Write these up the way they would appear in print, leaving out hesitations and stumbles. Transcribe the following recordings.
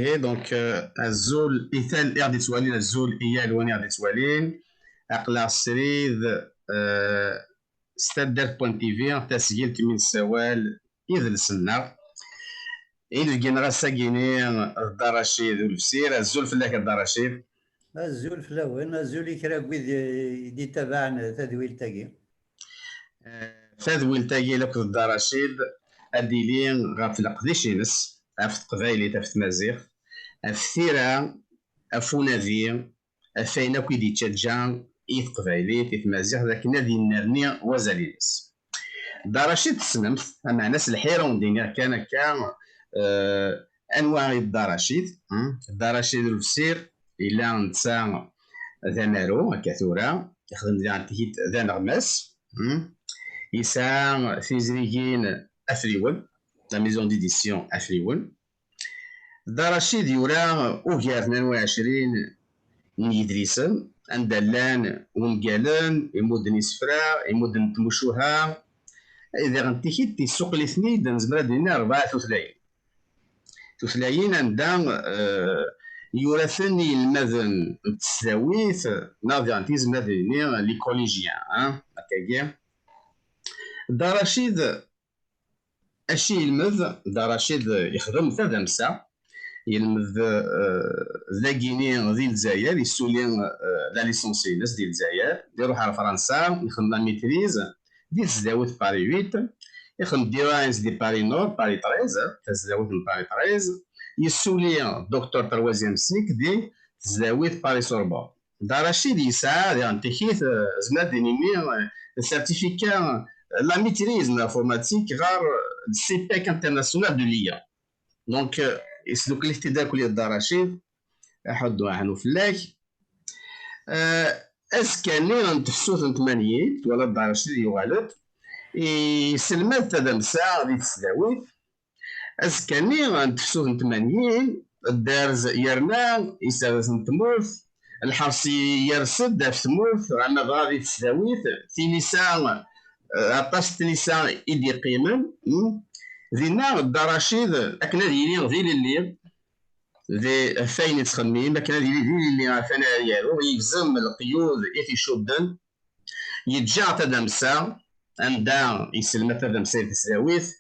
دونك الزول إيثال إغدي توالين الزول إيال واني غدي توالين أقلع السريد ستادر بوان تي في تسجيل من السوال إذ السنة إذ جينا غاساكيني الدراشيد والفسير الزول فلاك الدراشيد الزول فلاوين الزول يكرا كويد يدي تبعنا تدويل تاكي تدويل تاكي لك الدراشيد أديلين غاف القديشينس أفت قبايلي تفت مزيغ الثيرة أفونافي أفاين أكو يدي تشجع إيث قبايلي إيث مزيغ ذاك نادي النرني وزالينس الدراشيد تسممت مع ناس الحيرة وندينير كان أنواع الدراشيد الدراشيد الفسير إلا نتسا ذا مارو كثورة يخدم ذا نغماس يسا في زريجين أفريول لا ميزون ديديسيون أفريول الدراشيد يورا أوغير 22 يدريسن أندلان ومقالن يمودن يسفرا يمودن تمشوها إذا غنتيكيد تيسوق الاثنين نزمرا دينا 4 ثلاثين عندها يورثني المذن التساويث ناضي عن تيز مذني لي كوليجيان هكاكيا داراشيد اشي يلمذ داراشيد يخدم تدمسا يلمذ ذاكيني ديال الجزائر يسولي لا ليسونسينس ديال الجزائر يروح على فرنسا يخدم لا ميتريز ديال تزداوت باري 8 يخدم ديراينز دي باري نور باري 13 تزداوت من باري 13 يسولي دكتور تروازيام سيك دي تزداوت باري سوربون داراشيد يسعى ديال تيكيت زماد دينيمي السيرتيفيكا لا ميتريز لافورماتيك غار سي بيك انترناسيونال دو ليا دونك يسلوك الاهتداء كلية الدراشيد أحدوا عنو فلاك أسكاني غنتفسوث نتمانيين ولا الدراشيد يغالط يسلمات تدمسا دي تسداويت أسكاني غنتفسوث نتمانيين الدارز يرنا يسادس نتموث الحرسي يرسد داف تموث عنا غادي تسداويت تينيسا عطاس تينيسا إيدي قيمن ذينا الدراشيد أكنا ديني ذي اللي ذي فاين تخمين أكنا ديني اللي عفانا يارو يجزم القيود إيثي شودن يتجع تدمسا عندها يسلم تدمسا تسلاويث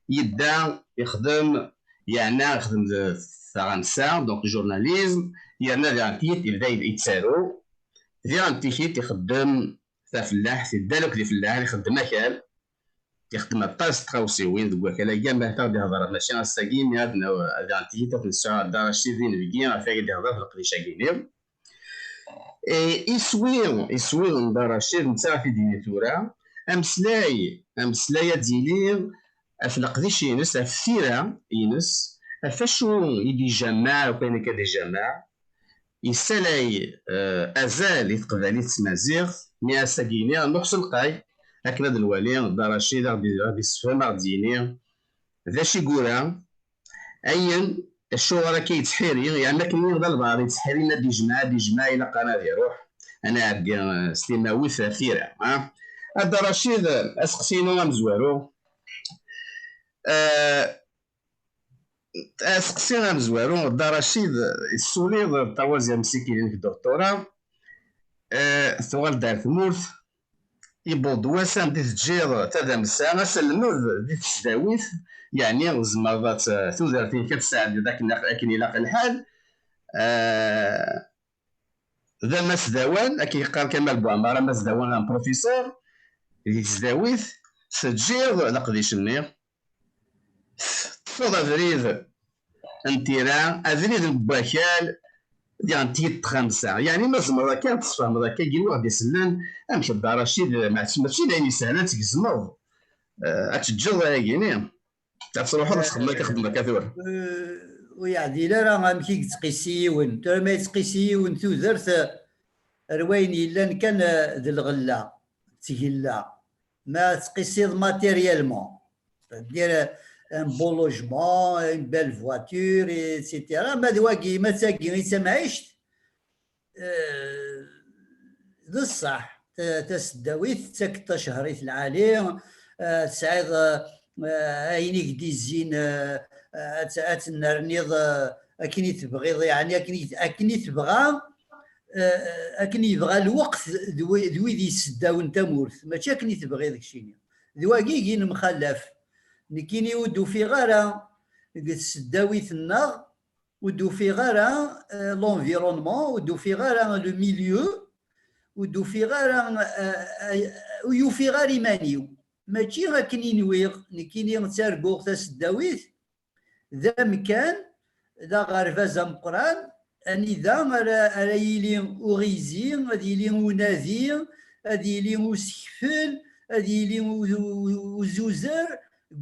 يدا يخدم يعني يخدم فرنسا دونك جورناليزم يعني ذي عنديت يبدا يتسارو ذي عنديت يخدم فلاح في الدالك دي فلاح يخدم مكان يخدم الطاس تخاوسيوين ذوك وكالا كاع ما تاع يهضر ماشي الساكين هذا عندي في الساعه دار الشيزين بيان فايد يهضر في القريشه كينير يسوير دار الشيز نتا في دينيتورا امسلاي ديالي في القديش ينس في الثيره ينس فاشو يدي جماع وكاين كدي جماع يسالاي ازال يتقبالي تمازيغ مي ساكيني نحس القاي هكذا الوالي الدراشيد غادي يسفهم غادي ذا شي يقولها ايا الشهرة كيتحيري يعني لكن يغدا البعض يتحيري لا دي جماعة الى قناه يروح انا عندي ستيماوي ثيره الدراشيد اسقسينو مزوارو اسقسينا مزوارو الدراشيد السولي الطوازي مسكين في الدكتوراه ثوال دار ثمورث يبود واسام دي تجير تدمسا نسلمذ دي تسداويث يعني زمرات ثوذرتين كتساعد ذاك لكن يلاقي الحال ذا مسداوان اكي قال كمال بوعماره مسداوان بروفيسور دي تسداويث تجير لقديش النير تفضل افريد انتيرا افريد الباكال ديال تيت خمسة يعني ما زمر كان تصفهم ذاك كاين واحد يسلم امشي الدراشيد ماشي دايما سهله تكزمر اتجر كاينين تروح تخدم لك خدمه كثيره ويعني لا راه غامشي تقيسيون ترى ما تقيسيون ثوثرت روين الا كان ذي الغله تهلا ما تقيسيض ماتيريالمون دير ان بون لوجمون ان بيل فواتور ايتترا ما دواكي ما تاكي سمعيشت ذو الصح تسداويت تاك شهريت العالي تسعيد عينيك دي الزين اتنرنيض اكني تبغي يعني اكني تبغى اكني يبغى الوقت ذوي ذي السداو انت مورث ماشي اكني تبغي داك الشيء ذواكي مخلف نكيني ودو في غارة السداويت النغ ودو في غارة لونفيرونمون ودو في غارة لو ميليو ودو في غارة ويوفي غار يمانيو ماشي غاكني نويغ نكيني نتارقوغ تسداويت ذا مكان ذا غرفازة مقران أني ذا أرا يلي أغيزي غادي يلي وناذي غادي يلي وسكفل غادي يلي وزوزر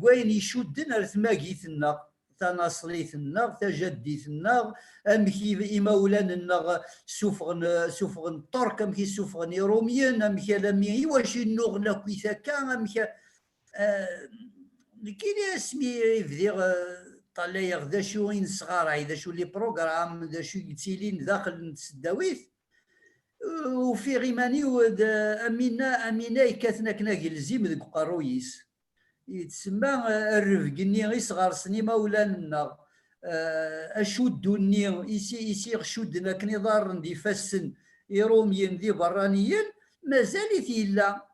كوين يشدن ار ثماكيتنا تناصليتنا تجديتنا امكي إمولاننا سوفغن الترك امكي سوفغن روميين امكي لمي واش نوغنا كويثا كان امكي كاين اسمي يفديغ طلع ذا شو وين صغار ذا شو لي بروغرام ذا شو يتيلين داخل السداويت وفي غيماني امينا يكاتنا كنا جلزيم ذك قرويس يتسمى الرفقني غي صغار سنيما ولا لنا اشدني يسير شدنا كني ضار ندي فسن يروميين ذي برانيين مازال يلا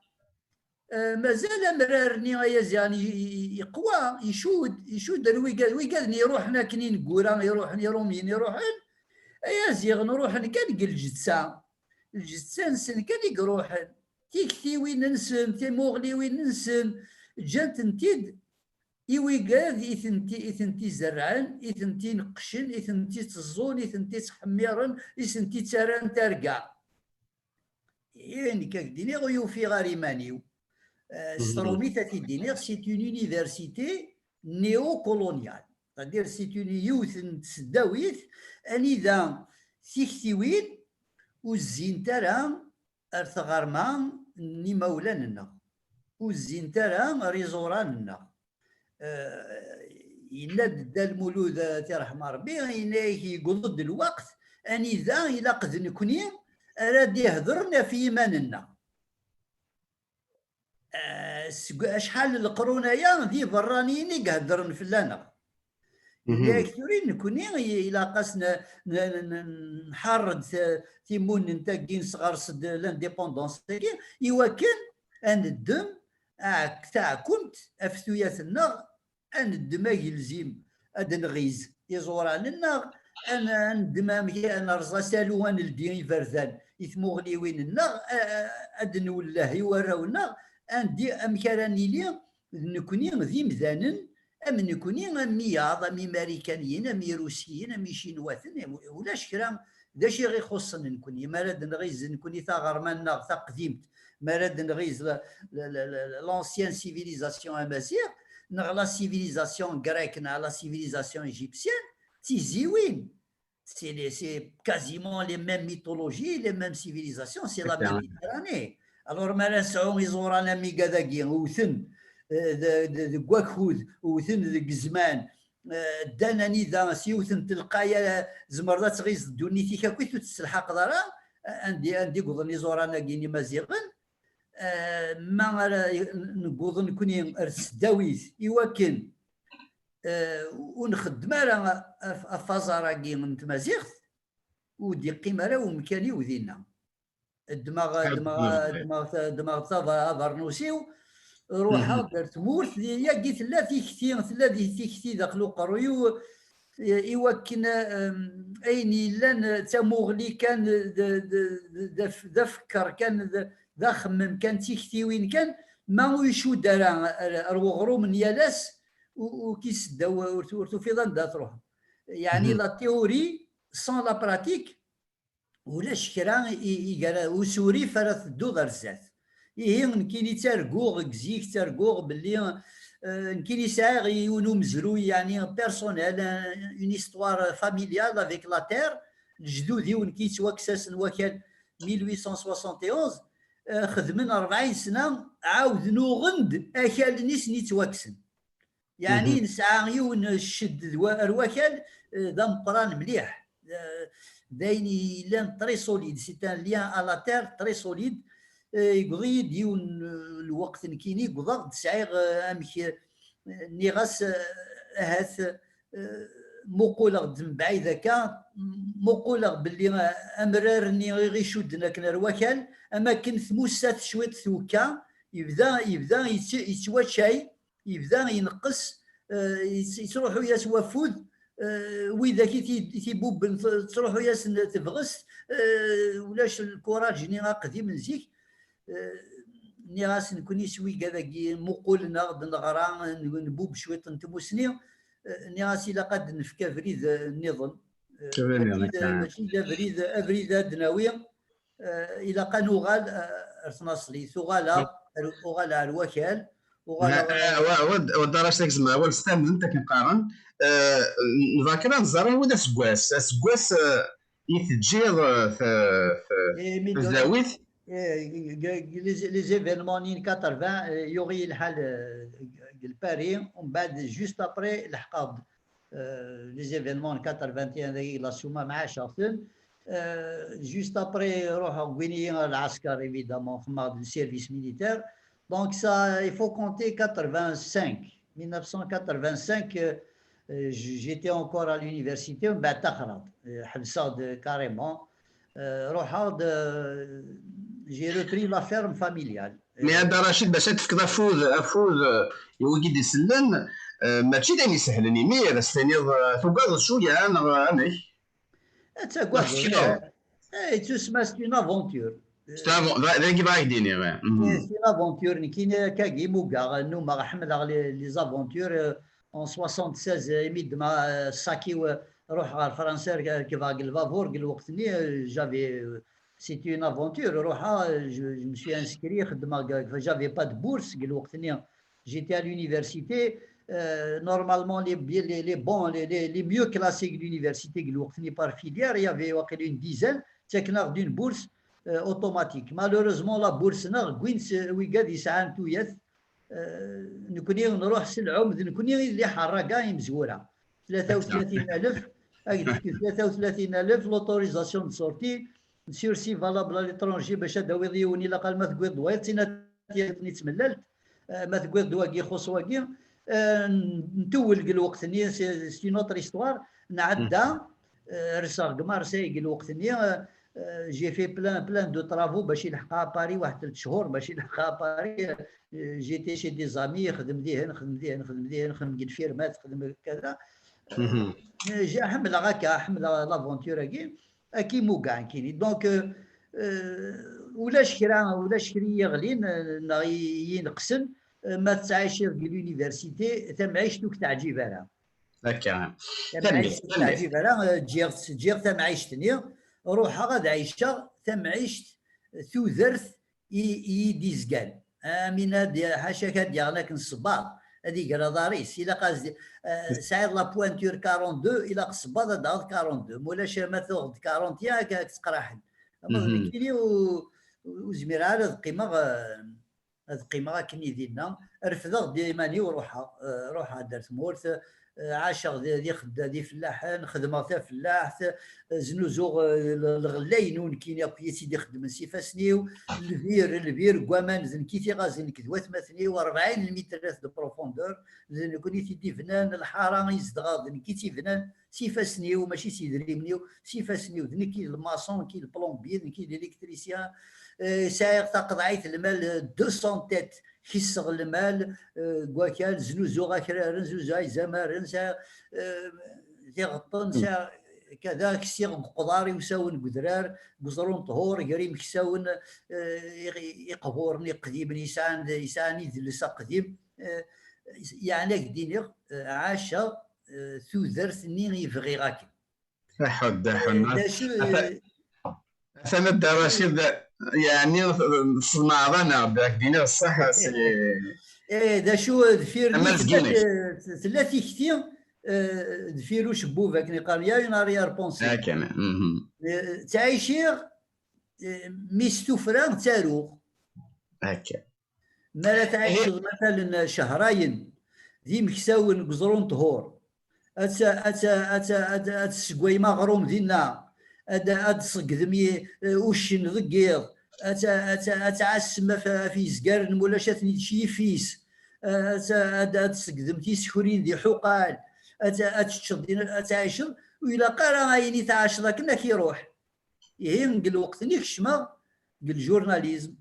مازال مرارني يعني يقوى يشود ويقال يروحنا كنين نقورا يروحني روميين يروحن يا زيغ نروح كان الجدسة نسن كان يروحن تيكتي وين ننسن تيموغلي وين ننسن جات نتيد يويقاد إثنتي زرعن إثنتي نقشن إثنتي تزون إثنتي تحميرن إثنتي تاران ترقع يعني كاكديني غيو في غاري مانيو ستروميتا تيدينيغ سيت اون يونيفرسيتي نيو كولونيال c'est-à-dire c'est une يوث تسداويث اني ذا سيكتيوين والزين ترى ارثغارما ني مولاننا والزين ترى ريزوراننا إلا دا المولود ترحم ربي إلا يقضد الوقت أني ذا إلا قد نكوني أراد يهضرنا في إيماننا شحال القرونايا ذي برانيين يقهدرن في لنا كثيرين نكوني إلا قاسنا نحرد تيمون نتاكين صغار صد لانديبوندونس يوكل أن الدم تاع كنت أفتويات النغ أن الدماغ يلزيم أدن غيز يزور لنا أنا الدماغ أنا رزا سالو أن الدين فرذان يثمغلي وين النغ أدن والله يوراونا أن دي أمكاراني لي نكوني ذي مذانن أم نكوني مياض أمي ماريكانيين أمي روسيين أمي شينواثن ولا شكرا دا شي غي خصنا نكوني مراد نغيز نكوني تا غرمان تا قديمت مراد نغيز لانسيان سيفيليزاسيون امازيغ نغ لا سيفيليزاسيون غريك نا لا سيفيليزاسيون ايجيبسيان تيزيوين سي كازيمون لي ميم ميثولوجي لي ميم سيفيليزاسيون سي لا ميديتراني الور مرا نسعو يزورانا ميكاداكي وثن كواكود وثن ذك الزمان داناني ذا سيوثن تلقايا زمرات تغيز دونيتي كاكويت تسلحق دارا عندي قضني زورانا كيني مازيغن ما نقوض نكوني ارسداويث يوكن ونخدم راه افازارا كي من تمازيغ ودي قيمه راه ومكاني وذينا دماغ برنوسيو روحها درت مورث يا قلت لا في كثي داخلو قرويو يوكن اين لان تموغلي كان ذا فكر كان ذا خمم كان تيكتي وين كان ما يشو دار الوغرو من يالاس وكيس داو ورتو في ظن تروح يعني لا تيوري سون لا براتيك ولا شكرا يقرا وسوري فرث دو غير الزات كاين تارقوغ كزيك تارقوغ باللي كاين يسعى يونو مزرو يعني بيرسونيل اون هيستوار فاميليال افيك لا تير الجدودي ونكي توكساس وكان 1871 خدمن 40 سنه عاود نوغند اكل نيس نيتواكسن يعني نسعى يون الشد الوكل ذا مقران مليح دايني لان تري سوليد سي ان ليان ا لا تير تري سوليد يقضي ديون الوقت نكيني يقضى تسعيغ امك نيغاس هاث مقولة دم بعيد هكا مقولة باللي امرارني غير يشدنا كنا الوكال اما كنت موسات شويه ثوكا يبدا يتواشاي يبدا ينقص يروحوا ياس وفود وإذا كي تيبوب تروحوا ياس تبغس ولاش الكوراج ني قديم نزيك ني راس نكون يسوي كذاك مقول نغد نغرا نبوب شويه نتموسني ني راسي لا قد نفكا فريد النظام ماشي فريد افريد دناوي الى قانو غال رسناصلي ثغالا وغالا الوكال وغالا ودرجتك زعما اول ستام انت كنقارن نذاكر نزرع ودا سكواس يتجير في الزاويت لي زيفينمون 80 يوغي الحال الباري ومن بعد جوست ابري الحقاب لي زيفينمون 81 ذاك لا سوما مع شاطن جوست ابري روحوا غوينيين العسكر ايفيدامون في السيرفيس ميليتير دونك سا il faut compter 85 1985 j'étais encore à l'université ومن بعد تخرج حبسات كاريمون روحوا j'ai repris la ferme familiale. مي هذا رشيد باش تفكر افوز يوجد يسلن ماشي داني سهلني مير استني توقع شويه انا تقول اي تسمى سي اون افونتور ذاك باغي ديني سي اون افونتور كاين كاكي موكا نو ما حمل لي زافونتور en 76 يمد مع ساكي روح على فرنسا كيف الفافور قال وقتني جافي c'était une aventure. Je me suis inscrit, j'avais pas de bourse. J'étais à l'université. Normalement, les mieux classés de l'université, par filière, il y avait une dizaine. C'est d'une bourse automatique. Malheureusement, la bourse, نكوني نروح سلعوم نكوني اللي حرقه مزوره 33000 33000 لوتوريزاسيون سورتي سير سي فالابل ليترونجي باش هذا يضيوني لا قال ما تقول دوايا تيناتي تمللت ما تقول دواكي خص واكي نتول قال وقتني سي نوتر استوار نعدى رسا مارسي قال وقتني جي في بلان دو طرافو باش يلحقها باري واحد 3 شهور باش يلحقها باري جيتي شي دي زامي خدم دي هنا نخدم الفيرمات خدم كذا جا حمل هكا حمل لافونتور كي موكا كيني دونك ولا شكري يغلين ينقسم ما تعيش في اليونيفرسيتي تم عيشتك تعجب لها هكا تعجب لها جيغ تم عيشتني روح غاد عيشة تم عيشت ثوذرث يديزقال من حاشاك ديالك الصباط هذيك راه داريس الا قاز سعيد لا بوانتور 42 الا قصباط داود 42 مولاش ما تاخذ 41 كتقراحن اما كيلي وزمير على هاد القيمه كني ديالنا رفض ديماني وروحها دارت مورث عاشق دي فلاح خدمه تاع فلاح زنوزو الغلاين ونكين يا سيدي خدم سيفاسنيو البير كوامان زن كيتي غازن كدوات مثني و40 متر دو بروفوندور زن كوني تيدي فنان الحاره يزدغا زن كيتي فنان سيفاسنيو ماشي سيدريمنيو سيفاسنيو كي الماسون كي البلومبير كي الالكتريسيان سايق تقضعيت المال 200 تيت كيصغ المال كواكال زنوزو غاكرارن زوزاي زمارن سا تيغطن سا كذا كسيغ قضاري وساون قدرار قزرون طهور قريم كساون يقبورني قديم يساني دلسا قديم يعني دينيغ عاشا ثوذرث ني يفغي غاكي حد سند رشيد يعني صنع ظنا بدك دينار الصحة ايه دا شو دفير ثلاثي كثير دفيرو شبوفك قال يا ناري ربونسي هكا تعيشير ميستو فران تاروغ هكا ما تعيش مثلا شهرين ذي مكساون قزرون طهور أتا سقوي مغروم دينا أد صقدمي وشن ضقيض أتعسم في زقار نمولاشاتني شي فيس أد صقدمتي سكورين ذي حقال اتعيشض وإلا قرا عيني تعاشض كنا كيروح يهين قل وقت نكشمه قل جورناليزم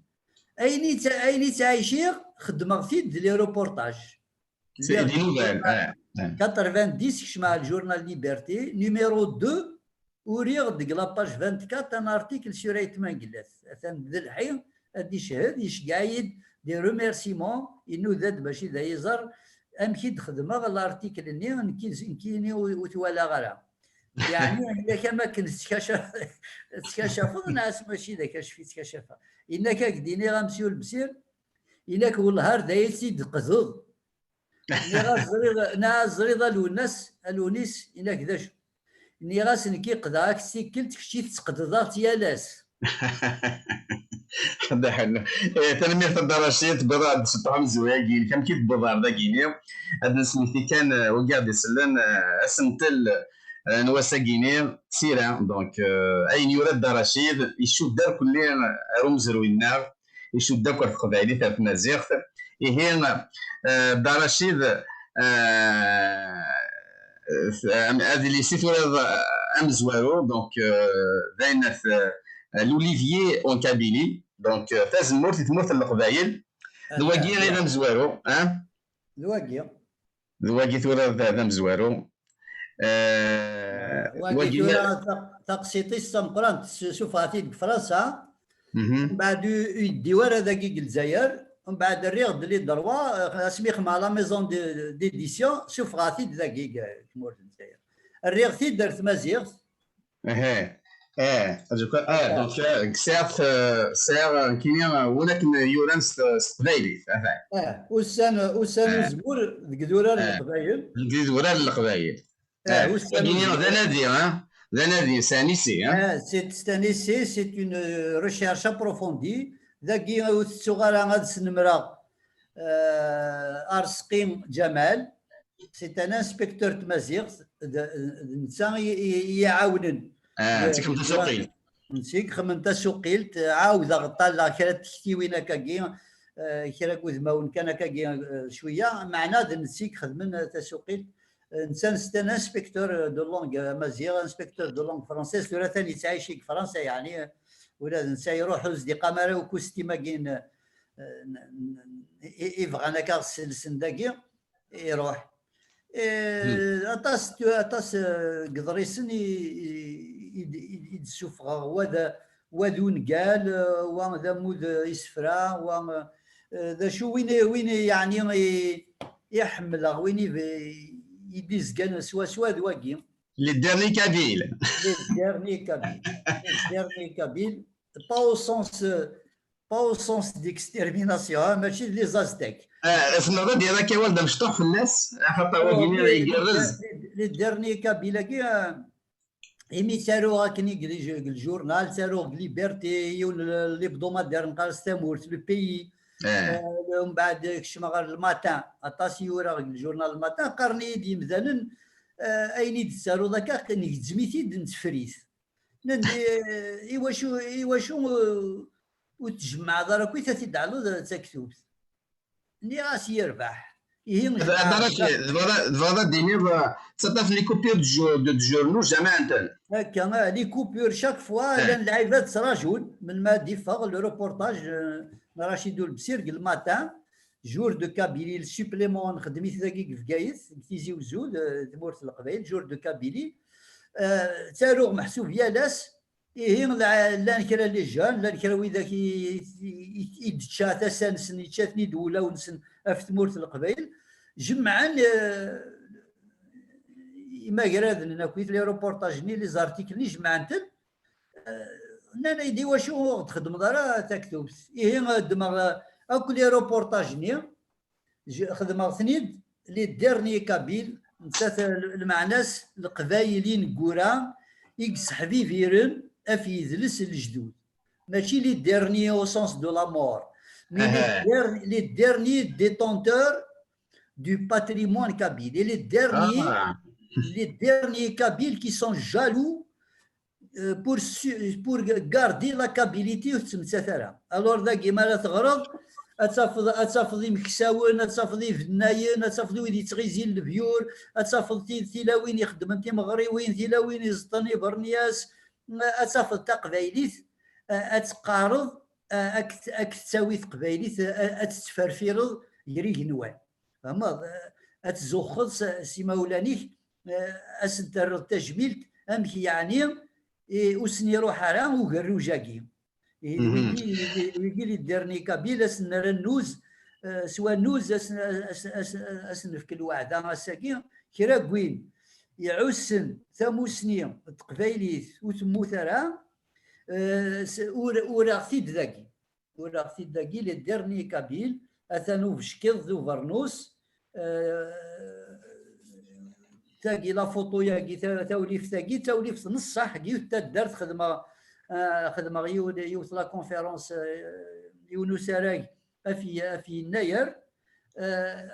ايني تعيشيغ خدمه فيد لي روبورتاج سي دي نوفال 90 كشمه الجورنال ليبرتي نيميرو 2 وريغ ديك لاباج 24 ان ارتيكل سور ايتمان قلات مثلا ذا الحين هادي شهد يشقايد دي روميرسيمون انو ذات باش اذا يزر امشي تخدمه الارتيكل اني نكيني وتوالا غرا يعني الا كان ما كنت تكاشف الناس ماشي ذاك اش في تكاشفها انك كديني غامسيو البسير انك والنهار دايتي دقزض نا زريضه الونيس انك داش ني غاس نكي قداك سيكلت كشي تقدضات يالاس حنا تنمية الدراسات بضع سطحهم زواجين كم كيف بضع ذاكيني هذا سميتي كان وقاعد يسلن اسمتل نواساكيني سيرا دونك اين يراد رشيد يشوف دار كل رمز روينار يشوف داك القبائلي تاع مزيغ يهين دار رشيد هذه اللي سيت ولاد امزوارو دونك داينا لوليفيي اون كابيلي دونك فاز مورت تمورت القبائل دواكي غير مزوارو دواكي ثورة هذا مزوارو واكي ثورة تقسيطي السمقران شوف هاتي فرنسا من بعد يديوار هذاك الجزائر ومن بعد الريغ اللي دروا سميخ مع لا ميزون ديديسيون شوف غاتي ذاك مورت الجزائر الريغ تي درت مزيغ دونك سير كينيا ولكن يورانس قبايلي وسان زبور قدورة القبايل قدورة القبايل كينيا ذا نادي سانيسي سانيسي سي اون ريشيرش ابروفوندي ذاكي الصغار هاد السنمرة ارسقيم جمال سي ان انسبكتور تمازيغ نتا يعاونن تيكم تسوقيل نسيك خمن تسوقيل عاود غطال كرا تشتي وين كاكي كرا كوزماون كان كاكي شويه معنا نسيك خدمن تسوقيل انسان ستان انسبكتور دو لونغ مازيغ انسبكتور دو لونغ فرونسيس ولا ثاني تعيش في فرنسا يعني ولا نسا يروحوا زديقا مارا وكوستي ماكين يبغى انا كاس السنداكي يروح اطاس قدريسن يدسوفغ وذون قال وذا مود يسفرا وذا شو وين يعني يحمل وين يديز كان سوا دواكي لي ديرني كابيل با او سونس ديكستيرميناسيون ماشي لي زازتيك اسمع ديالك يا ولد مشطوح في الناس خاطر هو كينيا يقرز لي ديرني كابيل كي ايمي سارو هاكني الجورنال سارو ليبرتي لي بضومادير نقاس تامورت لو بيي ومن بعد كشما الماتان اطاسيورا الجورنال الماتان قرني دي مثلا اين تسارو ذاك نجزميتي نتفريس ايواشو وتجمع دراكوي تدعلو تكتب ني راسي يربح فوالا دينير تصدف لي كوبيور دو جورنو جامع انت هكا لي كوبيور شاك فوا لان العيبات تراجون من ما ديفاغ لو روبورتاج رشيد البسير الماتان جور دو كابيلي السوبليمون خدميت ذاكي في كايس تيزي وزود تمورت القبائل جور دو كابيلي تاروغ محسوب يالاس هي لان كرا لي جان لان كرا وذاك يتشات سنسن يتشاتني دوله ونسن في تمورت القبائل جمعا ما قرادن ناكويت لي روبورتاجني لي زارتيكل جمعا انا يدي واشو تخدم دارا تكتب هي دماغ اكو لي روبورتاجني خدمه ثنيد لي ديرني كابيل نسات المعناس القبايلين كورا اكس حبيبيرن افي يدلس الجدود ماشي لي ديرني او سونس دو لا مور مي لي ديرني ديتونتور دو باتريمون كابيل لي ديرني كابيل كي سون جالو pour garder la كابيليتي وتمساتها الور ذاك ما لا تغرض اتافض مكساون، اتافض فناين، اتافض وين يتغيزين البيور، اتافض تيلاوين يخدمن تيمغريوين، تيلاوين يزطني برنياس، اتافض تقبايليت، اتقارض، تساوي تقبايليت، اتتفرفيرض يريق نوان فما اتزوخض سي مولانيك، اسدر التجميل امك يعني وسني روح راه وقروجاكي ويجي لي الدرني كابيل اسنر النوز، سوا النوز اسنفك الوعده اساكي كرا كوين يعسن ثموسني تقبايليت وتموت راه وراغتيد ذاكي، وراغتيد ذاكي للدرني كابيل اثانو فشكيض ذو فرنوس تاقي لا فوتو ياكي توليف تاقي توليف نص صح كي تدارت خدمه خدمه يوث لا كونفيرونس يونس راي في يناير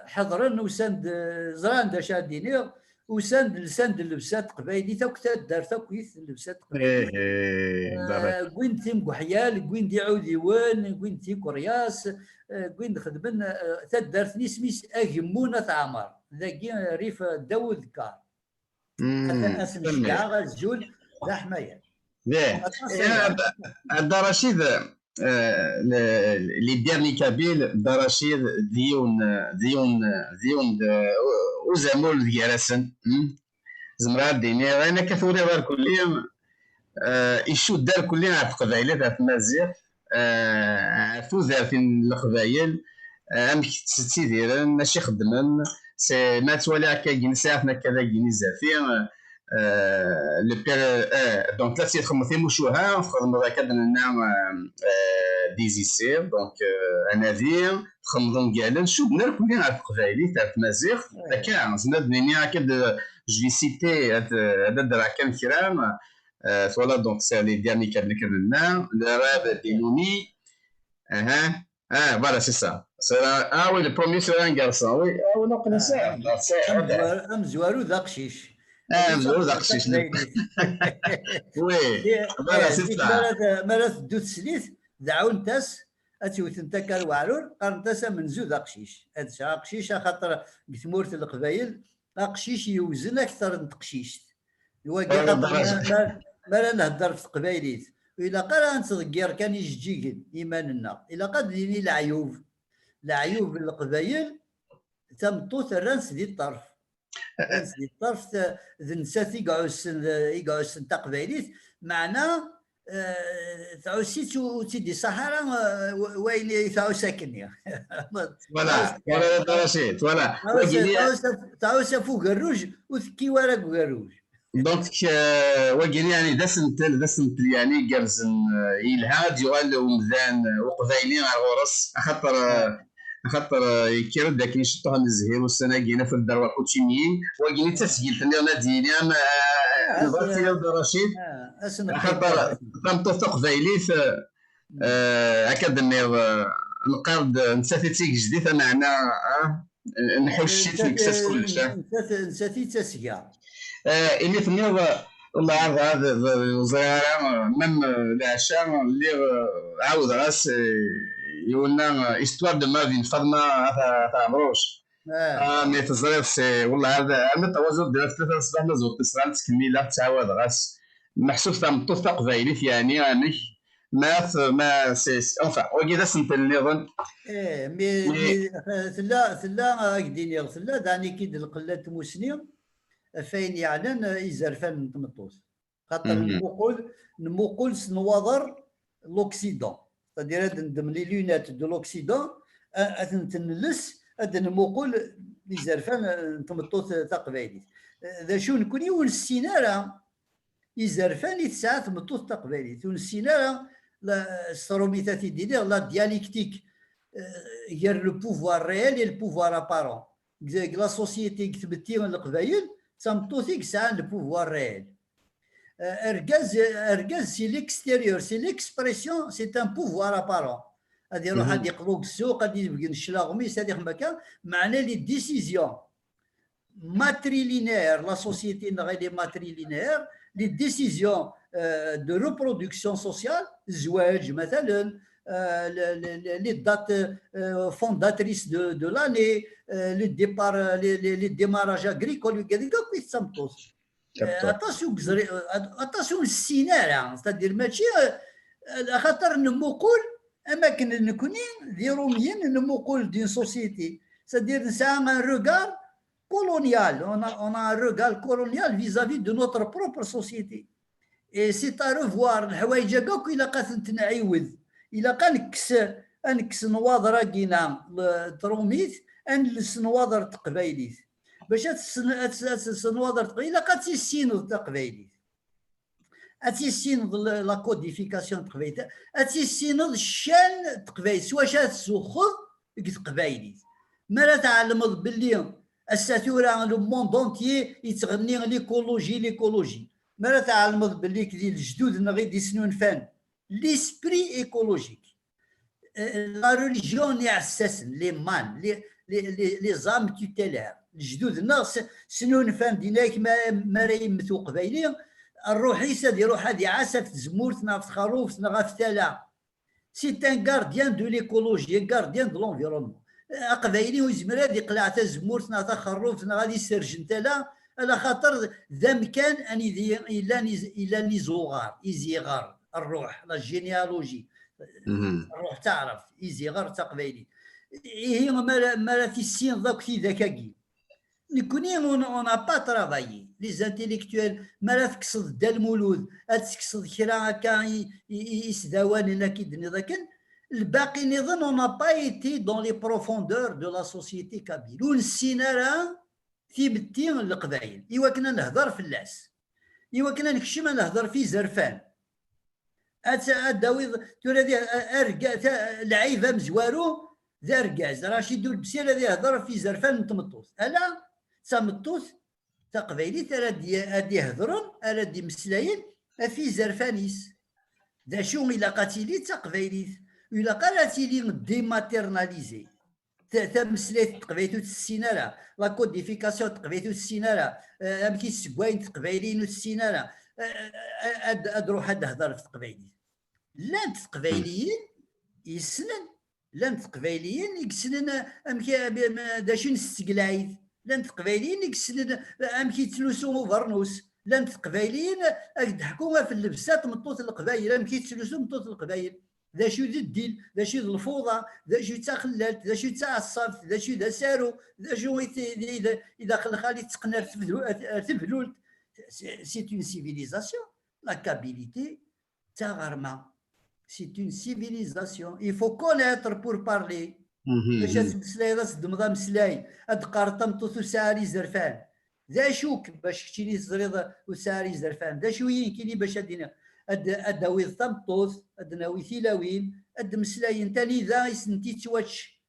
حضرن وسند زران دا شادينير وسند لسند اللبسات قبايلي توك تدار توكيث اللبسات قبايلي كوين تيم كحيال كوين دي عوديوان كوين تي كورياس كوين خدمن تدارتني سميس اجمونه تعمر ذاكي ريف داود كار حتى اسم الشجاع الزول ذا حمايه. هذا رشيد لي ديرني كابيل دا رشيد ديون وزامول ديالاسن زمرا ديني انا كثوري دار كليا يشو دار كليا على القبائل تاع المزيغ فوزات القبائل امك تسيديرن ماشي خدمن سي ما تولي هكا جنساتنا كذا جنسافين لو بير دونك لا تيخدموا في مشوها خدموا كدنا ديزيسير دونك انافير خدموا كاع شو بنا كلنا على القبائلي تاع المزيغ كاع زاد نيني هكا جو في سيتي هذا درا كان كرام فوالا دونك سي لي ديرني كنا الراب دينوني voilà c'est ça oui le premier c'est un garçon oui on connaît ça مزوارو ذا قشيش مزوارو ذا قشيش وي voilà c'est ça مرات دوت سليث دعون تاس اتوث انت كالوعرور قرن تاس من زو ذا قشيش هذا قشيش خاطر بثمورة القبايل قشيش يوزن اكثر من تقشيش الواقع خاطر ما نهضر في قبايليت إلا قرا نتغير كان يجيكن إيماننا إلا قد يني العيوب القبايل تمطوت الرنس دي الطرف الرنس دي الطرف ذنسات يقعوسن تقبايليت معنا تعوسيت وتدي صحراء وين تعوس ساكن ولا دراسيت ولا تعوس فوق الروج وثكي ورق الروج دونك واقيل يعني دسنت يعني جرزن يلهاد يوال ومذان وقبايلين على الغرس خاطر يكيرد داك نشطوها من الزهير والسنه جينا في الدار كوتشيميين واقيل تسجيل في ناديين نظرت يا رشيد خاطر تمطوط قبايليت هكذا نقارد نساتي تيك جديد معنا نحوش شي تكساس كلش نساتي تسيا اللي في النيض والله عارف هذا الزيارة من العشاء اللي عاود راس يقولنا استوار دو ما فين فاطمة تاع مروش مي تزريف سي والله هذا انا توازن ديال 3 الصباح نزول تصرال تكميله تعاود راس محسوب تاع مطوف قبايلي يعني ما سي انفا وكذا سنت النظام مي ثلا قديني ثلا داني كيد القلات مسني فين يعلن يزرفان تمطوس خاطر نموقول سنواضر لوكسيدون c'est-à-dire ندم لي لونات دو لوكسيدون تنلس نموقول يزرفان تمطوس تقبايلي ذا شو نكون يون السينارة يزرفان يتساعد تمطوس تقبايلي تون السينارة ستروميتاتي ديالي لا دياليكتيك غير لو بوفوار ريال اي لو بوفوار ابارون لا سوسيتي تبتي القبايل تمطوثيك ساعة لو بوفوار ريال ارجاز سي ليكستيريور سي ليكسبرسيون سي ان بوفوار ابارون غادي يروح غادي يقلوك السوق غادي يبقى نشلاغميس هذيك مكان معناه لي ديسيزيون ماتريلينير لا سوسيتي غير ماتريلينير لي ديسيزيون دو ريبرودكسيون سوسيال الزواج مثلا les dates fondatrices de l'année, le départ, les démarrages agricoles, attention السينارة c'est-à-dire ماشي خاطر نقول اماكن نكوني ذي روميين نقول دين سوسيتي c'est-à-dire c'est un regard colonial, on a un regard colonial vis-à-vis de notre propre société. Et c'est à revoir الحوايج هكاك الا قات نعيود الا نكس نواظر كينا تروميت انلس نواظر تقبايليت باش نواظر تقبايليت الا قات السينود تقبايليت اتيسينض لا كوديفيكاسيون تقبايليت اتيسينض الشان تقبايليت سوا شات سوخذ تقبايليت ما لا تعلم باللي الساتورا لو موند اونتيي يتغني ليكولوجي ما لا تعلم باللي كذي الجدود غيدي سنون فان ليسبري ايكولوجيك لا ريليجيون يعسسن لي مان لي زام توتيلير الجدود سنون فان ديناك ما راهي يمثو قبايلي الروحي سادي روح هذه عاسه في زمورتنا في خروفتنا غا فتالا سي ان غارديان دو ليكولوجي غارديان دو لونفيرونمون قبايلي ويزمر هذه قلعه تا زمورتنا تا خروفتنا غادي يسرجن تالا على خاطر ذا مكان اني الا لي زوغار يزيغار الروح لا جينيالوجي الروح تعرف يزيغار تقبايلي هي ما في السين ذاك في ذاكاكي نكوني اون با ترافايي لي زانتيليكتويل ما لا تقصد دا المولود تقصد كرا هكا يسداوان هنا كيدني ذاك الباقي نظن اون با ايتي دون لي بروفوندور دو لا سوسيتي كابيل ونسينا راه في بتين القبائل ايوا كنا نهضر في اللاس ايوا كنا نكشم نهضر في زرفان داوي تولي اركا لعيبه مزوارو ذا ركاز رشيد البسير الذي يهضر في زرفان تمطوس الا تمطوس تقبيلي ادي يهضرون ادي مسلاين في زرفانيس ذا شو الى قاتيلي تقبيلي الى قالتيلي ديماتيرناليزي تمسليت تقبيتو السيناره لا كوديفيكاسيون تقبيتو السيناره امكي السكواين تقبيلين السيناره ادروح هضر في تقبيلي لا تقبيليين يسنن لان تقبايليين يكسنن امكي داشين السقلايت لان تقبايليين يكسنن امكي تلوسو فرنوس لان تقبايليين ضحكوا في اللبسات مطوط القبايل امكي تلوسو مطوط القبايل ذا شو ذا الديل ذا شو ذا الفوضى ذا شو تاع خلالت ذا شو تاع الصرف ذا شو ذا سارو ذا شو اذا خلي تقنر تفلولت سي اون سيفيليزاسيون لا كابيليتي تاع غرما. C'est une civilisation. Il faut connaître pour parler. باش تمسلاي راس دمضه مسلاي هاد قرطم توثو ساري زرفان ذا شوك باش كتيني زريضه وساري زرفان ذا شو يمكن باش ادينا اداوي ثمطوث ادناوي ثيلاوين اد مسلاين تاني ذا يسنتي تواتش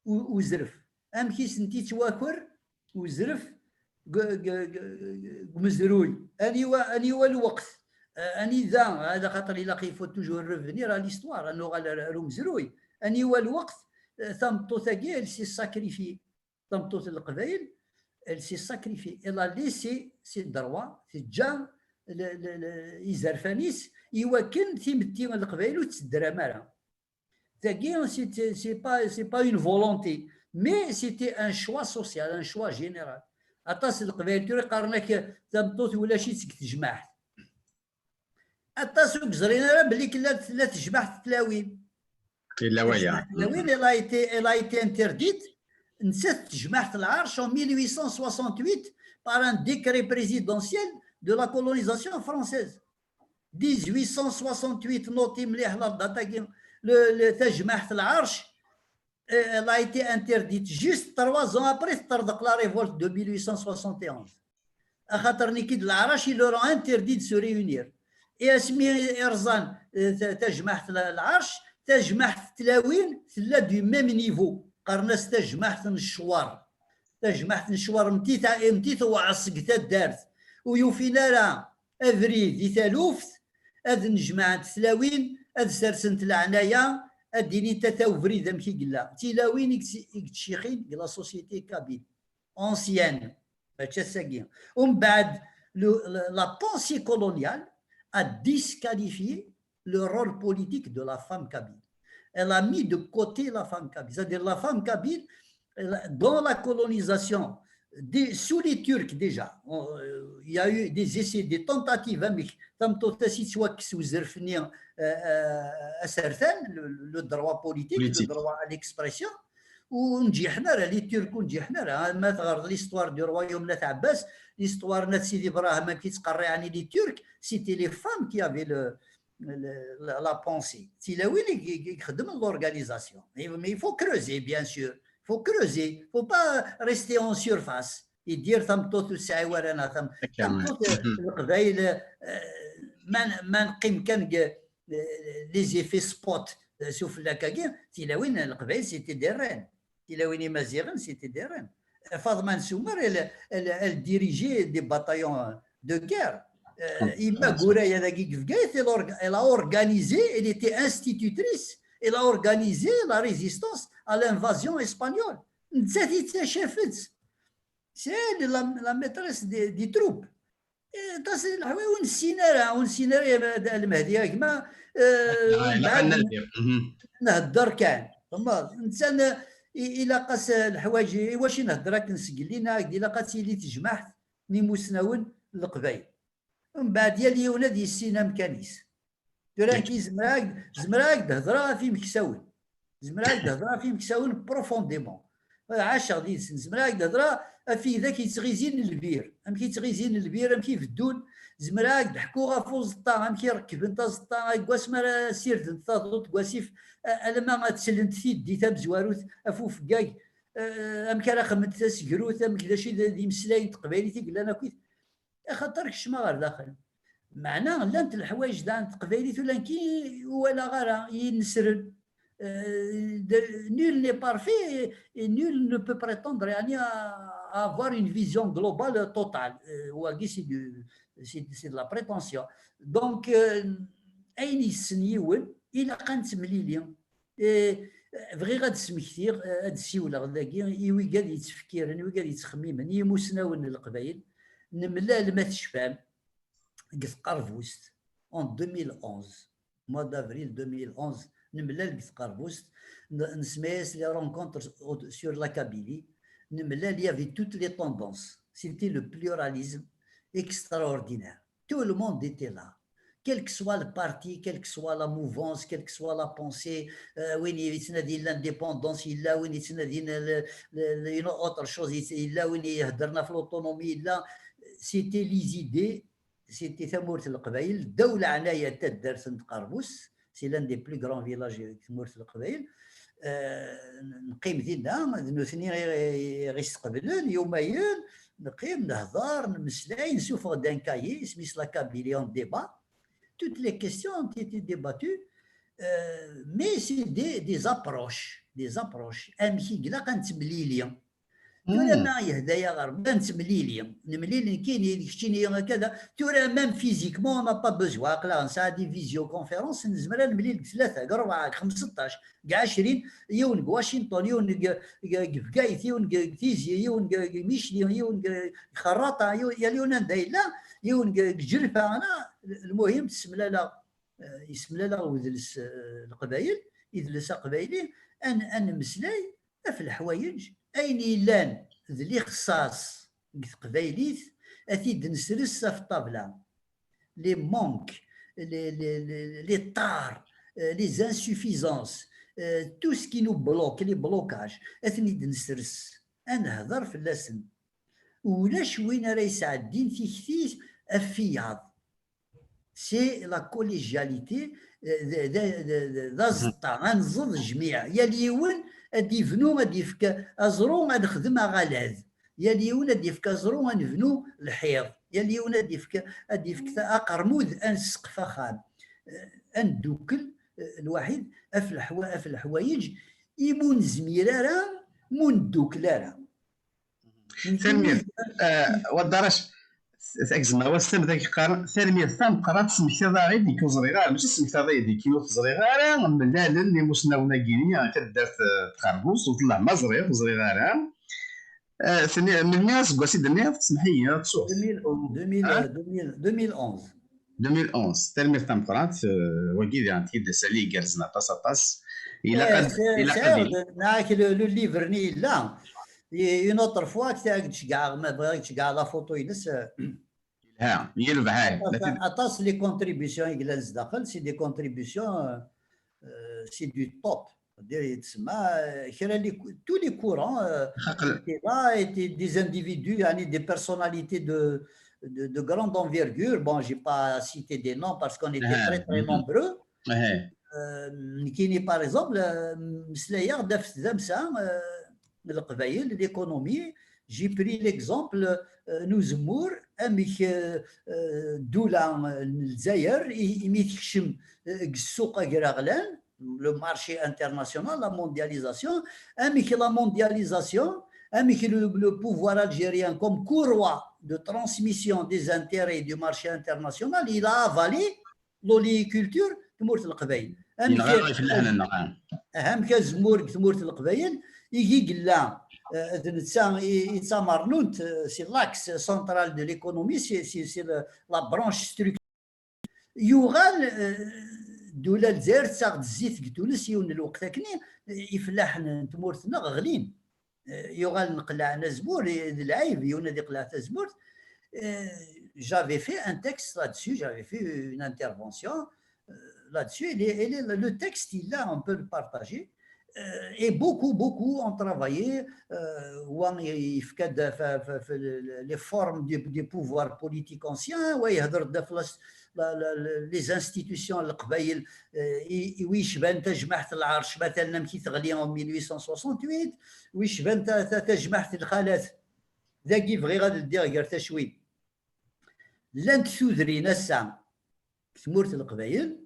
وزرف ام كي سنتي تواكر وزرف مزروي اني الوقت اني ذا هذا خاطر الا يفو توجور ريفينير على ليستوار انه غير مزروي اني الوقت ثمطوث كاع سي ساكريفي ثمطوث القبائل سي ساكريفي الا ليسي سي دروا سي جا يزرفانيس يوكن تيمتي القبائل وتسدرا مالا تاكي سي با اون فولونتي مي سيتي ان شوا سوسيال ان شوا جينيرال اطاس القبائل توري قارناك ثمطوث ولا شي تجمع اطاس وكزرينا بلي لا تجمع تلاوين اللاوية elle a été interdite نسات تجمعت العرش en 1868 par un décret présidentiel de la colonisation française 1868 نوتي مليح لا داتا تجمعت العرش elle a été interdite juste 3 ans après تطردق la révolte de 1871 خاطر كيد العرش ils leur ont interdit de se réunir et اسمي ارزان تجمعت العرش تجمعت تلاوين ثلا دو ميم نيفو قرناس تجمعت الشوار تجمعت الشوار متيت وعصقت دارت ويوفينا راه افريد يثالوفت اذ نجمعت تلاوين اذ سرسنت العنايه اديني تاتا فريد مكي قلا تلاوين يكتشيخين لا سوسيتي كابيل اونسيان هادشي ساكين ومن بعد لا بونسي كولونيال ا ديسكاليفيي le rôle politique de la femme kabyle. elle a mis de côté la femme kabyle. C'est-à-dire la femme kabyle, dans la colonisation, sous les Turcs déjà, il y a eu des essais, des tentatives, le droit politique, le droit à l'expression, ونجحنا راه لي تيرك ونجحنا راه ما تغرض ليستوار دو رويوم نات عباس ليستوار نات سيدي ابراهيم كيتقري يعني لي تيرك سيتي لي فام كي افي لا بونسي سي لا وي اللي يخدم لورغانيزاسيون مي يفو كروزي بيان سور faut creuser, faut pas rester en surface يدير ثمطوط السعيوار انا ثمطوط القبائل ما نقيم كان لي زيفي سبوت شوف لاكاكين تيلاوين القبائل سيتي ديران تيلاوين مازيغن سيتي ديران فاطمه نسومر elle dirigeait des bataillons de guerre إما قورايا ذاكي كفكايت elle a organisé, elle était institutrice, elle a organisé la résistance à l'invasion espagnole. C'est la maîtresse des troupes. ونسينا المهدي كما نهضر كان الانسان الا قاس الحوايج واش نهضر كنسقل لينا الا قاتي لي تجمع نيموسناون القبايل من بعد يا اليونا ديال السينا مكانيس تراكي زمراك تهضرها في مكساون زمراك تهضرها في مكساون بروفونديمون عاش غادي زمراك تهضرها في ذاك يتغيزين البير ام كيتغيزين البير ام كيفدون زمراك ضحكوها فوز الطا ام كيركب انت الطا كواس ما سيرت انت ضد كواسيف لما تسلنت في ديتها بزواروت افوف كاك ام كرا خمت تسكروت ام كذا شي دي مسلاي تقبايلي تيقول انا كويت خاطرك شما غير داخل معناه لانت الحوايج دان تقبايلي ولا كي ولا غير ينسرد nul n'est parfait et nul ne peut prétendre à avoir une vision globale totale. C'est de la prétention. Donc, أين يسنيون إلا كانت مليليا بغي غاد سمكتير هاد السيوله غداكي يوي قاد يتفكير يوي قاد يتخميم يموسناون القبايل نملا لما تشفام قف قرفوست en 2011 mois d'avril 2011 نملا لقيت قربوست نسميس لي رونكونتر سور لا كابيلي نملا لي افي توت لي توندونس سيتي لو بلوراليزم extraordinaire tout le monde était là quel que soit le parti quelle que soit la mouvance quelle que soit la pensée وين يتنادي l'indépendance الا وين يتنادي une autre chose الا وين يهضرنا في الاوتونومي الا سيتي لي زيدي سيتي ثمورة القبائل الدولة عناية تدرس قربوس سي لان دي بلو غران فيلاج ثمورة القبائل نقيم دينا نوثني غيستقبلون يومين نقيم نهضر نمسلاي نشوف غدا كايي سميس لا كابيلي اون ديبا toutes les questions ont été débattues mais c'est des approches امشي كلا كنتمليليا تورا ما يهدايا غير بانت مليليا كاين يشتيني كذا تورا مام فيزيكمون ما با بوزوا قلا نساعد دي فيزيو كونفيرونس نزمر نمليل 3 4 15 كاع 20 يون واشنطن يون كفكايت يون تيزي يون ميشلي يون خراطه يا اليونان دايلا يون جرفه انا المهم تسملالا يسملالا وذلس القبايل يدلس قبايلي ان مسلاي في الحوايج أين لان ذلي خصاص قبايليت أثيد نسرس في الطابلة لي مونك لي طار لي زانسوفيزونس تو سكي نو بلوك لي بلوكاج أثني نسرس أنا هضر في اللسن ولاش وين راه يسعدين في كثير الفياض سي لا كوليجياليتي ذا زطا غنزض الجميع يا ليون ادي فنو غادي يفك ازرو غنخدم غلاذ يا ليون ادي يفك ازرو غنفنو الحيض يا ليون ادي يفك اقرمود انسقف خام اندوكل الواحد في الحوايج يمون زميرارا مون دوكلارا ثاني ودرش تاكزما واستم ذاك قرن ثاني ثام قرات سمكتا غير ديك وزريغا ماشي سمكتا غير ديك كيلو زريغا ملال اللي مسناونا كينيا كدارت تخربوس وطلع ما زريغ زريغا ثاني من الناس كواسي دنيا تسمحي تصوص 2011 2011 تلميذ تمقرات وكيد يعني تيد سالي جرزنا طاس الى إيه، قد الى سعود قديم. معاك لو ليفر ني لا اون اوتر فوا تاعك كاع ما بغيتش كاع لا فوتو ينس ها يلبع هاي اطاس لي كونتريبيسيون يقلا لزداخل سي دي كونتريبيسيون سي دو توب دير تسمى كرا لي تو لي كورون étaient là étaient des individus يعني des personnalités de grande envergure. Bon, j'ai pas cité des noms parce qu'on était très très nombreux. كاينين باغ اكزومبل مسلايه دافت دمسه القبائل ليكونومي. جي بري ليكزومبل نوزمور اميك دوله الجزائر يمي تكشم السوق كراغلان لو مارشي انترناسيونال لا موندياليزاسيون. اميك لا موندياليزاسيون اميك لو بوفوار الجيريان كوم كوروا دو ترانسميسيون دي زانتيري دو مارشي انترناسيونال il a avalé l'oliculture تمورت القبائل. اهم كزمور تمورت القبائل يجي قلا يتسامرنوت سي لاكس سنترال دو ليكونومي سي لا برونش ستركتور يوغال دوله الجزائر تاخذ الزيت في تونس يون الوقت كني يفلاح تمورتنا غلين يوغال نقلع انا زبور العيب يون هذيك قلعت زبور. j'avais fait un texte là-dessus, j'avais fait une intervention là-dessus. Le texte, on peut le partager. Et beaucoup ont travaillé les formes des pouvoirs politiques anciens, les institutions القبائل ويش بان تجمعت العرش مثلا كي تغلي en 1868 ويش بان تجمعت الخالات ذاكي بغي غادي دير غير تشوين لانت ثودرين الساعه تمورت القبائل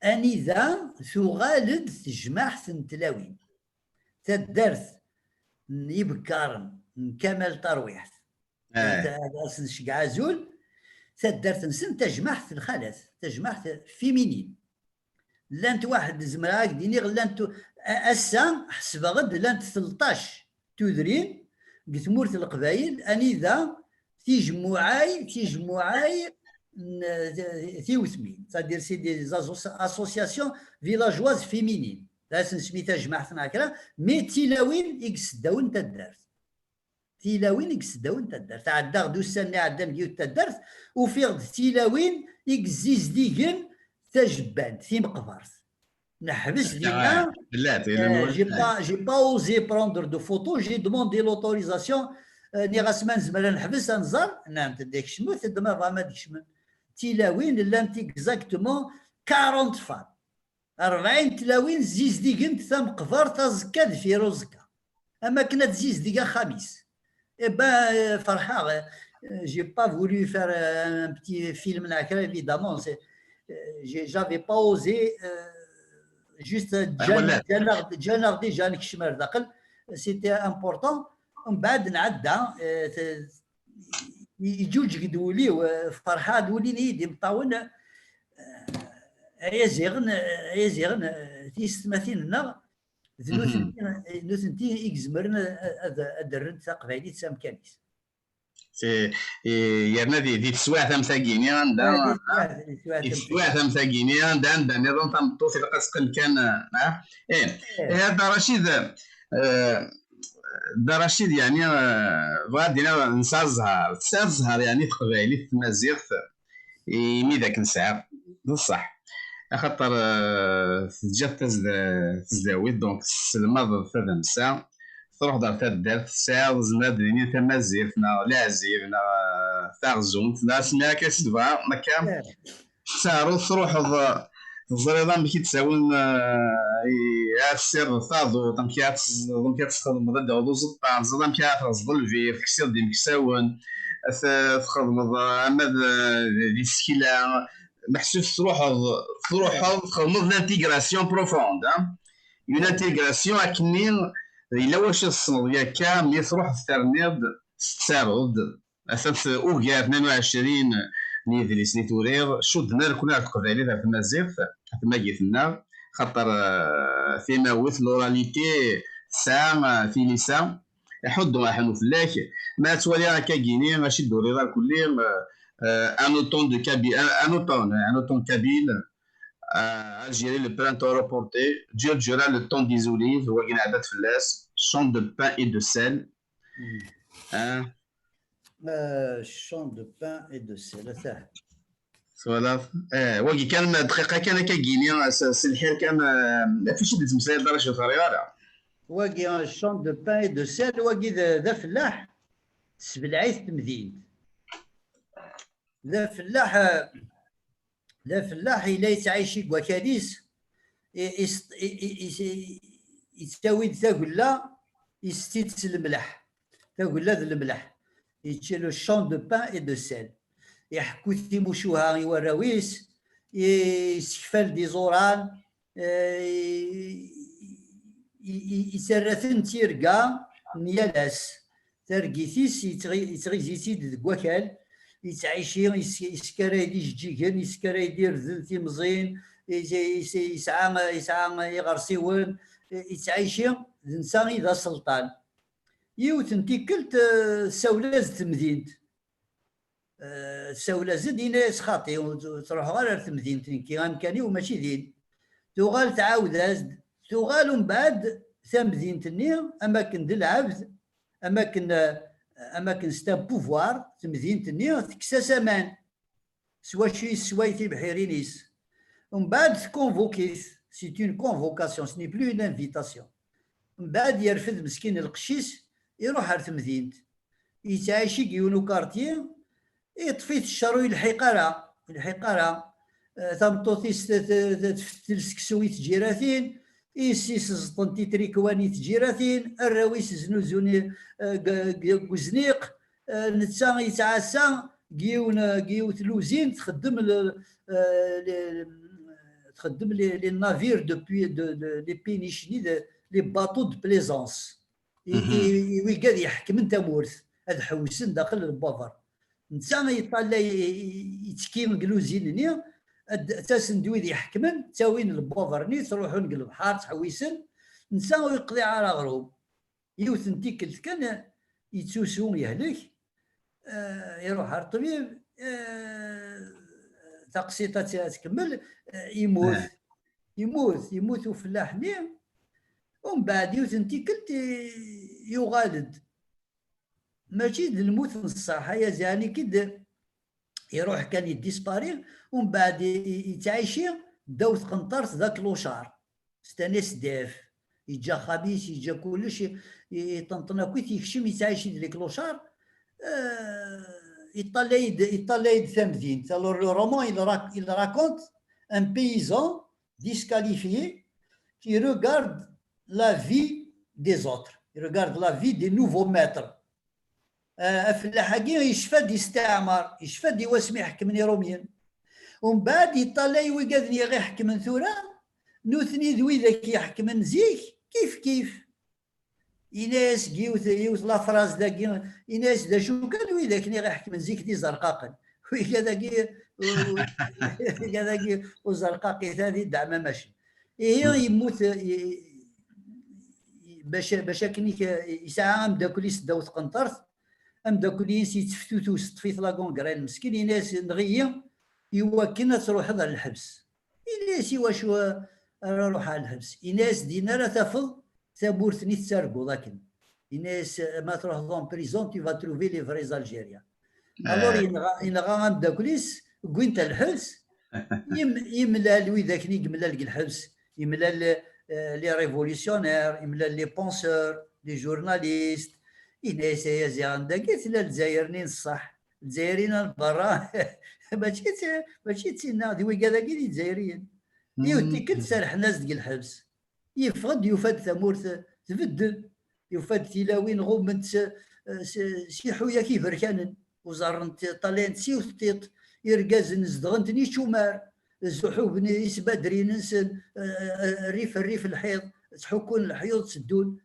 اني ذا ثغالد تجمعت تلاوين تدرت يبكارن كمال ترويح هذا شقعازول تدرت نسن تجمعت الخالات تجمعت فيمينين لانت واحد زمراك ديني لانت اسا حسب غد لانت 13 تودرين قتمورت القبائل اني ذا تيجمعاي ثيوثمين c'est-à-dire c'est des associations villageoises féminines لازم سميتها جماعتنا هكذا مي تيلاوين يقصدون تدارت تيلاوين يقصدون تدارت عدا غدو السنه عدا مليو تدارت وفي تيلاوين يقزيز ديكن تجبان في مقبرت نحبس دينا j'ai pas osé prendre de photos, j'ai demandé l'autorisation ني غاسمان زمرا نحبس نزار نعم تديك شمو تدما فما ديك شمو تيلاوين لانت اكزاكتومون 40 فام 40 تلاوين زيز ديكنت ثم قفار تزكاد في روزكا اما كنا تزيز ديكا خميس با فرحه جي با فولو فار ان بتي فيلم ناكرا ايفيدامون j'avais pas osé juste جانر ديجا نكشمر داخل سيتي امبورطون. ومن بعد نعدى يجوج قدولي وفرحه دولي يدي مطاون يا زيغن تيستماثين لنا نوثنتي يكزمرنا الدرن تقبايلي تسام كانيس يرنا دي تسواع ثمثا كيني عندها تسواع ثمثا كيني عندها نظام تمطو في القسقن كان هذا رشيد رشيد يعني غادي نسى الزهر يعني تقبايلي في مزيغ يمي ذاك نسعى بصح خاطر جات تزداويت دونك الماضي ثلاث نساء تروح دار تدار تسعى زماد ديني تمازيرتنا لازيرنا تاغزونت لا سميها كاسدفا مكان سارو تروح الزريضه ملي كيتساون السر ثاضو ملي كتخدم ضد عضو زطان زعما ملي كترصد الفيف كسير ديال كساون تخدم عماد دي السكيله محسوس تروح تخدم لانتيغراسيون بروفوند اون انتيغراسيون اكني الا واش الصنو ياكا ملي تروح ترنيض تسارد اساس اوغا 22 نيدري سنيتورير شدنا كنا القبائلي في المزيغ كما قلنا خاطر فيما وث لوراليتي ساعه في نساء يحضوا حنو فلاك ما توالي هكا كيني ماشي الدوري راه كلي un automne kabyle à Algérie, le printemps reporté, Dieu Djura, le temps des olives, Wagin Adat Felles, champ de pain et de sel. Hein? champ de pain et de sel. Voilà. Wagi كان دقيقة كان كاكيني الحير كان ما فيش اللي تمثال درجة صغيرة. واقي un champ de pain et de sel واقي ذا فلاح سبلعيث تمدين ذا فلاح إلا يتعايش وكاليس يستوي ثاقلا يستيت الملح ثاقلا ذا الملح يتشيلو الشون دو بان اي دو سيل يحكو تيموشوها يوراويس يسكفال دي زوران يسرثن تيرقا نيالاس ترقيتيس يتغيزيتي ذك وكال يتعيشي يسكرا يدي جيجن يسكرا يدير ذل تيمزين يسعى يغرسيون يتعيشي ذنساني ذا سلطان يوتن تيكلت سولاز تمدينت سولاز دينا سخاطي وتروح غير تمدينت كي غامكاني وماشي دين تغال تعاود تغال من بعد ثمدينت النير اماكن دل العبد اماكن ستا بوفوار تمدينت النير تكساس امان سوا سوايتي بحيرينيس ومن بعد كونفوكيت سي اون كونفوكاسيون سني بلو اون انفيتاسيون من بعد يرفد مسكين القشيس يروح على تمدينت يتعايشي كيونو كارتيي يطفيت الشروي الحقاره تمطوطيس تلسكسوي تجيراثين إيسيس زطنتي تريكواني تجيراثين الراويس زنوزوني قزنيق نتسا يتعاسى كيو تلوزين تخدم لي نافير دوبوي لي بينيشني لي باطو دو بليزونس ويقاد يحكم انت مورث هاد حوسن داخل البافر نتسا يطلع يتكيم قلوزين تاسن دويد يحكمن تاوين البوفرني تروحون للبحر تحويسن نساو يقضي على غروب يوثن تيكلت كان يتسوسوم يهلك يروح على الطبيب تقسيطه تكمل يموت وفلاح نيم ومن بعد يوثن تيكلت يغالد ماشي الموت الصحه يا زاني كده يروح كان يديسباري ومن بعد يتعايشي داوت قنطرت ذاك لوشار ستانيس داف يجا خبيث يجا كلش يطنطنا كويت يكشم يتعايشي ديك لوشار يطلع ثمدين لو رومان il raconte un paysan disqualifié qui regarde la vie des autres il regarde la vie des nouveaux maîtres فلاحاكي يشفد يستعمر يشفد يواسم يحكمني روميا ومن بعد يطلع ويقادني غير يحكم ثورة نوثني ذوي ذاك يحكم زيك كيف إناس يوث لا فراز ذاك إناس ذا شو كان وي ذاك غير يحكم زيك دي زرقاقا وكذاك وزرقاقي هذه دعمه ماشي هي يموت باش كنيك يسعى مداكليس داوت قنطرت أمداكليس يتفتوتو في لا كونغرين مسكين ناس نغيه يوكلنا تروح هذا للحبس إناس واش روح على الحبس إناس دينا تفض ثابورثني تسرقو لكن إناس ما تروح دون بريزون تي فا تروفي لي فريز الجيريا الور ينغا أمداكليس كوينت الحبس يملا لوي ذاك يملا الحبس يملا لي ريفوليسيونير يملا لي بونسور لي جورناليست إناس يا زيان داكيت لا الجزائريين الصح الجزائريين برا ماشي تينا دوي كذاكي الجزائريين يوتي كل سرح ناس ديال الحبس يفاد ثمورث تبدل يفاد تلاوين غومنت شي حويه كيف ركانن وزرنت طالين سيوثيط يرقاز نزدغنتني شومار الزحوب يسبادري ننسن الريف الحيض تحكون الحيوض تسدون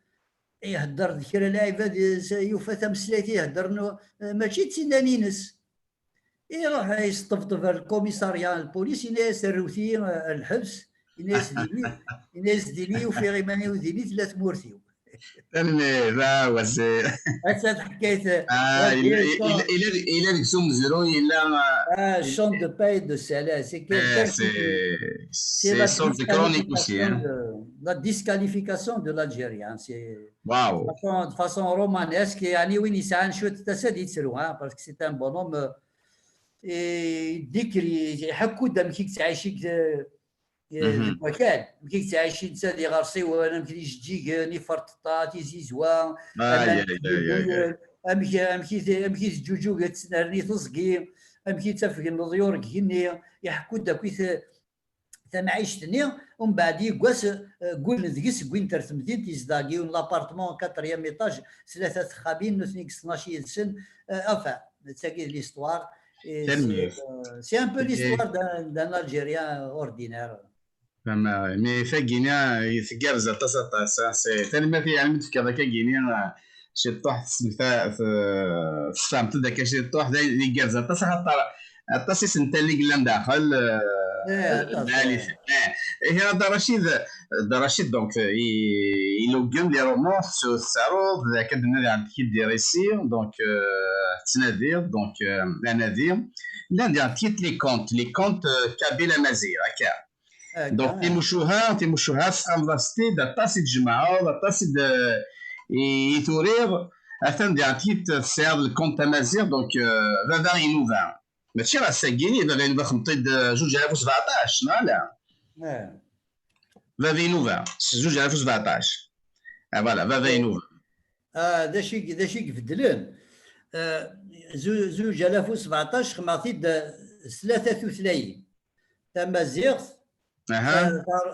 يهدر ذكر العباد يوفى تمسلاتي يهدر ماشي تسنانينس يروح يستفطف الكوميساريا البوليس يناس الروثي الحبس يناس ديني وفي غيماني وديني ثلاث مورثيو لا وزير. هاد حكايه إلا نكسو مزرو champ de paille de salaire. C'est quelqu'un qui. C'est سي سورد كرونيك aussi hein. La disqualification de l'Algérien. C'est واو. de façon romanesque. يعني وين يسعى شويه تسد يتسروا parce que c'est un bonhomme ذكري يحكوا دم كيك تعيشيك المكان كيك تعيشي تسالي غارسي وانا مكلي جيك ني فرططا تيزي زوا امكي جوجو تسنرني تصقي امكي تفق الضيور كيني يحكوا داك ثم عيشتني ومن بعد يقاس قول ذكس وين ترتمدين تيزداكي لابارتمون 4 ايطاج 3 خابين نوثنيك 12 سن enfin تاكي ليستوار c'est un peu l'histoire d'un Algérien ordinaire. مي فا غينيا يثقر زلطه سي ثاني ما في علم تفكر ذاك غينيا شي طوح في فهمت ذاك شي طوح اللي كار زلطه خاطر الطاسي سنت اللي قلنا داخل هي هذا رشيد دونك يلوغن لي رومون سو السعروض ذاك النادي عند كي ريسير دونك تنادير دونك انادير لا ندير تيت لي كونت كابيلا مزير هكا دونك تيمشوها سامبلاستي دا تاسي جماعه دا تاسي يثورير اثن ديال تيت سير الكونت مازير دونك فافا ينوفا ماشي راه ساكيني فافا ينوفا خمطيد 2017 لا فافا ينوفا 2017 فوالا فافا ينوفا دا شي فدلن 2017 خماطيد 33 تما زيغ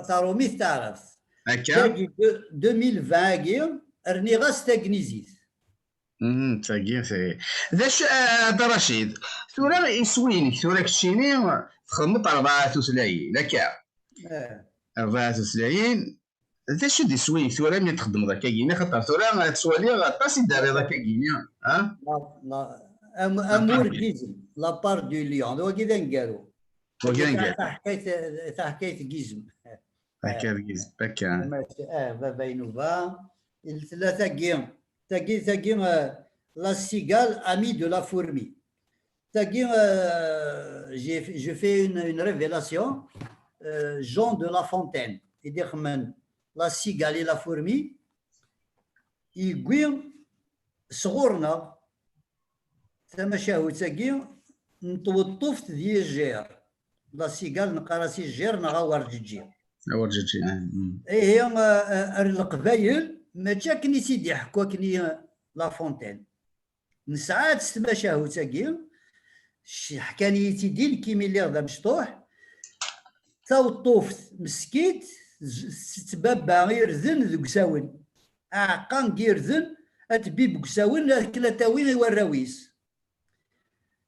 تارومي تعرف هكا 2020 رني غاس تاكنيزيت تاكي في ذاش هذا رشيد ثورا يسوينك ثورا كشيني تخدمت 34 هكا 34 ذاش دي سوينك ثورا ملي تخدم ذاك كينا خاطر ثورا تسوالي غطاسي داري ذاك كينا ها امور كيزم لابار دو ليون هو كذا نقالو حكايه جيزم حكايه جيزم هكا بينوفا الثلاثه كيم تاكي لا سيغال امي دو لا فورمي تاكي جو في une révélation Jean de La Fontaine يدير من لا سيغال لا فورمي يقول صغورنا ثم شاهو تاكي نطوطفت ديال الجير لا سيغال نقراسي الجير نغا ورجيجي هي القبايل ما كني سيدي حكوا كني لا فونتين نسعات تماشاهو تاكي حكاني تيدين كيمي اللي غدا مشطوح تاو طوفت مسكيت تبابا يرزن ذوك ساون عقان كيرزن اتبيب كساون كلا تاوين يوراويس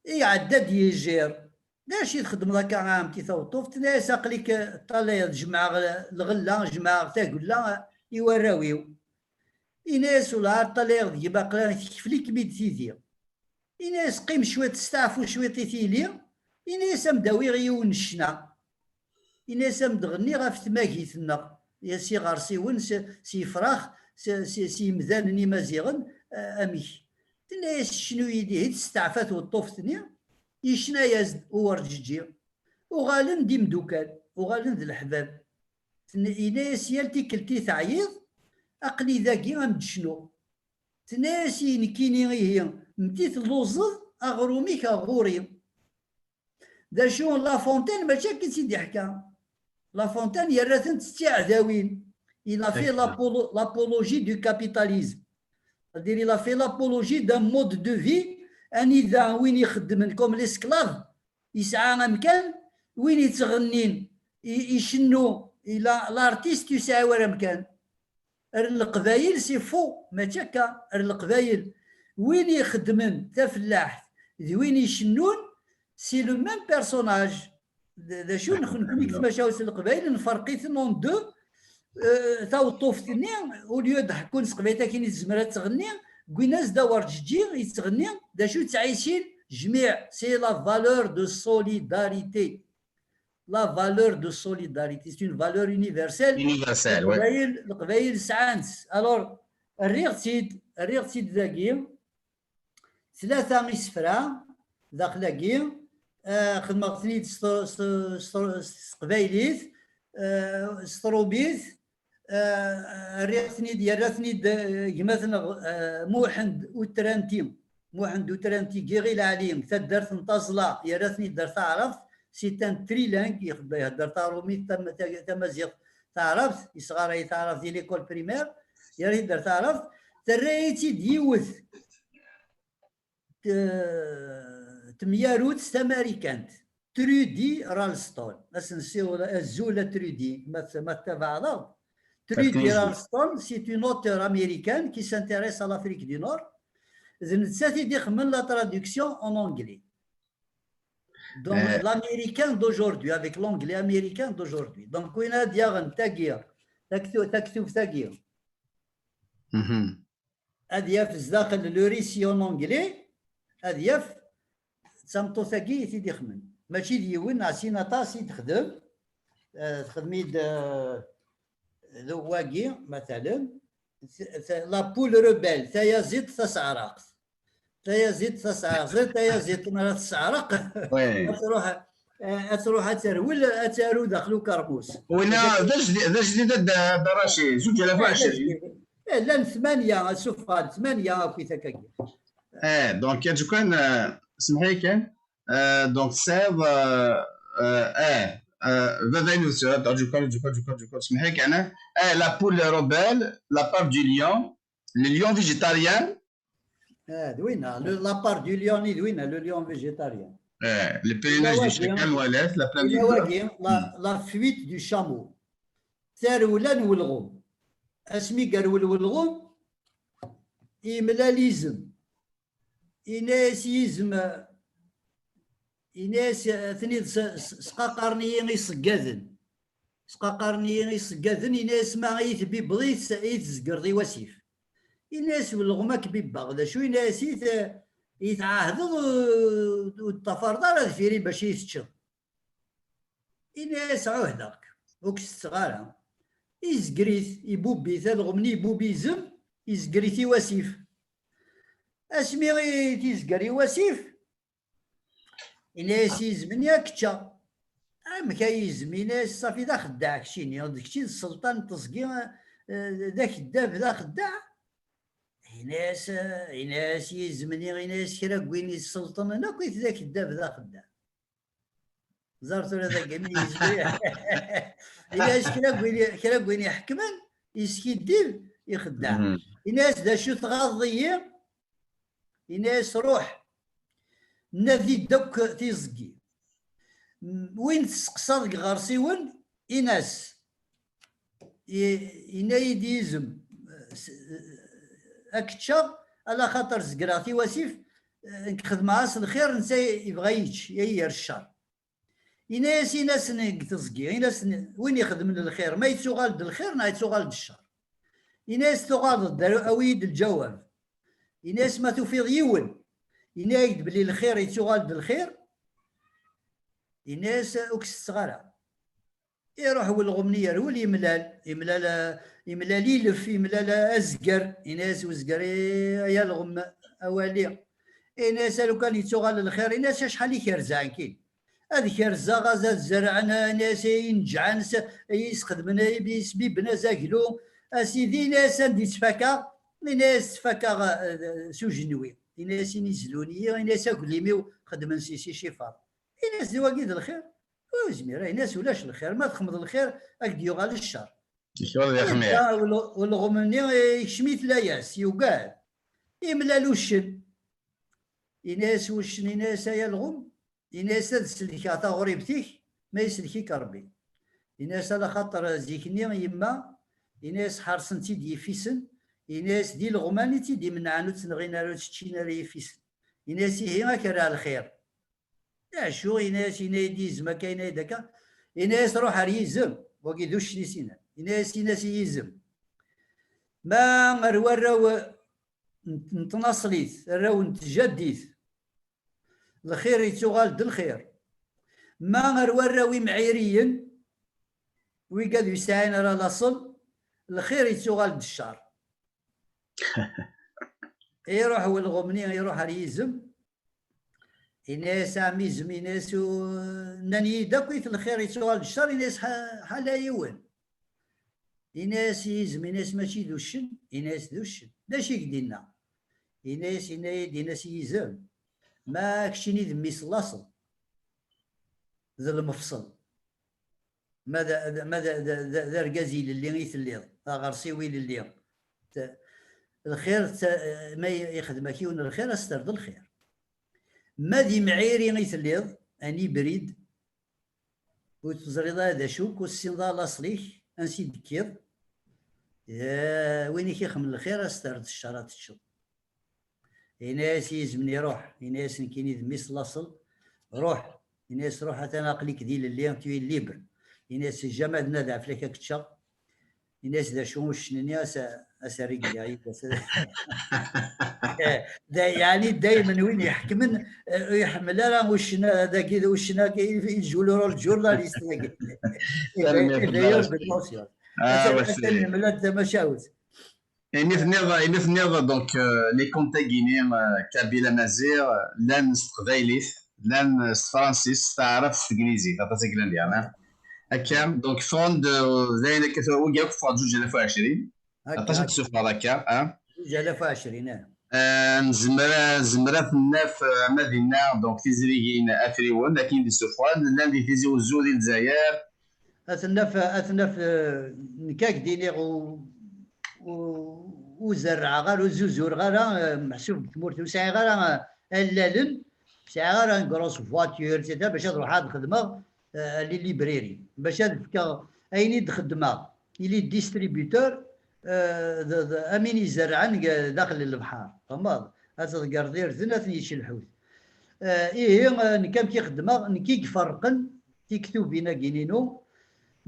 عداد يجير داش يخدم ذاك عام تيثوطوف تناس اقليك طالع جماعه الغله جماعه تاكلا يوراويو إناس ولا طالع يبقى باقلا كيفليك بيد تيدي إناس قيم شويه تستعفو شويه تيلي إناس مداوي غيون الشنا إناس مدغني غاف تماكيتنا يا سي غارسيون سي فراخ سي مذانني مزيغن اميك تناس شنو يديه تستعفات وطوفتني يشنا يزد ورجيجي وغالن دي مدوكال وغالن ذي الحباب إناس يالتي كلتي تعيض أقلي ذاكي غمد شنو تناسي نكيني هي متيت لوزض أغروميك أغوري دا شو لا فونتين ماشي كي سيدي حكا لا فونتين يراثن تستعداوين il a fait l'apologie du capitalisme c'est-à-dire il a fait l'apologie d'un mode de vie أن إذا وين يخدم كوم الاسكلاف يسعى مكان وين يتغنين يشنو إلى الارتيست يسعى ورا مكان القبايل سي فو ما تشكا القبايل وين يخدمن تفلاح وين يشنون سي لو ميم بيرسوناج دا شو نخنكم كيفاش مشاو القبايل نفرقيت نون دو تاو طوفتني وليو ضحكون سقبيتا كاين الزمرات تغني كويناس داور تجي يتغني دا شو تعيشين جميع سي لا فالور دو سوليداريتي لا فالور دو سوليداريتي سي اون فالور يونيفرسال يونيفرسال القبايل سعانس الور الريغ تيد ذاكي 3 إسفرا داخلاكي خدمة قبايليت ستروبيت الريغ يرثني مثلا موحد وترانتي كيغي العليم تدرت نتصلا يرثني درت عرفت سيتان تريلانك يهدر تارومي تمازيغ تعرفت يصغر تعرف دي ليكول بريمير يا درت تعرفت تريتي ديوث تمياروت امريكانت ترودي رالستون اسنسيو الزوله ترودي ما تبع ترودي رالستون سي اون اوتور امريكان كي سانتيريس على l'Afrique du Nord نتساتي ديخ من لا تراديكسيون اون انجلي donc l'américain d'aujourd'hui avec l'anglais américain d'aujourd'hui donc وين دياغن تاكير تكتب تاكير ادياف داخل لو ريسي اون انجلي ادياف سامطو ثاكي تيدي خمن ماشي ديون عسينا طاسي تخدمي ذواقي مثلا لا بول روبيل تيازيد تسعرق تيازيد ما تسعرق تروح ترو داخلو كرموس ولا ذا جديد دراشي 2020 لا 8 السفر 8 في ثكاكي دونك كان سمحي كان دونك سيف فينوس جو سمحي كان لا بول روبيل لا بار دو ليون لو ليون فيجيتاريان دوينا لا بار دو ليون دوينا لو ليون فيجيتاريان لي بيريناج دي شكال ولات لا بلان لا فويت دو شامو ثارولان والغوم اسمي قرول والغوم إملاليزم إناسيزم إناس ثني سقاقرنيين يسقاذن إناس ما يثبي بضيت يتزقر وسيف إناس والغماك بيباغ شو إناس يتعاهدوا والتفردار فيري باش يتشغل إناس عهدك وكس صغارة يزقريت يبوبي ثا الغمني يبوبيزم يزقريتي وسيف اسمي غي تيزقري وسيف إناس يزمن ياكتشا مكايزم إناس صافي ذا خداع كشيني داكشي السلطان تصقي ذاك الداب ذا خداع إناس يزمني إناس كرا كويني السلطان أنا كويت ذاك الداب ذا خداع زرت ولا ذاك يزمني إناس كرا كويني حكمان يسكي الديب يخدع إناس دا شو تغضي إناس روح نادي دوك تيزقي وين تسقصاد غارسيون إناس ينايديزم أكتشا على خاطر زقراتي وسيف نخدم عاس الخير نسى يبغى يجي الشر إناس تزقي إناس وين يخدم للخير ما يتسوغال الخير ما يتسوغال الشر إناس تغاض أويد الجواب إناس ما تفيض يون ينايد بلي الخير يتسوغال الخير إناس أكس صغارة يروح والغمني يرول يملال يلف يملال أزقر إناس وزقر يا الغم أوالي إناس لو كان يتسوغال الخير إناس شحال يكرزان كين هذيك رزا غازا زرعنا ناس ينجعن يسخدمنا يسبي بنا زاكلو اسيدي ناس عندي تفكا ناس تفكا سوجنوي ناس ينزلوني ناس اكليميو خدمن سيسي شفار ناس دواكيد الخير وزمير ناس ولاش الخير ما تخمض الخير اكديو على الشر والغمني يشميت لا ياس يوقال يملالو الشن ناس وشن ناس يا الغم إناس تسلك عطا غريبتك ما يسلكيك ربي إناس على خاطر زيكني يما إناس حرصن تيدي يفيسن إناس دي الغماني تيدي من عنو تنغينا رو تشينا ري يفيسن إناس هي ما كرا الخير يا شو إناس ينايدي زما كاينه داكا إناس روح ريزم وكي دوش نسينا إناس يزم ما راو نتنصليت راو نتجديت الخير يتوغال الخير ما غير معيريا ويقعد يسعين راه لاصل الخير يتوغال الشر يروح هو الغمني يروح ريزم إناس عميزم إناس ناني داكويت الخير يتوال الشر إناس حالا يوان إناس يزم إناس ماشي ذو الشن إناس ذو الشن داشي قدينا إناس إناس يزم ما كشيني ذمي صلاصل ذا المفصل ماذا ذا رقازي اللي يثليض غرسيوي اللي الخير ما يخدم كيون الخير استرد الخير ما ذي معيري يثليض اني بريد وتزريض هذا شوك والسنضال الاصليح انسي دكيض وين يخمل الخير استرد الشرات الشوك إناس يزمني يروح إناس كيني ذميس لاصل روح إناس روح حتى ناقليك ذي اللي توي الليبر إناس جمال نادع فلك كتشا إناس ذا شوش ناس أسرق يعني يعني دائما وين يحكمن يحمل راه وشنا هذا كذا وشنا يجولوا الجورناليست داير بالنصير ملات مشاوت نثنيض دونك لي كونتاكيني كابيلا مازيغ لان ستقبايليت لان فرانسيس تعرف انجليزي تاتسكلان ديالنا هكا دونك فوند زين كثر وقف فوند 2020 عطاش تشوف هكا 2020 زمرات الناف مدينة دونك تيزريين افريون لكن دي سوفوان لان دي تيزي وزوري الجزائر اثنف نكاك دينيغ وزرع غير وزوزور غير محسوب تمورت وساعي غير اللالن ساعي غير كروس فواتور تدا باش تروح هاد الخدمه لي ليبريري باش اين تخدمه لي ديستريبيوتور امين يزرعن داخل البحر فهمت هذا كاردير ثلاث يشلحوت ايه نكام كيخدمه نكي يفرقن تيكتب بينا كينينو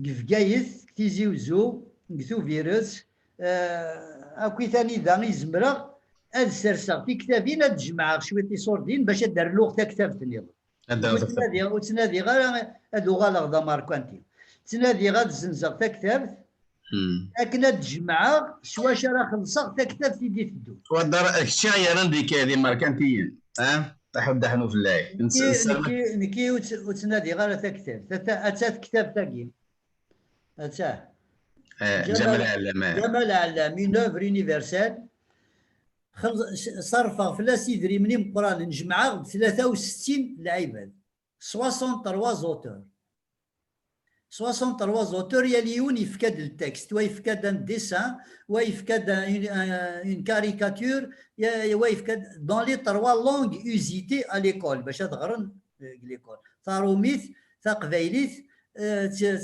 كفكايث تيزيوزو نكتو فيروس اكوي ثاني ذا يزمرا هاد سرسا في كتابين هاد تجمع شويه تيصوردين باش دار له حتى كتاب ثاني وتنادي غير هادو غالا غدا ماركانتي تنادي غاد الزنزق حتى كتاب لكن تجمع شواش راه خلصا حتى كتاب تيدي تدو ودار الشاي راندي كادي ماركانتيين تحب دحنو في الله نكي وتنادي غير حتى كتاب حتى كتاب تاكي حتى جمال العلامة جمال العلامة une œuvre universelle صرفه فلاس يدري مني مقران نجمعها 63 لعيبه 63 زوتور 63 زوتور يليون يفكاد التكست ويفكاد ان ديسان ويفكاد اون كاريكاتور ويفكاد دون لي 3 لونغ يوزيتي ا ليكول باش تغرن ليكول تاروميث تقبايليث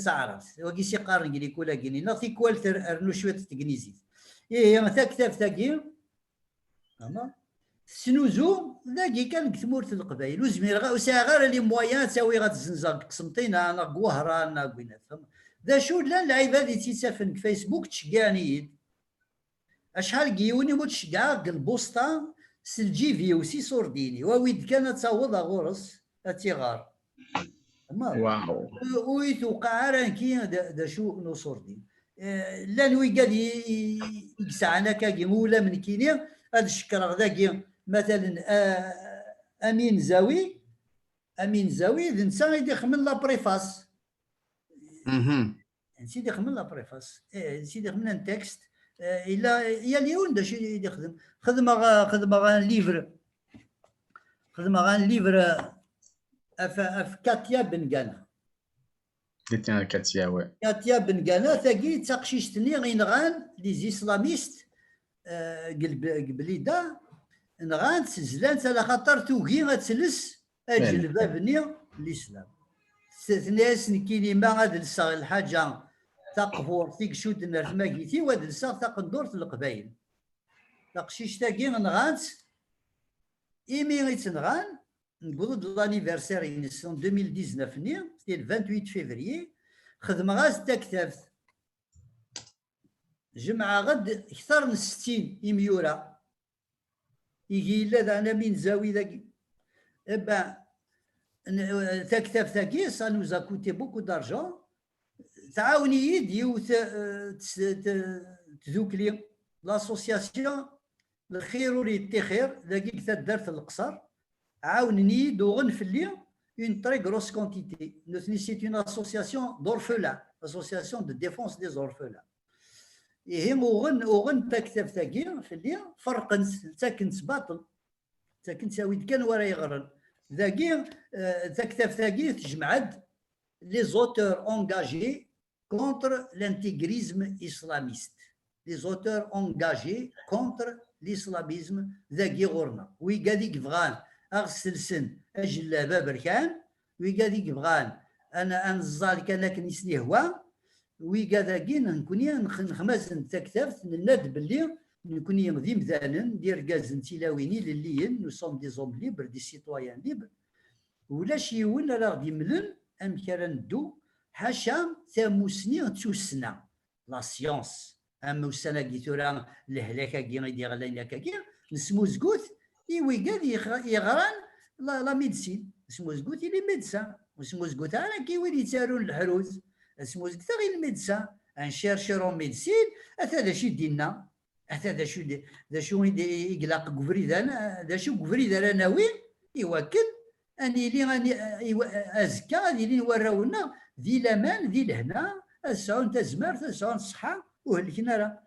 تعرف وكيسي قارن لي كولا كيني ناطي كوالتر ارنو شويه تقنيزيت ايه ما كتاب تاكي اما سنوزو ذاكي كان كثمورت القبايل وزمير وساعه غير لي مويان تساوي غتزنزق قسمطينا انا قوهره انا قوينات ذا شو لا اللعيبه اللي تيسافن في فيسبوك تشكاني اشحال كيوني متشكا البوسطه سلجي فيو سي صورديني وويد كانت تصوض غورس اتيغار واو ويتوقع رانكي دا شو نصوردين لا نوي قال يسعنا كاكي مولا من كيني هذا الشكر ذاكي مثلا امين زاوي ذا يدي خمن لا بريفاس نسيت يخمن لا بريفاس نسيت يخمن ان تكست الا يا اليوم دا شي يدي خدمه ليفر اف كاتيا بنغانا كاتيا بنغانا ثاقي تاقشيشتني غينغان لي زيسلاميست قبليدا نغان تسزلان على خاطر توكي غتسلس اجل بابني الاسلام ثناس كيني ما غاد لسا الحاجه تقفور فيك شود نرتماكيتي واد لسا تقدور القبايل تاقشيش تاقي نغان ايمي غيتنغان نقولوا لانيفرسير 2019 ني سي 28 فيفري خدمه غاز تا كتابت جمعة غد أكثر من 60 إميورا يجي إلا أنا من زاوي ذاك إبا تكتب ثاكي سا نوزا كوتي بوكو دارجون تعاوني يدي تذوكلي لاسوسياسيون الخير ولي يتخير ذاك دارت القصر عاونني دوغن في الليل une très grosse quantité. C'est une association d'orphelins, association de défense des orphelins. Et وغن تكتب ثقيل في الليل فرقا ساكن باطل ساكن ساويد كان ورا يغرن ذاكي تكتب ثقيل تجمعد les auteurs engagés contre l'intégrisme islamiste. Les auteurs engagés contre l'islamisme ذاكي غورنا ويقاديك بغان اغسل سن اجل بركان ويقاديك بغان انا انزال كان كنيسني هو ويقاداكي نكوني نخمسن تكتفت نناد باللي نكوني ذي مثلا دير كازن تيلاويني لليين نو سوم دي زوم ليبر دي سيتويان ليبر ولا شي ولا راه غادي ملن ام كان ندو حاشا ثاموسني توسنا لا سيونس اما وسنا كيتورا الهلاكه كي غيدير علينا كي نسمو زكوت ايوي قال يغران لا ميديسين اسمو زكوت لي ميدسان واسمو زكوت انا كي ويلي يتسارون الحروز اسمو زكوت غير الميدسان ان شيرشور ميديسين هذا شي دينا هذا شو يقلق قفريدان هذا شو قفريدان انا وين يوكل اني لي ازكى غادي لي نوراونا ذي الامان ذي الهنا السعون تزمر السعون الصحه وهلكنا راه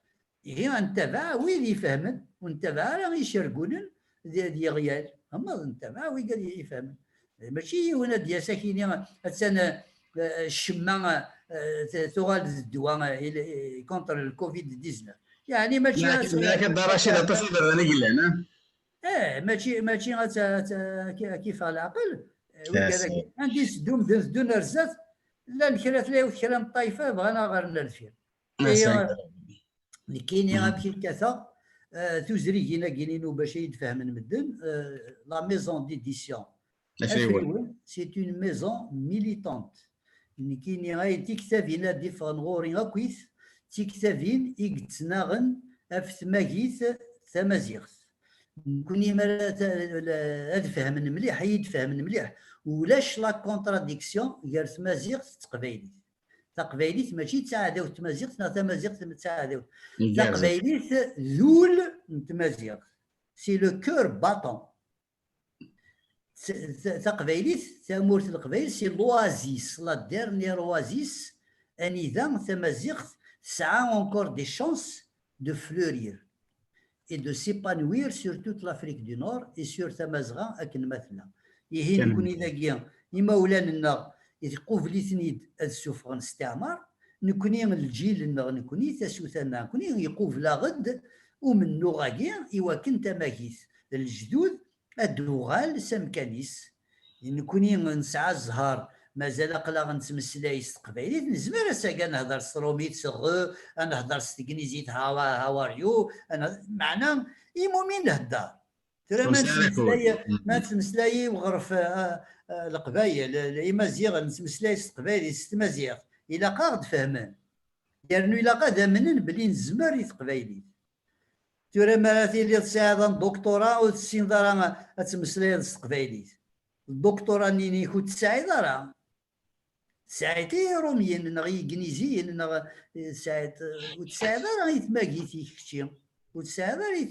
هي نتابع وين يفهمن ونتابع راه يشرقون دي غيال اما نتابع وين قال يفهمن ماشي هنا ديال ساكنين السنه الشمه تغال الدواء كونتر الكوفيد 19 يعني ماشي لكن رشيد التصوير انا قلنا انا ماشي كيف العقل عندي دون رزات لا الكرات لا وكلام الطائفه بغانا غير نرفير اللي كاينين غيمشي الكاثه توزري هنا كاينين باش يتفهم المدن لا ميزون ديديسيون سي اون ميزون ميليتونت اللي كاينين غير تكتافين ديفرون غورين اكويس تكتافين يقتناغن افتماكيث ثمازيغ كوني هاد فهمن مليح يتفهمن مليح ولاش لا كونتراديكسيون غير تمازيغ تقبايليت تقبايليت ماشي تساعدوا تمازيغ تمازيغ تساعدوا تقبايليت ذول تمازيغ سي لو كور باتون تقبايليت تامورت القبايل سي لوازيس لا ديرنيير اوازيس انذا تمازيغ تسعى اونكور دي شانس دو فلورير et de s'épanouir sur toute l'Afrique du Nord et sur Tamazgha akin مثلا يهي نكوني ذاكيا يمولاننا يقوفلي ثنيد السفغ الاستعمار نكوني الجيل نكوني تسوثنا نكوني يقوف لا غد ومن غاكيا يواكن تماكيث الجدود الدوغال سمكانيس نكوني نسعى الزهار مازال قلا نتمسلاي تقبايليت نزمر ساكا نهضر ستروميت صغو نهضر ستكنيزيت هاواريو انا معنا يمومين نهضر ترى ما نتمسلاي وغرف القبايل المزيغ نتمسلاي تقبايلي ست مزيغ الا قاعد فهمان لانه الا قاعد منن بلي نزمر يتقبايلي ترى مراتي اللي تساعد الدكتوراه وتسين دار تمسلاي تقبايلي الدكتوراه نيني كنت سعيد راه ساعتي روميين نغي كنيزيين نغ ساعت وتساعد راه يتماكيتي كشي وتساعد راه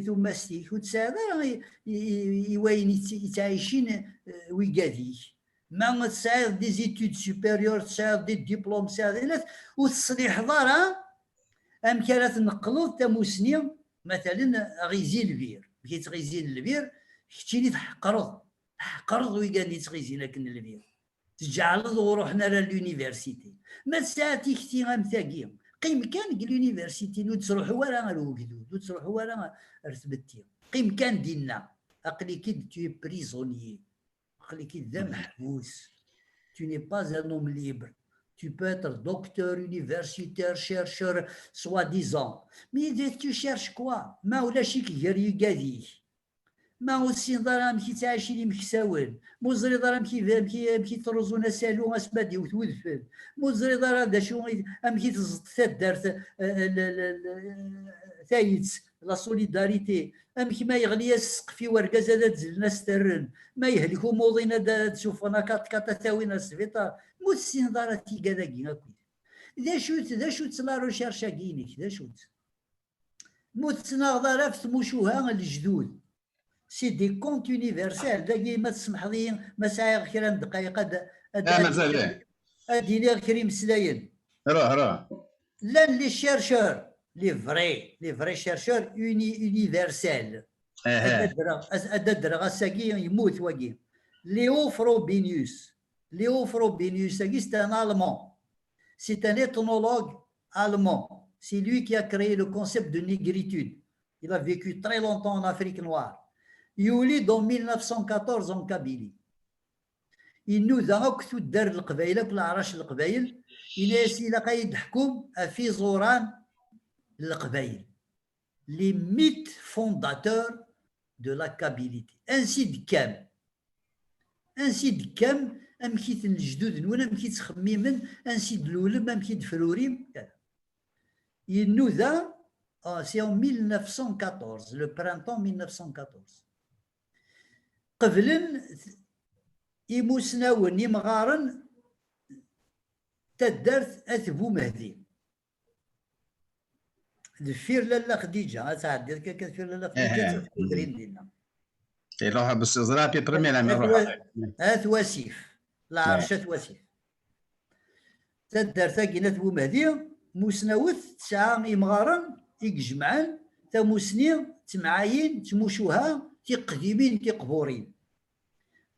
ثم ستيك وتساعد راه يوين يتعايشين ويقاديك ما تساعد دي زيتود سوبيريور تساعد دي ديبلوم تساعد وتصليح دارا امكانات نقلوض تموسني مثلا غيزين البير كي تغيزين البير كتيني تحقرض ويقال تغيزين لكن البير تجعل وروحنا لليونيفرسيتي ما ساعتي كتي غامثاكي قيم كان اليونيفرسيتي نود تروح ورا الوجدود نود تروح ورا رتبتي قيم كان دينا عقلي كي tu es prisonnier عقلي كي ذا محبوس tu n'es pas un homme libre tu peux être docteur universitaire chercheur soi-disant mais tu cherches quoi ما ولا شيك غير يقاديك ما هو السين ضرا مكي تعاشي مكساول موزري ضرا مكي ترزونا سالو اسبادي وتوذفل موزري ضرا دا شو مكي تزط دارت ثايت لا سوليداريتي مكي ما يغلي السقف في ورقه زاد تزلنا سترن ما يهلكوا موضينا دا تشوفنا كاتا ثاوينا السبيطار مو السين ضرا تي كذاكي هاكو ذا شوت لا روشيرشا كينيك ذا شوت موتنا غدار في تموشوها الجدود سي دي كونت يونيفرسال داكي ما تسمح لي ما ساعي كرا دقائق مازال اديني غير كريم سلاين روح لا لي شيرشور لي فري شيرشور يونيفرسال الدرا ساكي يموت واقي ليو فروبينيوس c'est un allemand c'est un ethnologue allemand c'est lui qui a créé le concept de négritude il a vécu très longtemps en Afrique noire يولد en 1914 en Kabylie إنه ذا كتو دار القبائل كل عرش القبائل إناس إلا قايد حكوم في زوران القبائل les mythes fondateurs de la Kabylie ainsi de كام أمكيت الجدود نون أمكيت خميمن أنسي دلولم أمكيت فروريم إنه ذا c'est en 1914 le printemps 1914 قبل إموسناون يمغارن تدرت أثبو مهدي دفير لالا خديجة أتعدي كتفير لالا خديجة تفكرين دينا يروح باستزراء في بريمير هات وسيف لا عرشة وسيف تدرت كينا أثبو مهدي موسناوث تسعة يمغارن يجمعن تموسني تمعاين تموشوها تقديمين تقبورين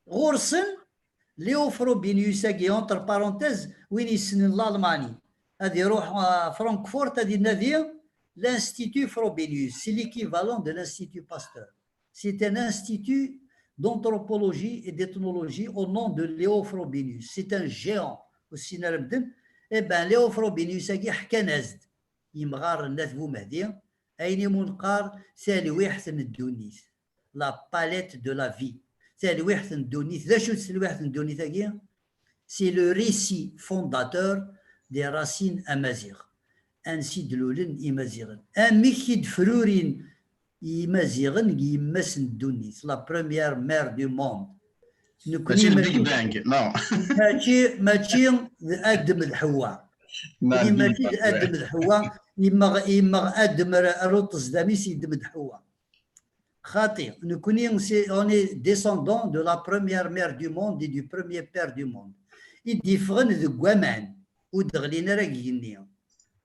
غورسن ليو فروبينيوساكي اونتر بارونتيز وين يسنن الالماني هذه يروح فرانكفورت هذه الناديه l'Institut Frobenius, c'est l'équivalent de l'Institut Pasteur. C'est un institut d'anthropologie et d'ethnologie au nom de Léo Frobenius. C'est un géant au Sinarabden. Eh bien, Léo Frobenius a حكى نازد يمغار الناس بومهدي أين منقار ثاني واحد الدونيس لا باليت دو لا في ثاني واحد الدونيس ذا شو ثاني واحد الدونيس هاكي سي لو ريسي فونداتور دي راسين أمازيغ أنسي دلولن إمازيغن أميكي دفرورين إمازيغن يمسن الدونيس لا بروميير مير دو موند ماشي البيج بانج نو ماشي ادم الحواء ماشي ادم الحواء يما ادم روتس داميس يدم الحواء خاطي نكوني اوني ديسوندون دو لا بروميير مير دو موند دي دو بروميير بير دو موند يدي فغن ذو كوامان ودغلينا راه كيني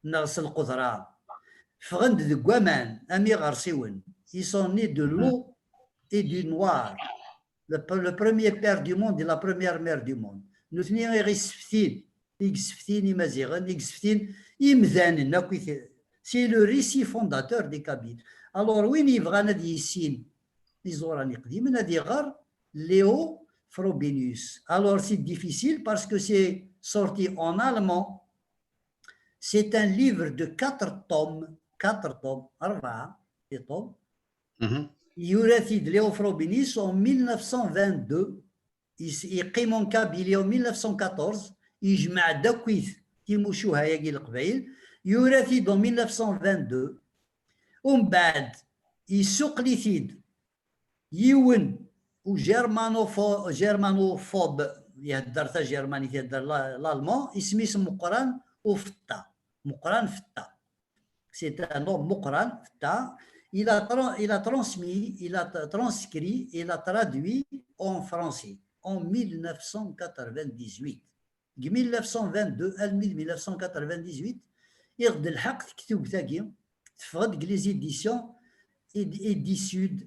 نغس القدرة فغن ذو كوامان امي غارسيون يسوني دو لو اي دو نوار le premier père du monde et la première mère du monde. Nous tenons c'est le récit fondateur des Kabyles. Alors, oui, il va dire Léo Frobenius. Alors, c'est difficile parce que c'est sorti en allemand. C'est un livre de 4 tomes, 4 tomes. يورثي ليو فروبينيس en 1922 يقيم en Kabylie en 1914 يجمع داكويث تيموشوها ياكي القبائل يورثي en 1922 ومن بعد يسوق ليثيد يون وجيرمانوفوب يهدر تا جيرماني تيهدر الالمان اسميس مقران وفتا مقران فتا سي ان نوم مقران فتا Il a transmis, il a transcrit, il a traduit en français en 1998. 1922 à 1998, il a الحق كتب ذاكي تفرض les éditions éditions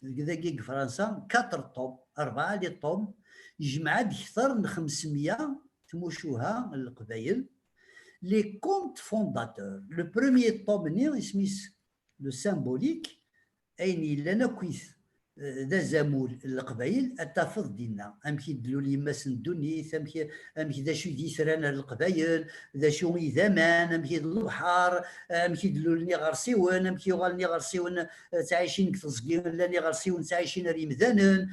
ذاكي فرنسا 4 طوم 4 لي طوم جمعت أكثر من 500 تموشوها القبائل les contes fondateurs. Le premier tome اسمه le symbolique أين لنا كويث ذا زامول القبائل التفض دينا أمكي دلو لي مسن دونيث أمكي ذا شو ديثران القبائل ذا شو زمان أمكي دلو البحار أمكي دلو لني غرسيون أمكي يغالني غرسيون تعيشين كتصقيون لاني غرسيون تعيشين ريمذانن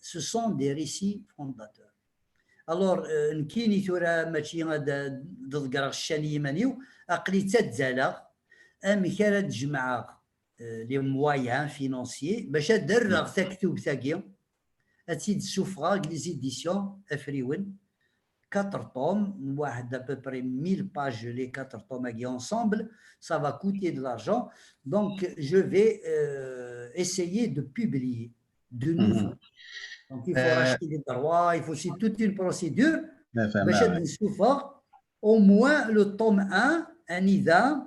ce sont des récits fondateurs. Alors نكيني ثورة ماشي ضد قرا الشاني يمانيو أقلي تتزالا أمي كانت تجمع لي مويان فينانسيي باش درغ تكتب ثاكي أتيد سوفغا لي زيديسيون أفريون 4 tomes, d'à peu près 1000 pages, les 4 tomes ensemble, ça va coûter de l'argent. Donc, je vais essayer de publier de nouveau. Donc, il faut racheter des droits, il faut aussi toute une procédure. باش نشوفها au moins le tome 1 إذا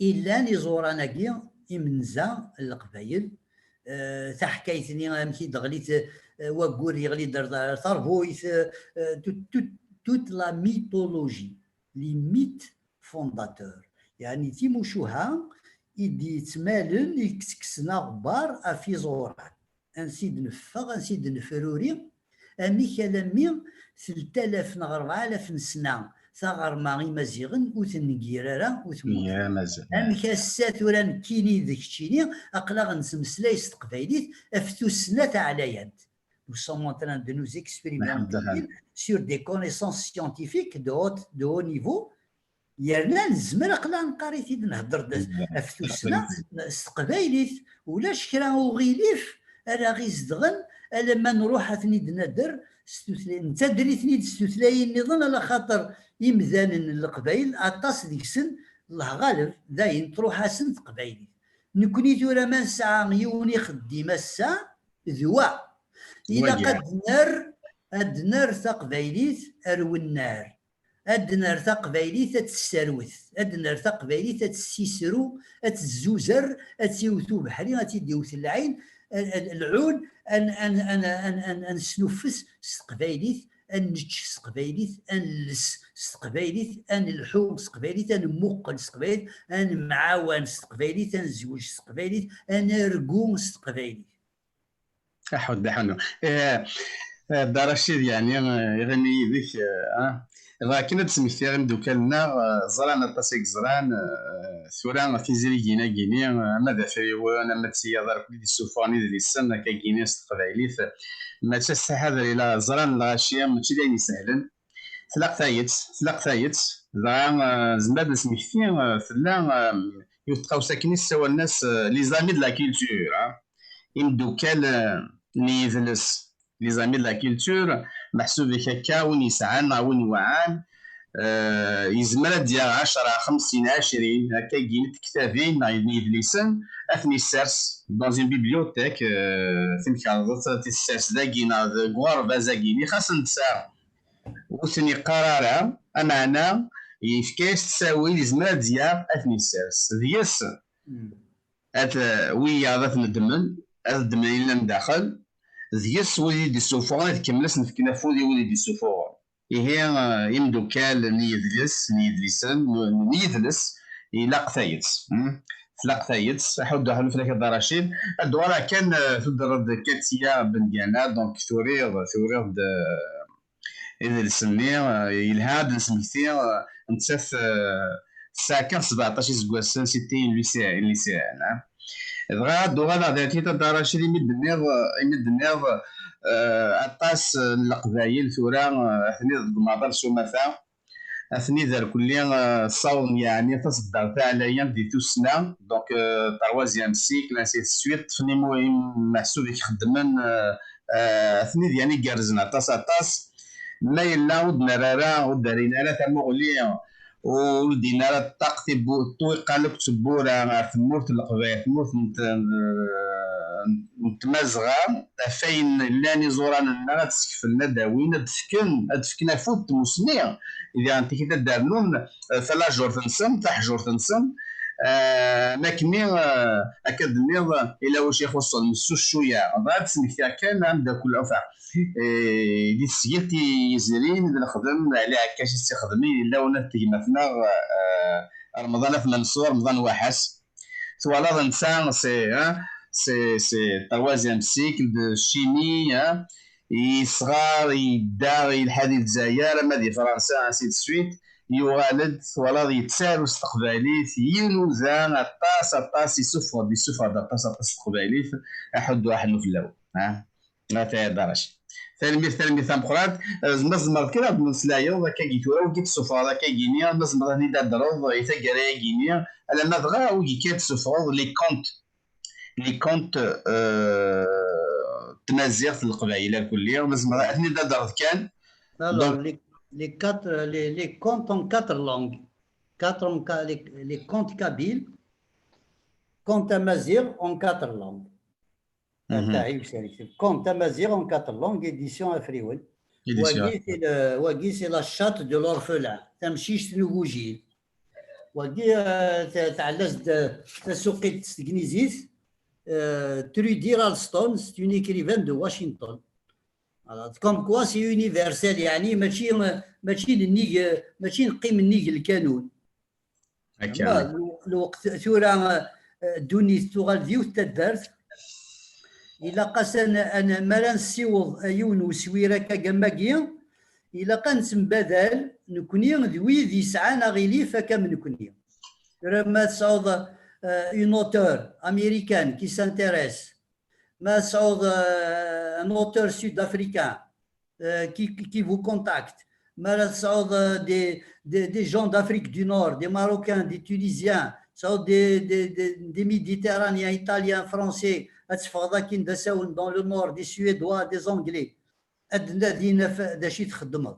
إلا نزوراناكي إمنزا القبايل تاع حكايتني مكي دغليت وكور يغلي در ثربويت toute la mythologie les mythes fondateurs يعني تيموشوها يدي تمالن يكسكسنا غبار في زوران انسيد نفغ انسيد نفروري امي كلامي 3000 نغ 4000 سنه ثغر ماغي مزيغن وثنقيرارا وثموت ام كاسات وران كيني ذاك الشيني اقلا غنسمسلاي تقبايليت افتو السنه تاع العياد. Nous sommes en train de nous expérimenter sur des connaissances scientifiques de haut niveau. يرنا نزمر اقلا نقاري تيد نهضر افتو السنه تقبايليت ولاش كرا وغيليف راه غي زدغن لما نروح ثني ندر انت دريتني ستثلاين نظن على خاطر يمذان القبايل اطاس ديك السن الله غالب داين تروح سن قبايلي نكوني تورا ما نسعى يوني خديمه الساعه ذواء الى قد نار تقبايليت ارو النار النار تقبايليت تستروث النار تقبايليت تسيسرو تزوزر تيوثو بحري تيديوث العين العون ان سنفس استقبايليت ان نتش استقبايليت ان لس استقبايليت ان الحوم استقبايليت ان موقل استقبايليت ان معاون استقبايليت ان زوج استقبايليت ان رقوم استقبايليت حد حنو دار الشيء يعني يغني ذيك لكن تسمي فيها غندو كلنا زران الطاسيك زران ثوران في زريجينا كيني ماذا فريوان ما تسيادر كل السوفاني ذي السنه كايني استقبايليت ما تسا هذا الى زران الغاشيه ماشي دايما سهلا تلاق ثايت زران زماد نسمي فيه فلا يتقاو ساكنين سوا الناس لي زامي د لا كولتور يمدوكال نيذلس لي زامي د لا كولتور محسوب هكا وين يسعان وين يوعان يزمر ديال 10 50 20 هكا كاين كتابين يدليسن اثني سيرس دون اون بيبليوتيك فين كانت تيسيرس داكينا غوار بازاكيني خاص نتسا وثني قرارها امعنا يفكاس تساوي يزمر ديال اثني سيرس ديس ويا ذات ندمن الدمن الا نداخل ديس وليدي السوفون كملس نفكنا فودي وليدي السوفون هي يمدوكال نيدلس يلاق ثايت تلاق ثايت حود حلو في الدراشين الدوار كان تدرد كاتيا بن جانا دونك ثورير إذا السني يلهاد نسميتي نتسف ساكن 17 سكواسن سيتي ليسيان بغا دوغالا ذاتي تدراشي يمد النيض اطاس القبايل ثورا اثني ضد ماطر سومثا اثني دار كلي صون يعني تصدر تاع الايام دي توسنا دونك تروازيام سيكل انسي سويت فني مهم محسوب يخدمن اثني يعني كارزنا طاس ما يلا ودنا راه ودارينا لا تمغلي ولدينا راه الطاق طويقه لك تبوره في مورت القبايل مورت متمازغه فاين لاني زورانا تسكفلنا داوين تفكنا فوت مسني اذا انت كي دارنون فلا جور تنسم تاع جور تنسم ماكني اكاديمي الى واش يخص نسو شويه بعد سميتها كان عندها كل افع دي سيتي يزرين نخدم على كاش استخدمي الا ونا تيمتنا رمضان في منصور رمضان وحس سوالا انسان سي troisième cycle de chimie يصغر يدار الحديث الجزائر مادي فرنسا انسي دو سويت يوالد ولا يتسال استقباليت ينوزان اطاس يسفر اطاس استقباليت احد واحد في الاول لا تاع درش ثاني مقرات زمر كده بنسلايو كاكيتورا وكيت سفر كاكينيا نزمر هني دادرو يتاكرا كينيا على ما بغا وكي كيت سفر لي كونت تمازيغ في القبائل الكليه ومزمر هني دادرت كان Alors, Donc, les contes en 4 langues. Les contes kabyles, contes amazigh en 4 langues. Contes amazigh en 4 langues, édition Afriwen. édition. Wagi, c'est la chatte de l'orphelin. تمشيش نوجيل. وقي تعلز تسوقي تسكنيزيت Trudy Ralston, c'est une écrivaine de Washington. Comme quoi c'est universel, يعني ماشي نقيم النيج القانون. هكا الوقت ثورة دوني تغال ديو تدارت إلا قاسن أنا مالا نسيوض أيون وسويرة كاقماقيا إلا قنسم بدل نكوني ذوي ذي سعانا غيلي فكم نكوني ما تصعود une auteure américaine qui s'intéresse ما تصعود un auteur sud-africain qui vous contacte ما تصعود des gens d'Afrique du Nord, des Marocains, des Tunisiens, des Méditerranéens, Italiens, Français, dans le Nord, des Suédois, des Anglais. داشي تخدموا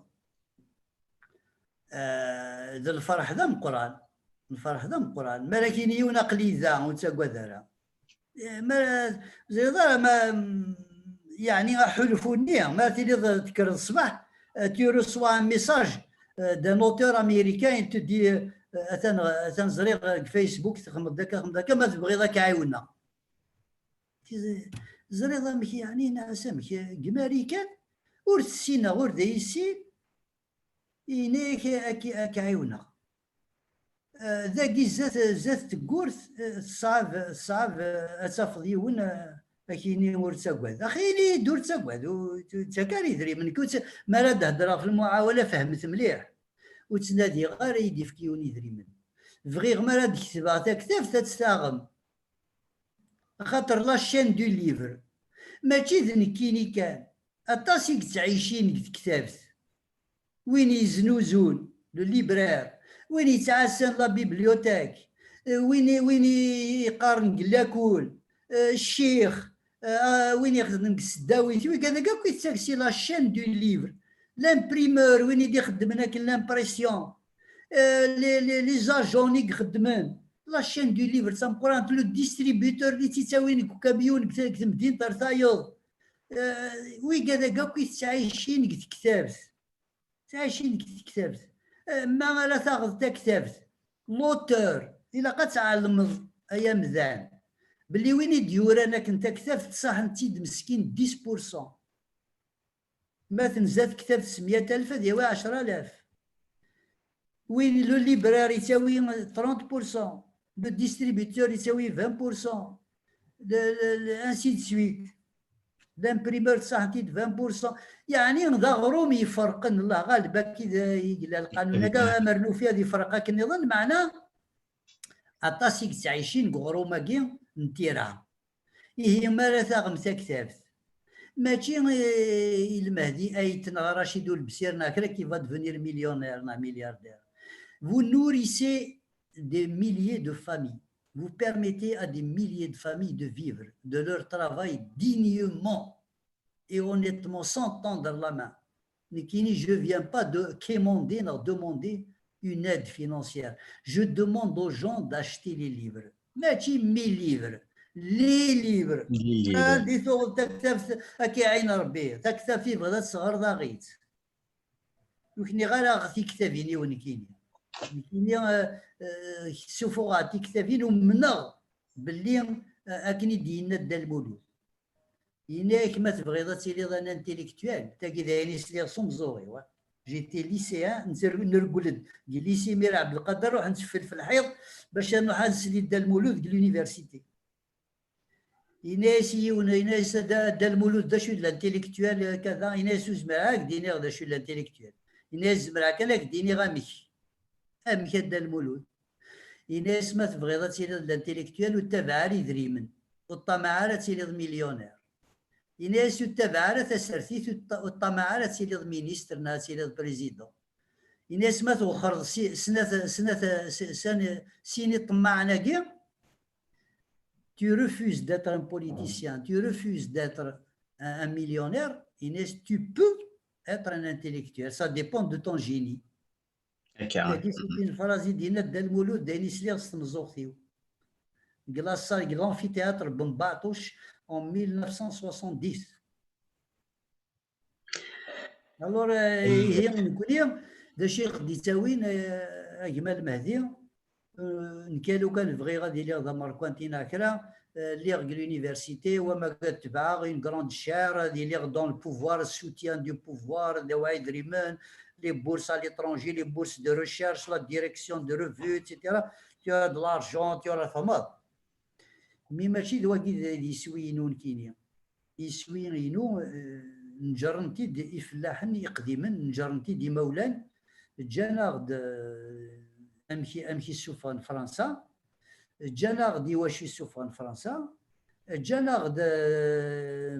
ذا الفرح ذا من القران الفرح ذا من القران ما لكن ينقلي ذا وتقدر ما زي ما يعني حلفوني ما تيلي تذكر الصباح tu reçois un message d'un auteur américain il te dit اثن زريق فيسبوك تخمم ذاك ما تبغي ذاك عاونا زريق مكي يعني ناسا مكي امريكان ورسينا ورد يسير إنيك أكعيونا ذاك زات تقورث صعب أتفض يون أكيني ورتساقواد أخيني دور تساقواد وتكاري دري من كنت ما راه تهضر في المعاولة فهمت مليح وتنادي غير يدي في كيوني دري من فغير ما راه تكتبها تكتب تستاغم خاطر لا شين دو ليفر ماشي ذنكيني كان أطاسيك تعيشين كتابت وين يزنوزون لو ليبرير وين يتعسن لا بيبليوتيك وين يقارن قلاكول الشيخ وين يخدم السداوي وين كذا كاع كيتساكسي لا شين دو ليفر لامبريمور وين يدي يخدم هناك لامبريسيون لي زاجون يخدمن لا شين دو ليفر سام قران لو ديستريبيوتور اللي تيساوين كاميون كمدين طرطايض وي كذا كاع كيتعايشين كتابت تعيشين كتابت ما لا تاخذ كتابت لوتور الا قتعلم ايام ذان باللي وين يديور انا كنت كتابت صح انت مسكين 10% ما تنزاد كتابت 100,000 ديال 10,000 وين لو ليبراري يساوي 30% لو ديستريبيوتور يساوي 20% انسي دو سويت لامبريمور صحتي 20% يعني نضغرهم يفرقن الله غالبا كذا يقلا القانون كاع مرنو فيها هذه فرقه كنظن معناه اطاسيك تعيشين غروماكي نتيرها هي ما لا تغم تكتابت ماشي المهدي ايتنا رشيد البسير ناكرا كي va devenir millionnaire نا milliardaire. Vous nourrissez des milliers de familles. Vous permettez à des milliers de familles de vivre de leur travail dignement et honnêtement sans tendre la main. Je ne viens pas de demander une aide financière. Je demande aux gens d'acheter les livres. Mais 1000 livres. Les livres. دي ثوغ تكتب أكي عين ربي تكتب فيه بغدا تصغر ضاغيت وكني غير أغثي كتابيني ونكيني سوفوغاتي كتابين ومنغ باللي أكني دينا دا المولود يناك ما تبغيض تيلي انا انتيليكتوال تاكي دايني سلي رسوم زوري جيتي ليسيان نرقلد قال لي سي مير عبد القادر روح نتفل في الحيط باش نروح نسلي دا المولود ديال لونيفرسيتي يناس يناس دا المولود دا شو الانتيليكتوال كذا يناس معاك ديني دا شو الانتيليكتوال يناس معاك لك ديني غامك امك دا المولود يناس ما تبغيض تيلي الانتيليكتوال وتابع لي دريمن والطمع تيلي مليونير يناس يتبع تسرثيث والطمع تيلي مينيستر تيلي بريزيدون يناس ما توخر سنة سيني طمعنا كيا. Tu refuses d'être un politicien, tu refuses d'être un millionnaire, Inès, tu peux être un intellectuel, ça dépend de ton génie. هكا. هذه سيتي une phrase ديالنا دا المولود دايني سليغ ستنزوغتيو. قال صار l'amphithéâtre بن باطوش en 1970. الور هي نقول لهم دا شيخ دي تاوين اجمل مهدي نكالو كان بغي غادي لي ذا ماركوانتينا كرا lire l'université وما تبع une grande chaire lire dans le pouvoir, soutien du pouvoir de Waïd Rimen, les bourses à l'étranger, les bourses de recherche, la direction de revues, etc. Tu as de l'argent, tu as la femme. مي ماشي دواكي يسوينون كينيا يسوينو نجرنتي دي فلاحن قديما نجرنتي دي مولان جانا غد امشي سوفان فرنسا جانا غدي واش سوفان فرنسا جانا غد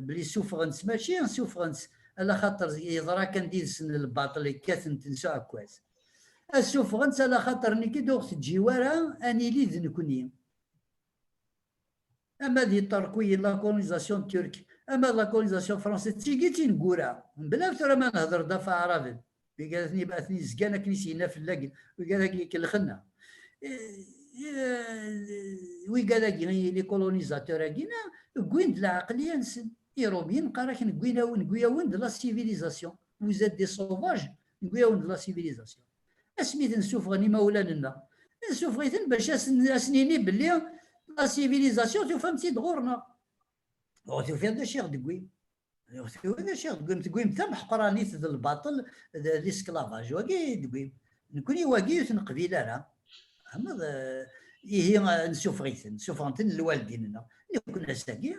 بلي سوفرنس ماشي سوفرنس على خاطر يضرا كان دير سن الباطل كاثن تنسى كواس السوفرنس على خاطر نكي دوخت الجواره اني لي ذنكوني اما دي تركوي لا كولونيزاسيون ترك اما لا كولونيزاسيون فرنسيه تيجي نقولها بلا ترى ما نهضر دافع عربي قالتني بعثني زكانا كنيسينا في اللاقل وقال لك كلخنا وي قال لك لي كولونيزاتور كينا كوين العقليه نسن يرومين قراك نكوينا ونكويا وند لا سيفيليزاسيون وزاد دي سوفاج نكويا وند لا سيفيليزاسيون اسميت نشوف غني مولانا نشوف غيثن باش اسنيني باللي لا سيفيليزاسيون تفهمتي دغورنا وتفهم دا شيخ دكوي هذا شيخ دكوي تم حقرانيت الباطل الاسكلافاج واكي دكوي نكوني واكي تنقبيله راه اما هي نشوف غيثن نشوف غنتن الوالديننا كنا ساكي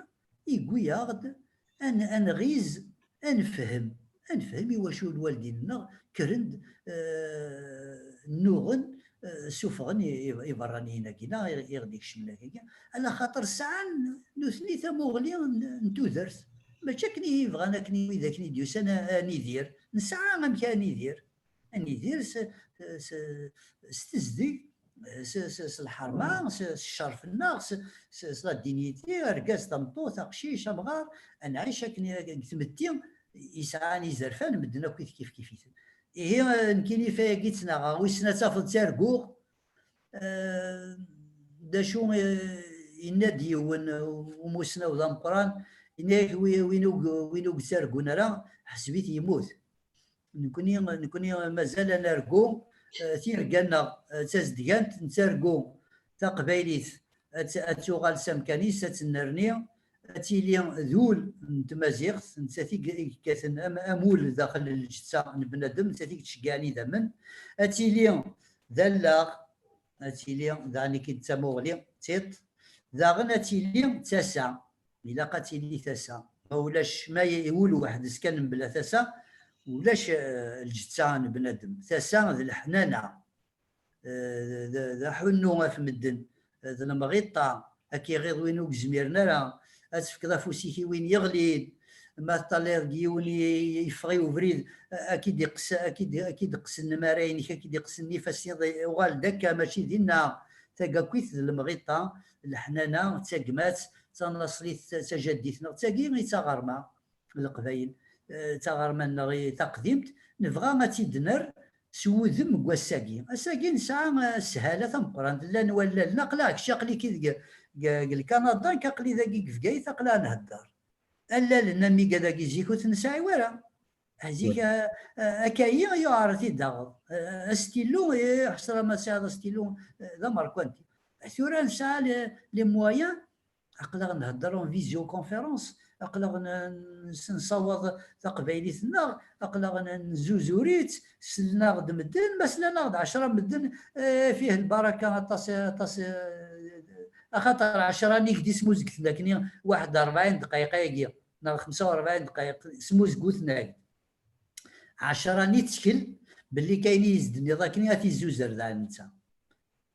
يقويا غد ان غيز انفهم واش الوالديننا كرند نوغن سوفغن يبراني هنا كينا يغديك شملا كينا على خاطر ساعه نوثني ثموغلي نتوذرت ما كني يبغانا كني اذا كني ديوس انا ندير نسعى ما كان ندير ستزدي الحرمه الشرف الناس لا دينيتي رقاس تمطوط قشيش مغار انا عايشه كني تمتي يسعاني زرفان مدنا كيف هي نكيني فيها قيتنا ويسنا تافض تارقوغ دا شو ينادي وموسنا وذا مقران يناك وينو تارقونا راه حسبيت يموت نكوني مازال نرقو تيرقانا تازدقانت نتارقو تقبايليت اتوغال سامكانيس تنرني تيلي ذول نتمازيغ نتاتي كاثن امول داخل الجثه بنادم نتاتي تشكاني ذمن اتيلي ذلاغ اتيلي ذاني كيتسموغلي تيط ذا غنا تيلي تاسع الا قاتيلي تاسع ولاش ما يقول واحد سكان بلا تاسع ولاش الجثه بنادم تاسع ذا الحنانه ذا حنو في مدن ذا المغيطه اكي غير وينو زميرنا راه اتفكر فوسيكي وين يغلي ما طالير ديوني يفغي وبريد اكيد يقص النمارين اكيد يقص النفس يغال دكا ماشي دينا تاكا كويت المغيطه الحنانه تاقمات تنصلي تجديتنا تاقي غي تغرما القبايل تغرما غي تقديمت نبغى ما تيدنر سوذم كواساكي اساكي نسعى سهاله تمقران لا نولا نقلاك شاقلي كي الكندا كاقلي ذاكي كفكاي ثقلا نهدر الا لنا مي كذاكي زيكو تنساي ورا هذيك اكاي يعرف يدغ ستيلو حصر ما ساعه ستيلو ذا ماركوانتي ثورا نسعى لي مويان اقلا نهضروا فيزيو كونفيرونس اقلا نصوض تقبايليتنا اقلا نزوزوريت سلنا غد مدن مسلا غد 10 مدن فيه البركه طاس خاطر 10 نيك دي سموز قلت لكن 41 دقيقه يجي 45 دقيقه سموز قلت 10 نيت تشكل باللي كاين يزدني ذاك نياتي زوزر ذا انت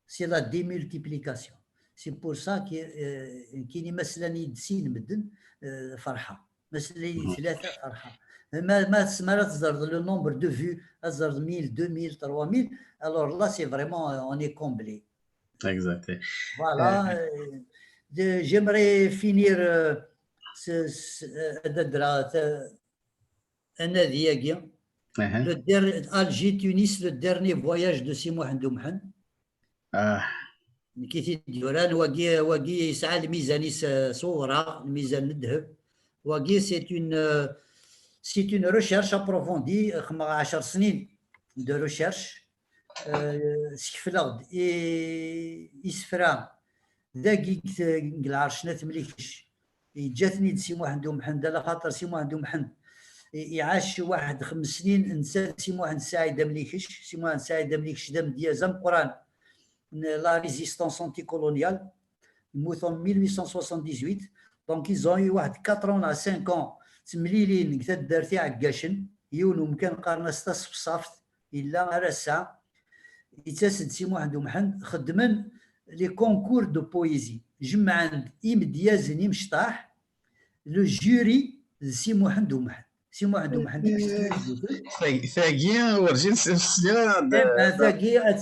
سي لا ديمولتيبليكاسيون سي بور سا كاين مثلا يدسين مدن فرحه مثلا 3 فرحه ما تزرد لو نومبر دو فيو تزرد 1000 2000 3000 alors là c'est vraiment on est comblé. Exactly. Voilà. J'aimerais finir النادي اها. Alger, Tunis, le dernier voyage de سي محمد ومحن. كي تيديوران واقي يسعى الميزاني صغرى، الميزان الذهب. واقي سي اون ريشيرش ابروفوندي، 10 سنين دو ريشيرش سكفلاغ يسفرا ذاكي العرش نتملكش. جاتني سي محمد ومحمد على خاطر سي محمد ومحمد يعاش واحد 5 سنين نسى سي محمد سعيد مليكش. سي محمد سعيد مليكش دام ديازم قران لا ريزيستانس انتي كولونيال، موت en 1878. دونك ils ont eu واحد 4 ans à 5 ans تمليلين كتا دارتي عكاشن يون ومكان قارنا ستصف صافت الا راسا يتسد سي محمد ومحمد خدمن لي كونكور دو بويزي، جمعا إمديازن يمشطاح لو جوري سي محمد ومحمد. سي محمد ومحمد ثاقي ورجين السليرة ثاقي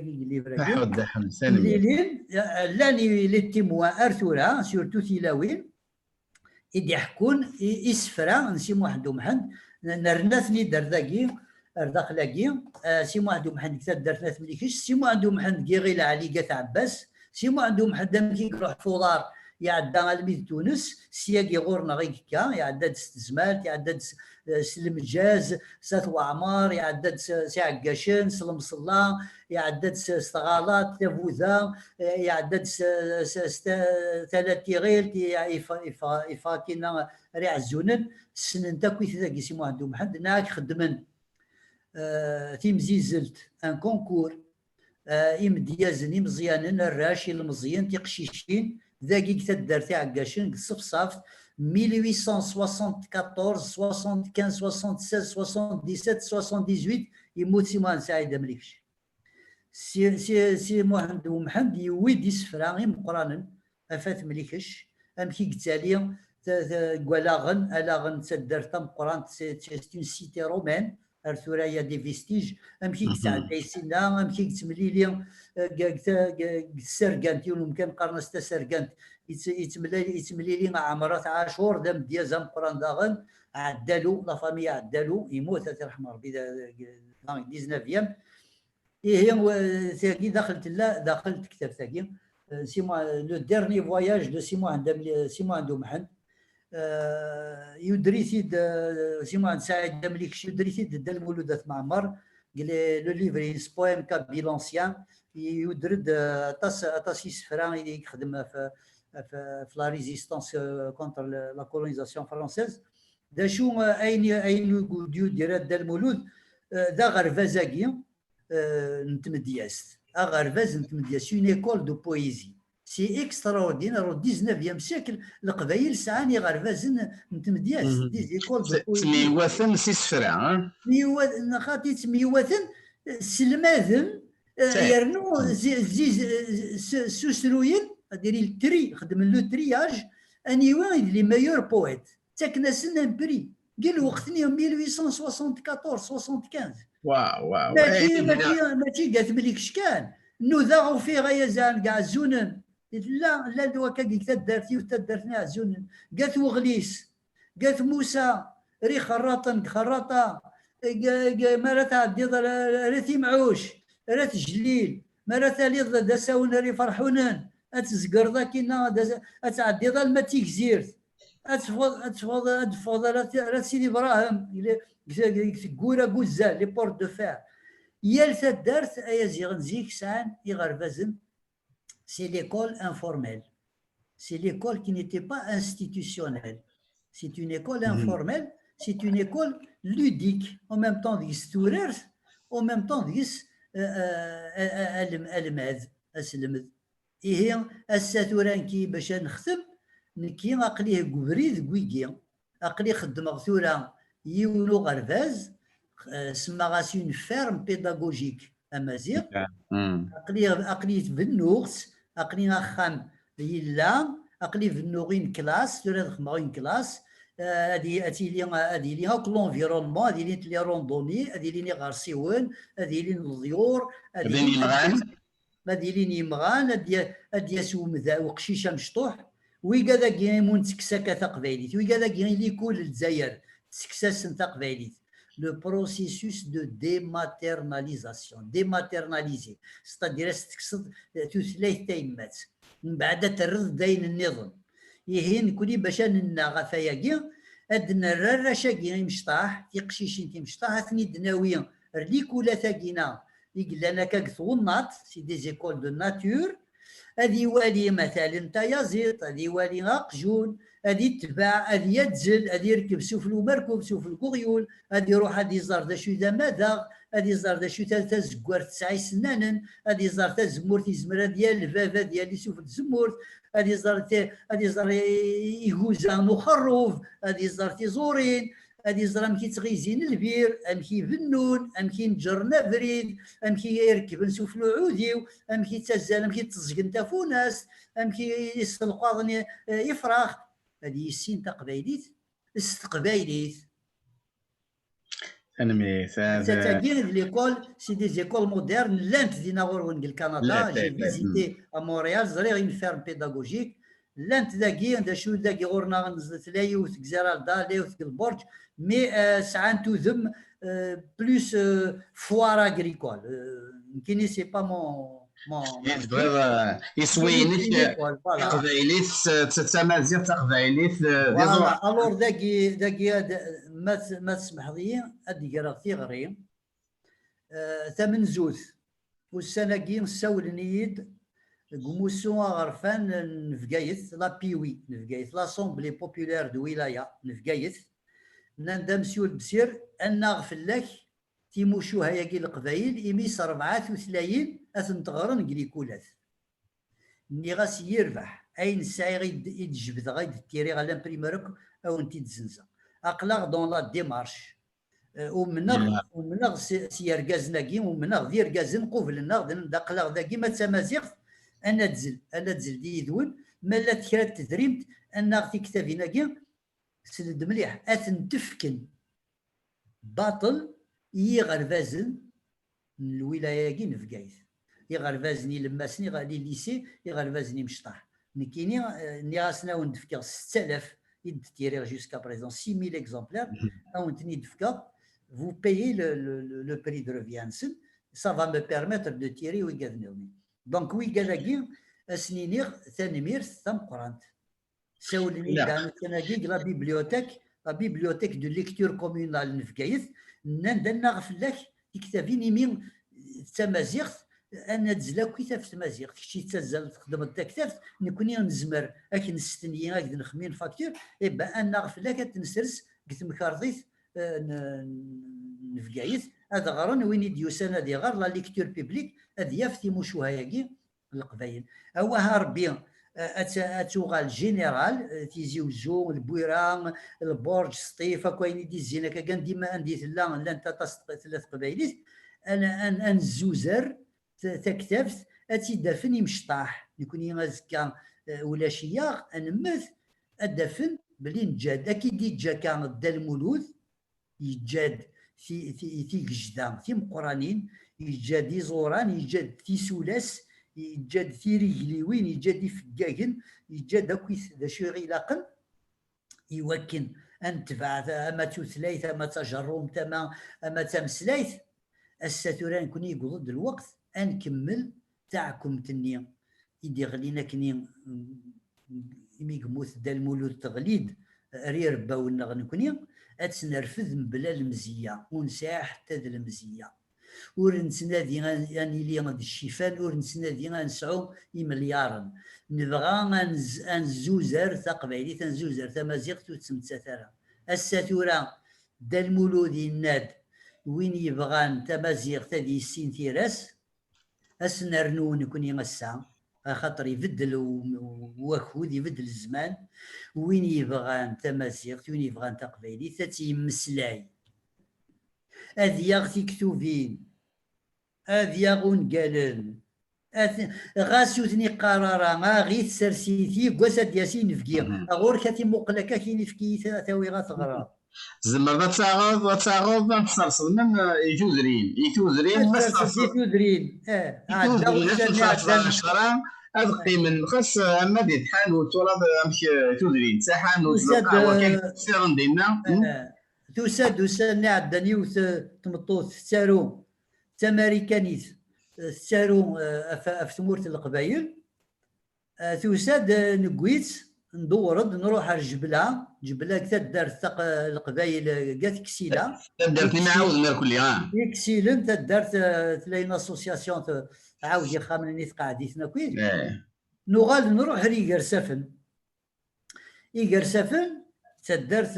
اللي براكي حود مليلين لاني لي تيموان ارثورا سورتو تيلاوين يدي يحكون يسفرا سي محمد ومحمد نرناثني درداكي ارداخلاكي سي محمد ومحمد كتاب درتنا مليكش. سي محمد ومحمد كي غير علي قات عباس. سي محمد ومحمد كي يروح فولار يعدى الميد تونس سياقي غورنا غير كا يعدى ستزمال يعدى سلمجاز سات وعمار يعدى سي عكاشن سلم صلا يعدى استغالات تفوذا يعدى ثلاث تيغيل يفاكينا ريع الزونن السنن تاكوي ثاقي سي محمد ومحمد ناك خدمن تيمزيزلت ان كونكور إمديازن مزيانن الراشي المزيان تيقشيشين ذاكي كتدار تاع عكاشن صفصافت 1874 75 76 77 78 يموت سي محمد سعيد مليكش. سي محمد ومحمد يويد يسفرا غير مقرانا افات مليكش امكي قتالي كوالاغن الاغن تدار تم قران سي اون سيتي رومان ارثورا يا دي فيستيج امكي قتعدى سينا امكي قتمليلي سرقانتي ومكان قرن ستا سرقانت يتمليلي مع عمرات عاشور دام ديازام قران داغن عدالو لا فامي عدالو يموت الله يرحمه ربي 19 هي ثاقي دخلت كتاب ثاقي سي لو ديرني فواياج دو سي محمد ومحمد يدريثيد سي محمد سعيد مليكش يدريثيد دا المولودات معمر لو ليفري سبويم كابي لونسيان يدرد طاس يسفرا يخدم في لا ريزيستانس كونتر لا كولونيزاسيون فرونسيز. دا شو اين ديو ديال دا المولود دا غرفازاكي نتمدياس غرفاز نتمدياس اون ايكول دو بويزي سي اكستراوردينير او 19 سيكل القبايل سعاني غرفازن نتمدياس دي ايكول دو بويزي ميوثن سي سفرا خاطي تميوثن سلماذن يرنو سوسروين ديري التري خدم لو ترياج اني وين لي مايور بويت تاكناسن ان بري قال وقتني 1874 75 واو ماشي قالت مليكش كان نوذا في غاية زان كاع الزونن لا دوكا قلت دارتي وتدارتني على الزونن قالت وغليس قالت موسى ري خراطه مرات عدي راتي معوش رات جليل مرات لي داساون ري فرحونن اتزقر كينا اتعدي ظل ما تيكزيرت اتفضل رات سيدي ابراهيم كورا كوزا لي بورت دو فير يالتا دارت ايا زيغنزيك سان يغرفازن. سي ليكول انفورميل سي ليكول كي نيتي با انستيتيسيونيل سي اون ايكول انفورميل سي اون ايكول لوديك او ميم طون ديس تورير او ميم طون ديس الماد اسلمد هي الساتوران كي باش نختم نكي عقليه كبريد كويكي عقلي خدم غثورا يونو غرفاز سماغاس اون فيرم بيداغوجيك امازيغ عقلي بنوغت عقلي نخام يلا عقلي بنوغين كلاس ترى خماغين كلاس هادي هادي لي هاك لونفيرونمون هادي لي روندوني هادي لي غارسيون هادي لي الضيور هادي لي يمغان هادي سومذا وقشيشه مشطوح ويكا داكي مون تكساكا تقبايليت ويكا داكي لي كل الجزائر تكساس تقبايليت le processus de dématernalisation. Dématernaliser, c'est-à-dire تقصد تثليث تيمات من بعد ترد دين النظام يهين كوني باش ننا غفاياكي ادنا الرشاكي مشطاح تيقشيشين تيمشطاح اثني دناويا رليكولا ثاكينا يقلنا كاكثونات سي دي زيكول دو ناتور هذه والي مثلا تيازيط هذه والي غاقجون هذه تباع هذه يتزل هذه يركب سفلو مركوب سفل كوغيول هذه يروح هذه زار ذا شو ذا ماذا هذه زار ذا شو ثلاثة زكوار 9 سنان هذه زار ثلاث زمور تيزمر ديال الفافا ديال سفل زمور هذه زار يهوزا مخروف هذه زار تيزورين هذه زرا مكي تغيزين البير امكي بنون امكي نجر نفريد امكي يركب نسوفلو عوديو امكي تزال امكي تزقن تافوناس امكي يسلقاضني يفرخ هذه السين تقبايليت استقبايليت انمي تاكين ليكول سي دي زيكول مودرن لانت دينا غورون كندا جي فيزيتي ا مونريال زريغ اون فيرم بيداغوجيك لانت داكي دا شو داكي غورنا غنزلت لاي وتكزيرا دالي وتك البرج مي ساعان تذم بلوس فوار اغريكول يمكن سي با مون يسوينك قبايليت تتمازيغ تقبايليت فوالا الور داكي ما تسمح لي ادير تيغري ثمن زوز والسنه كي نساول نيد كوموسيون غرفان نفقايث لا بيوي نفقايث لاسومبلي بوبولير دو ولايه نفقايث نندا مسيو البسير ان غفلاك تيموشو هياكي القبايل إميس 34 أثن تغرن كليكولات ني غاس يربح أين ساعي غيد يتجبد غيد تيري غا لامبريمارك أو نتي تزنزا أقلاغ دون لا ديمارش ومنغ سيركازنا كي ومنغ دير كازن قوفل النغ داقلاغ ذاكي ما تمازيغ أنا تزل دي يدون مالا تكرات تدريمت أنا في كتابنا كي سند مليح أثن تفكن باطل يغرفازن من الولايه كي نفقايث يغرفازني لما سني غادي ليسي يغرفازني مشطاح نكيني ني غاسنا وندفكا 6000 يد تيري جوسكا بريزون 6000 اكزومبلير او نتني دفكا vous payez le prix de revient ça va me permettre de tirer ويقادنوني دونك ويقالاكي اسنينيغ ثانمير ثم قرانت ساولني كان كناكي لا بيبليوتيك دو ليكتور كومونال نفقايث ندنا غفلاك كتابين مين تمازيغ انا تزلاكي تاف تمازيغ كشي تزال تخدم التكتاف نكوني نزمر اكن الستنيه هكذا نخمين فاكتور يبقى انا غفلاك تنسرس قلت مكارضيت نفقايث هذا غرن وين يديوسانا دي غير لا ليكتور بيبليك هذا يفتي مشوهاياكي القبايل هو ربي اتوغال جينيرال تيزيوزو البويران البرج سطيفه كاين يدي الزينه كان ديما عندي لا انت ثلاث قبايلات انا الزوزر تكتفت اتيدفن مشطاح يكون يمازكا ولا شياغ انمث ادفن بلي نجاد اكيد يجا كان دا المولود يجاد في جدام في مقرانين يجاد يزوران يجاد في سولاس يجاد في رجليوين يجاد فكاكن يجاد اكويس ذا شي غيلاقن يوكن ان تبع اما تثليث اما تجرم تما اما تمسليث الساتوران كوني يقول ضد الوقت انكمل تاعكم تني يدي غلينا كني يميقموث دا المولود تغليد رير باونا غنكوني اتسنرفذ بلا المزيه ونساع حتى ذا المزيه ورنسنادي يعني لي غاد الشيفان ورنسنادي غنسعو مليارا نبغى انزوزر تقبايلي تنزوزر تمازيغ وتسمتساترا الساتورا دا المولود الناد وين يبغان تمازيغ تدي السين تيراس اسنرنو نكوني غسا خاطر يبدل وكود يبدل الزمان وين يبغان تمازيغ وين يبغان تقبايلي تاتي مسلاي هذه يغتي كتوبين هذه يغون قالن غاسوتني قرارا ما غيت سرسيتي قوسات ياسين فكيا غور كاتي مقلكا كاين فكي ثاوي غتغرا زعما غتعرض نتصرصد من يجوزرين يتوزرين هذا قيمن خاص اما دي تحانوت ولا امشي توزرين تحانوت كان سيرن دينا توساد وسالني عدني وتمطوط تسارو تامريكانيت تسارو في ثمورة القبايل توساد نقويت ندورد نروح على جبله كتدار القبايل قات كسيله درتني معاود نركل لي كسيلن تدارت تلاين اسوسياسيون عاود يخامنني تقاعديتنا كويس نغال نروح ريقر سفن إيقر سفن تدارت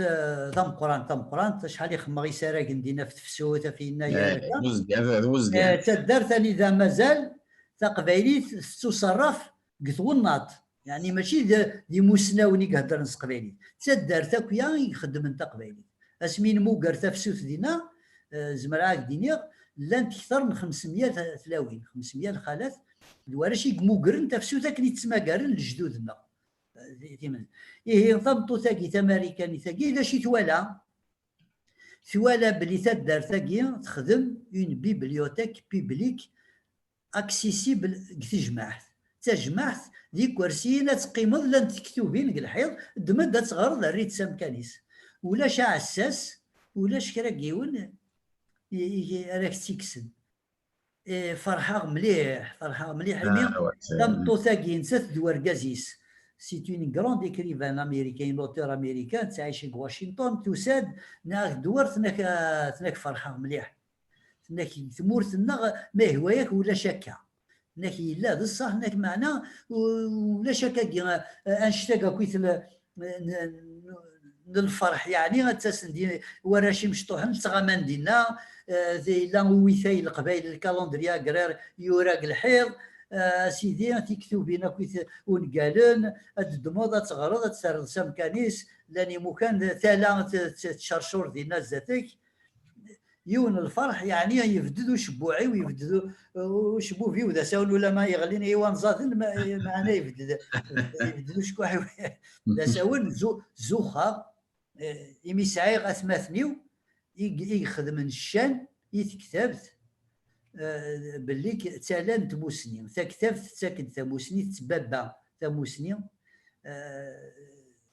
تمقران شحال يخمغ يسارق ندينا في تفسوت فينا يا تدارت اني اذا مازال تقبايليت تصرف قثونات يعني ماشي دي مسناوني قهدر نس قبايلي تدارت اكويا يخدم انت قبايلي اسمين مو قرت تفسوت دينا زمراك دينيا لان اكثر من 500 تلاوين 500 الخالات دوارشي موقرن تفسوت كني تسمى قارن لجدودنا إيه ضبطو ثاقي تماريكاني ثاقي إذا شي ثوالا بلي تدار ثاقي تخدم اون بيبليوتيك بيبليك اكسيسيبل تجمعت ديك ورسينا تقيمض لان تكتوبين الحيض دمد تغرض الريت سامكانيس ولا عساس ولا كراكيون راك تيكسن فرحة مليح ضبطو ثاقي نسات دوار كازيس. C'est une grande écrivaine américaine, une auteure américaine, تعيش في واشنطن توساد ناك دور ثناك فرحة مليح ثناك ثمورتنا ما هواياك ولا شكا ثناك لا بصح ثناك معنا ولا شكا انشتاق كويت الفرح يعني غتسندي وراشي مشطوحن تغامان دينا زي لا ويثاي القبائل الكالندريا قرار يوراق الحيض سيدي تكتوبين كويت ونقالن الدموضه تغرض تسرد سمكانيس لاني مكان ثالا تشرشور دينا ذاتك يون الفرح يعني يفددوا شبوعي ويفددوا وشبو فيه وذا ساول ولا ما يغلين ايوان زادن معنا يفددوا شكوحي ذا ساول زوخه يمي سعيغ اثماثنيو يخدم الشان يتكتبت باللي تالان تموسني تكتب تساكن تموسني تبابا تموسني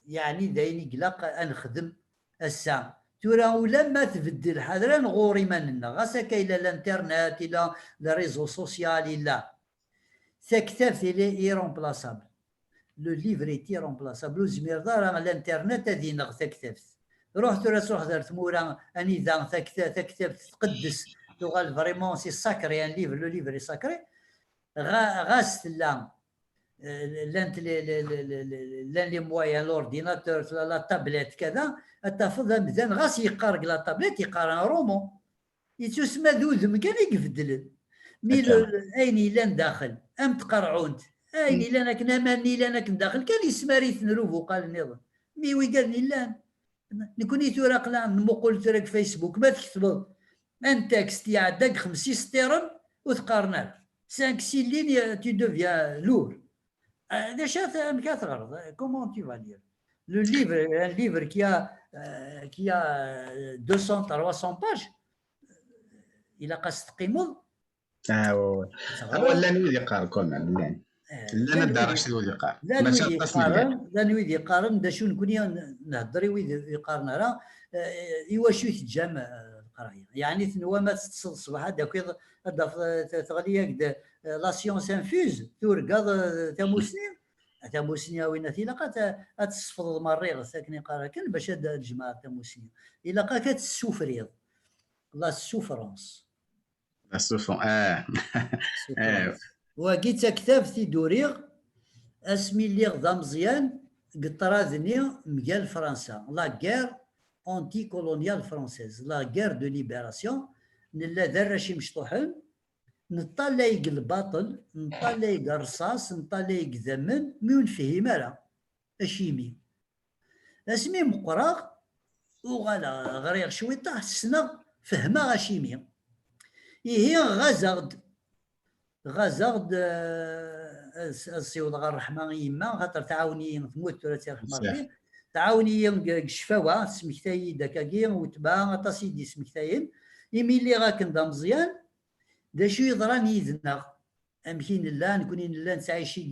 يعني دايني قلق انخدم الساعه ترى ولما تبدل حضرا نغوري مننا غاسا الى الانترنت الى الريزو سوسيال الى تكتب اي رومبلاسابل لو ليفر ايتي رومبلاسابل زمير دار على الانترنت هذه نغ تكتبت روح درت مورا اني ذا تكتب تقدس تغال فريمون سي ساكري ان ليفر لو ليفر اي ساكري غاست لا لانت لي مويان لورديناتور لا تابليت كذا التفضل مزيان غاس يقارق لا تابليت يقرا رومون يتسمى ذوذم كان يقفدل مي اين لان داخل ام تقرعونت اين لان كنا ماني لان داخل كان يسماريت نروفو قال النظام مي وي قال لي لا نكوني توراق لا نقول تراك فيسبوك ما تكتب ان تكست يعدك 50 سطيرن وتقارنا 5 6 لين tu deviens lourd déjà un 4 comment tu vas dire le livre un livre qui a 200 300 pages il a قاس تقيمض هو لا نويد يقارن كون لا ندارش نويد يقارن لا نويد يقارن دا شو نكون نهضر يويد يقارن راه ايوا شو يتجمع القرايه يعني ثنوا ما تصل الصباح هذاك تغلي لا سيونس انفوز تورقاض تاموسنيا وين تيلاقات تصفض مريغ ساكنين قراكن باش هاد الجماعه تاموسنيا الا قا كتسوفريض لا سوفرونس لا سوفرون وكيت كتاب في دوريغ اسمي اللي غدا مزيان قطرازني مقال فرنسا لا غير انتي كولونيال فرانسيز لا غير دو ليبراسيون نلا دراشي مشطوحن نطلع الباطل نطلع الرصاص نطلع الزمن مي نفهم راه اشيمي اسمي مقراغ وغالا غريغ شويطه السنه فهمها اشيمي هي غازغد السيود غير الرحمه يما خاطر تعاوني تموت ولا ترحم ربي تعاوني شفاوه سمكتاي داكاكي وتبا طاسيدي سمكتاين يمي اللي غاكن مزيان دا شو يضراني يذنغ امكين لا نكونين لا نسعيشي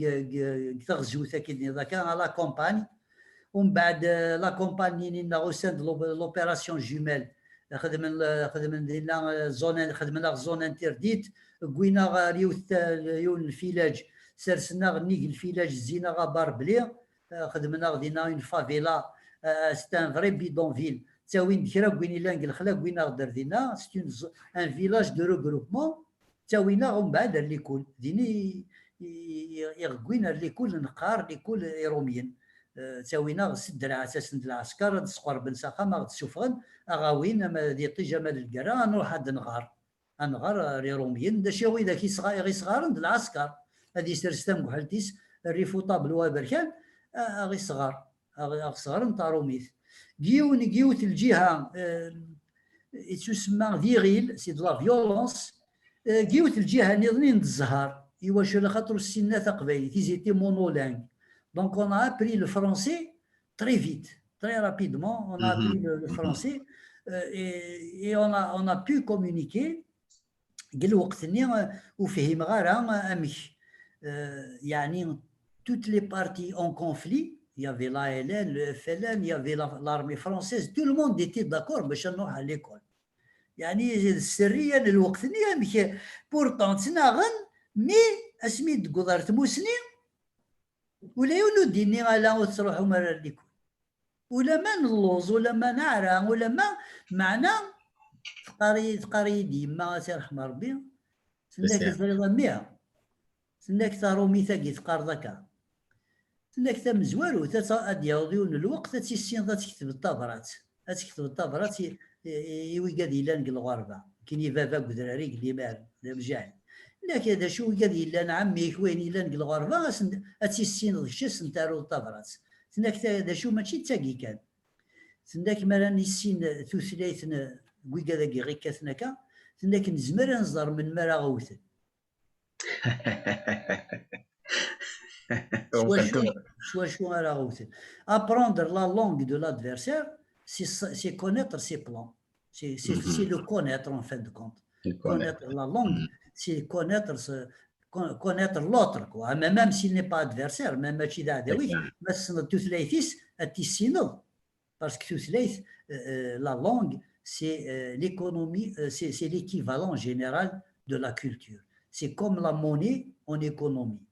تغزو ثاكيدني ذاك على كومباني ومن بعد لا كومباني نغوسان لوبيراسيون جوميل خدمنا زون انترديت كوينا يون الفيلاج سرسنا غنيك الفيلاج زينا غابار بلي خدمنا غدينا اون فافيلا ستان فري بيدونفيل تاوين كرا كوين لانك الخلا كوينا غدر دينا ستون ان فيلاج دو روغروبمون تاوينا ومن بعد ليكول ديني يغوينا ليكول نقار ليكول روميين تاوينا سد اساس العسكر تسقر بن ساخا تسوفغن اغاوين ما ديطي جمال الكرا نروح هاد نغار روميين دا شي ذاك غي صغار د العسكر هادي سرستم كحلتيس الريفوطا بالوابركان غي صغار نتاع روميث جيوت الجهه تسمى فيغيل سي دو لا فيولونس جيوت الجهه نظنين الزهر يواش خاطر السنه قبايل تيزيتي مونولانغ دونك اون ا ابري لو فرونسي تري فيت تري رابيدمون اون ا ابري لو فرونسي اي اون ا بو كومونيكي قال وقتني وفهم غير امش يعني toutes les parties en conflit, il y avait l'ALN, le FLN, il y avait l'armée française, tout le monde était d'accord باش نروح à l'école. يعني سريا الوقت نيا بورطون تناغن مي اسميت قدرت مسلم ولا يولو ديني على تروحوا مرة ليكول ولا ما نلوز ولا ما نعرى ولا ما معنا تقاري ديما ترحم ربي سناك الفريضة 100 سناك تارومي ثاقي تقار ذاك سناك تا مزوارو تا ديال الوقت تيسين تكتب الطابرات تكتب الطابرات يوي قاد يلان الغربة كاين يفافا قدراري اللي مال مجاعل لكن هذا شو قاد يلان عمي وين يلان الغربة تيسين الشيس نتاعو الطابرات سناك هذا شو ماشي تاقي كان سناك مراني السين ثلاث وي قاد غير كاثناكا سناك نزمر نزر من مرا غوثن شو راه غوثن apprendre la langue de l'adversaire c'est connaître ses plans c'est le connaître en fin de compte connaître la langue c'est connaître l'autre quoi même s'il n'est pas adversaire même ماشي ذا عداوي بس توثلايثيس اتيسينو parce que توثلايث la langue c'est l'économie c'est l'équivalent général de la culture c'est comme la monnaie en économie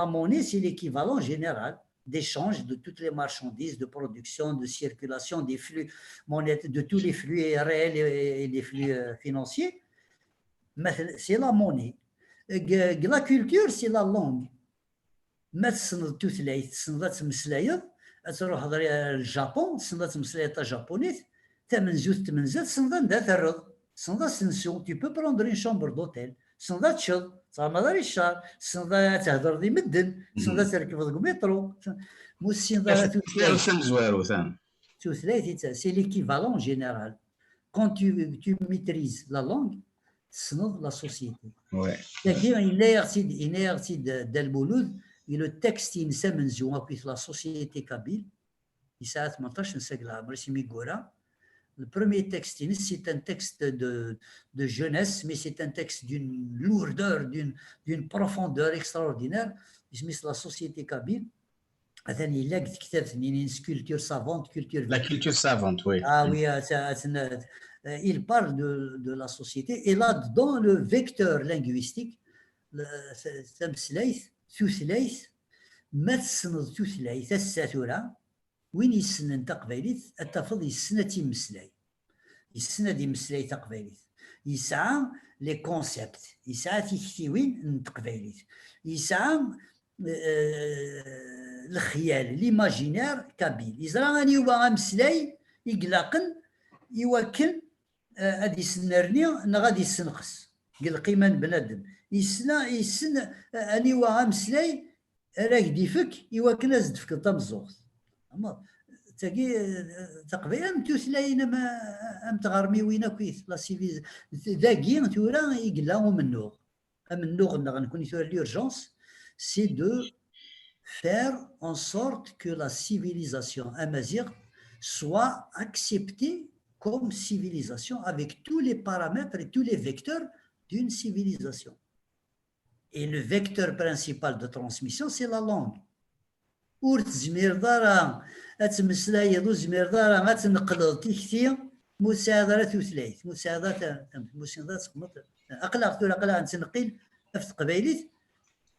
la monnaie c'est l'équivalent général d'échange de toutes les marchandises, de production, de circulation, des flux monétaires, de tous les flux réels et des flux financiers. C'est la monnaie. La culture, c'est la langue. ما تصنض توثلايث تصنضات تمسلايض تروح الجابون تصنضات تمسلايض جابونيت تمنزات تصنضات دا ترض تصنضات سنسو tu peux prendre une chambre d'hôtel تصنضات تشض تصنضات داري الشهر تصنضات تهضر دي مدن تصنضات تركب المترو مو الصنضات توثلايث c'est l'équivalent général quand tu maîtrises la langue تصنض la société il est d'Al-Mouloud et le texte ينسى منزوم في la société kabyle يساعة 18 نسقلها مرسمي قورا. Le premier texte, c'est un texte de jeunesse, mais c'est un texte d'une lourdeur, d'une profondeur extraordinaire. C'est la société kabyle. Il a une culture savante, La culture savante, oui. Ah oui, il parle de la société. Et là, dans le vecteur linguistique, ثلاث ما تسند ثلاث الساثورة وين يسنن تقبيليت التفض يسنى تيمسلاي يسنى ديمسلاي تقبيليت يسعى لي كونسيبت يسعى تيكتيوين تقبيليت يسعى الخيال ليماجينير كابيل يزرع اني هو غامسلاي يقلقن يوكل غادي يسنرني غادي يسنقص قال قيمه بنادم يسن اني هو غامسلاي راك ديفك يوكل ازد فك تمزوغ اما تاكي تقبيل توثلاين ما تغرمي وين كويس لا سيفيز ذاكي تورا يقلا ومنوغ غنكون ثورا l'urgence c'est de faire en sorte que la civilisation amazigh soit acceptée comme civilisation avec tous les paramètres et tous les vecteurs d'une civilisation. Et le vecteur principal de transmission, c'est la langue. ور تزمير دارا اتمسلايض وزمير دارا غتنقلض تيكتي مساعدة لا توثلايت مساعدة تقمط أقلع نتنقل في تقبايليت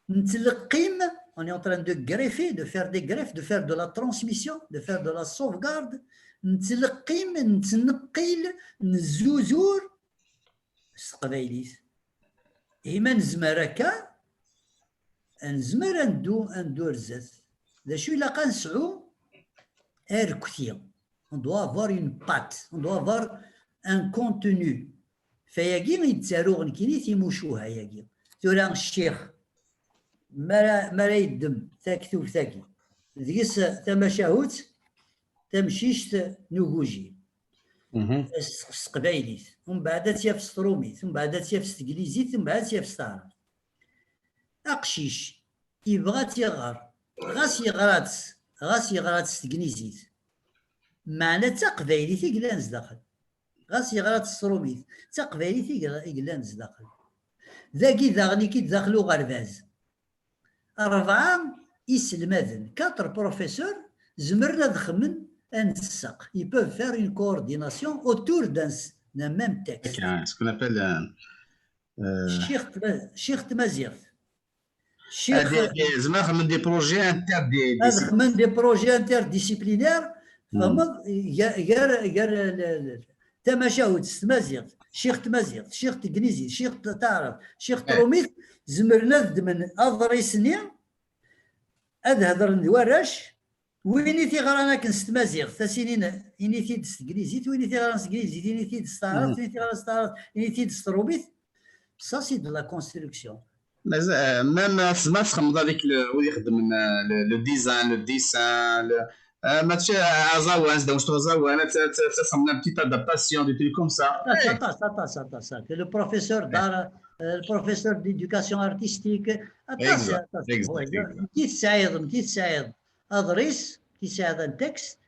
نتلقيم on est en train de greffer, de faire des greffes, de faire de la transmission, de faire de la sauvegarde نتلقيم نتنقل نزوزور في تقبايليت إما نزمر هكا نزمر ندور زاد d'ailleurs la canson est on doit avoir une patte, on doit avoir un contenu. فيجي يتساروغ كيني تيموشوها يجي تورا الشيخ ما يدم تاكتو ثاكي ذيس تمشاهوت تمشيش نوجوجي قبايليت ومن بعد تيف ستروميت ومن بعد تيف ستقليزيت ومن بعد تيف ستار اقشيش يبغى تيغار غاس يغرات ستقنيزيت معنى تقبايليتي قلانز داخل غاس يغرات الصروميت تقبايليتي قلانز داخل ذاكي داغني كي داخلو غرباز 4 يسلماذن 4 بروفيسور زمرنا دخمن انتسق ils peuvent faire une coordination autour d'un même texte ce qu'on appelle Cheikh Tamazight زعما خمم دي بروجي interdisciplinaires فما غير تماشاود تمازيغ شيخ تمازيغ شيخ تكنيزي شيخ تعرف شيخ تروميت زمرنا من اضريسني هضر نوراش ويني تيغرانا كنستمازيغ ثسينين اني تيد تكنيزي ويني تيغران تكنيزي اني تيد ستارت اني تيغران ستارت اني تيد ستروميت سا سي دو لا كونستركسيون ميم سما تخمض هذيك اللي يخدم لو ديسان ماشي زوان واش تو زوان تخمم ان بتيت ادابتاسيون دي تري كوم سا le professeur d'art le professeur d'éducation artistique تساعد أدريس تساعد un texte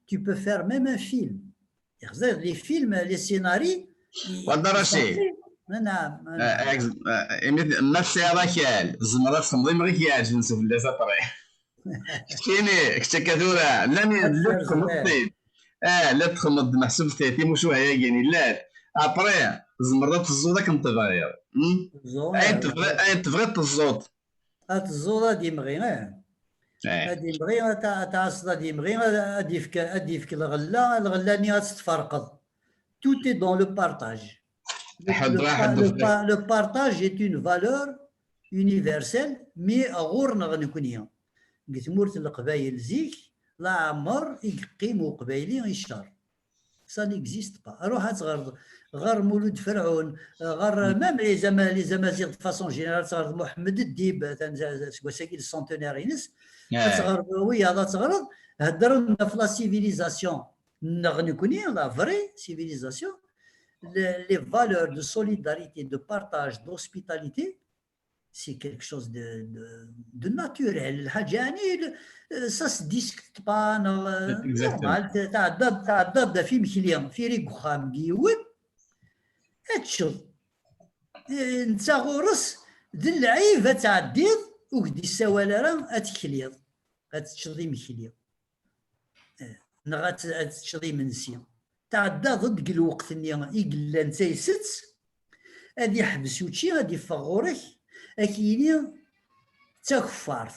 tu peux faire même un film les films les scénarios نعم نفسي راكال زمرات خمضي غير كيعجبني نشوف لا سطري كايني كنت كثوره لا تخمضي لا تخمض محسوب ثلاثي مش وهي يعني لا ابري زمرات الزوده كنتغير انت بغيت الزود الزوده ديمغي ديمغي تاع الصدا ديمغي اديفك الغله ني غتتفرقد tout est dans le partage. Le partage est une valeur universelle mais غورنا غنكونيا قلت مورت القبايل زيك لا عمر يقيموا قبايلي غيشار ça n'existe pas روح غير مولود فرعون غير ميم لي زمازيغ دو فاسون جينيرال تغرد محمد الديب ساكي السونتينير ينس تغرد وي هذا تغرد هضروا في لا سيفيليزاسيون غنكونيا لا فري سيفيليزاسيون les valeurs de solidarité, de partage, d'hospitalité, c'est quelque chose de naturel. Ça se discute pas normal. تعدد في مخليهم في ريقخام جيود هتشوف انت غورس ذي اللعيبه تعديض وكدي السوالره هتكليض هتشري مخليهم نغات هتشري منسي تعدى ضد الوقت اللي يقلان تيست غادي يحبس وشي غادي يفغورك اكيني تكفارت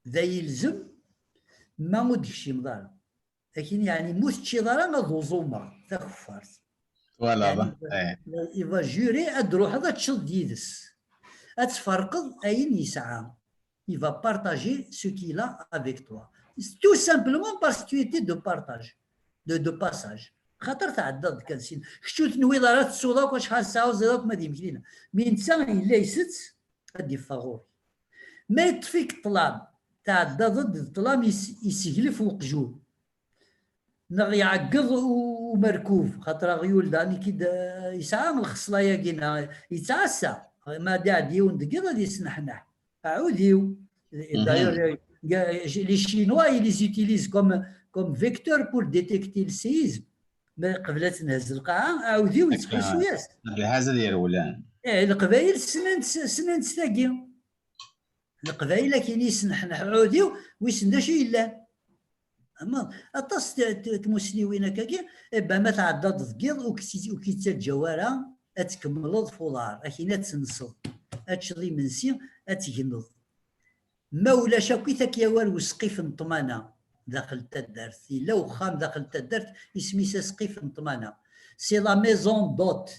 ذا يلزم ما مدكشي مدار لكن يعني موت شي دارا غدوزوما تكفارت فوالا يفا جوري ادروح هذا تشد يدس اتفرقد اين يسعى يفا بارطاجي سو كي لا افيك توا tout simplement parce que tu étais de partage de passage خاطر تعدد كنسين شتو تنويض راه تصوداك وشحال ساعه وزادك ما يمكننا من ساعه الا يست غادي فغور ما يطفيك الطلاب تعدى ضد الطلاب يسهلف وقجول نغ يعقض ومركوف خاطر غيول داني كي يسعى من الخصلايه كينا يتعسى ما دادي وندقي غادي يسنحنح عاوديو داير les Chinois ils les utilisent comme vecteur pour détecter le séisme ما قبل تنهز القاعه عاوديو يتقيسوا ياس هذا ديال ولان القبائل سننت ثاقي القبائل كاين يسنح عوديو ويسن شي الا اما اطاس تمسليوين هكاكي با ما تعدى تذكيض وكي تجوارا اتكملض فولار اكينا تنصد اتشضي منسي اتجنض ما ولا شاكي ثاك وال وسقيف نطمانه داخل الدرس الا وخام داخل الدرس اسميسا سقيف نطمانه سي لا ميزون دوت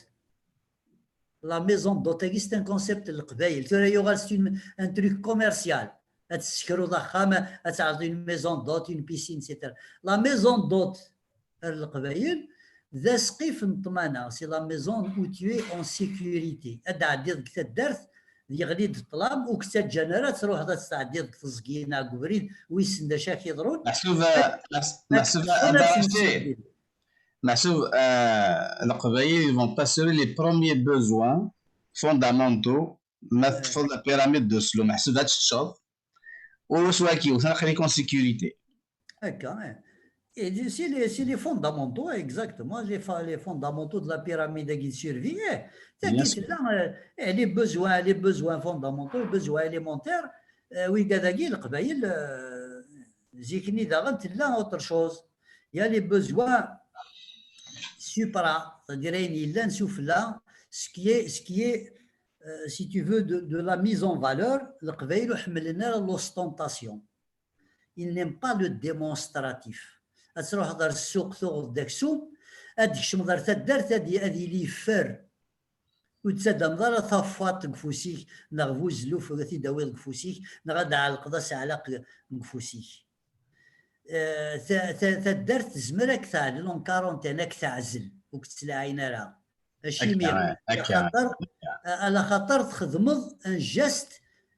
لا ميزون دوت c'est un concept القبايل ترى يوغال سي ان تروك كوميرسيال تسكروا ضخامه تعطي une maison دوت une piscine سيتر لا ميزون دوت القبايل ذا سقيف نطمانه سي لا ميزون او تو اون سيكوريتي ادعدي ديك الدرس يغلي الطلاب وكتا جنرات تروح تعدي ديك الزكينه قبريد ويسند شاك يضرون محسوب محسوب القبائل ils vont assurer les premiers besoins fondamentaux ما تفضل la pyramide de Maslow محسوب هاد الشغل وشوا كيوصل خليكم sécurité هكا et c'est les fondamentaux exactement les fondamentaux de la pyramide qui survit les besoins fondamentaux les besoins élémentaires oui كذاكي القبائل زيكني داغنت لا autre chose il y a les besoins supra c'est-à-dire il y a là ce qui est si tu veux de la mise en valeur القبائل حملنا l'ostentation il n'aime pas le démonstratif تروح دار السوق ثوغ داك السوق هاديك شمضر تدارت هادي لي فر وتسدى مضار ثفات قفوسيك نغفو زلوف غادي داوي قفوسيك نغدا على القضاء ساعه قفوسيك تدارت زمرك تاع لون كارونتين تعزل وكتلاعين راه هادشي مي على خاطر تخدمض ان جاست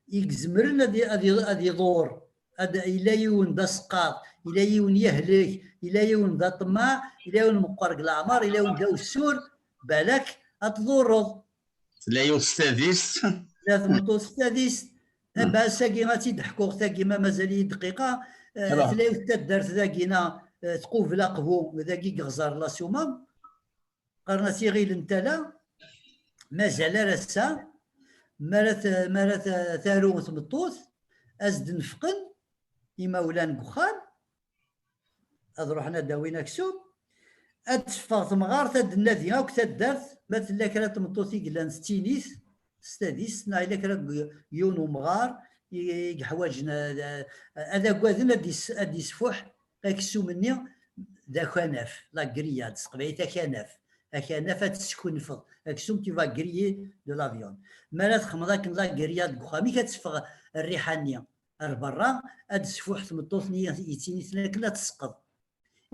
يكزمرن هادي دور إلا يون دا سقاط إلا يون يهلك إلا يون دا طماع إلا يون مقرق العمر إلا يون دا السور بالك أتضرض لا يستاديس لازم تستاديس با ساكي غاتي ضحكو ثاكي ما مازال دقيقة تلاقي تدرت ذاكينا تقوف لا قبو ذاكي غزار لا سومام قرنا سيغيل انت لا مازال راسا مرات ثارو ثمطوث أزد نفقن إما ولا نقخان هاد روحنا داوينا كسوب أتفاغ تمغار تاد النادي هاوك تدارت مثلا كرا تمطوثي قلان ستينيث ستاديس إلا كرا يون ومغار يحواجنا هذا كواذن أدي سفوح أكسو مني ذا كناف لا كرياد سقبيتا كناف تسكن فض أكسوم تيفا كريي دو لافيون مالا تخمضاك لا كرياد كوخامي كتسفغ الريحانية البرا هاد السفوح تمطوثني يتيني ثلاث لا تسقط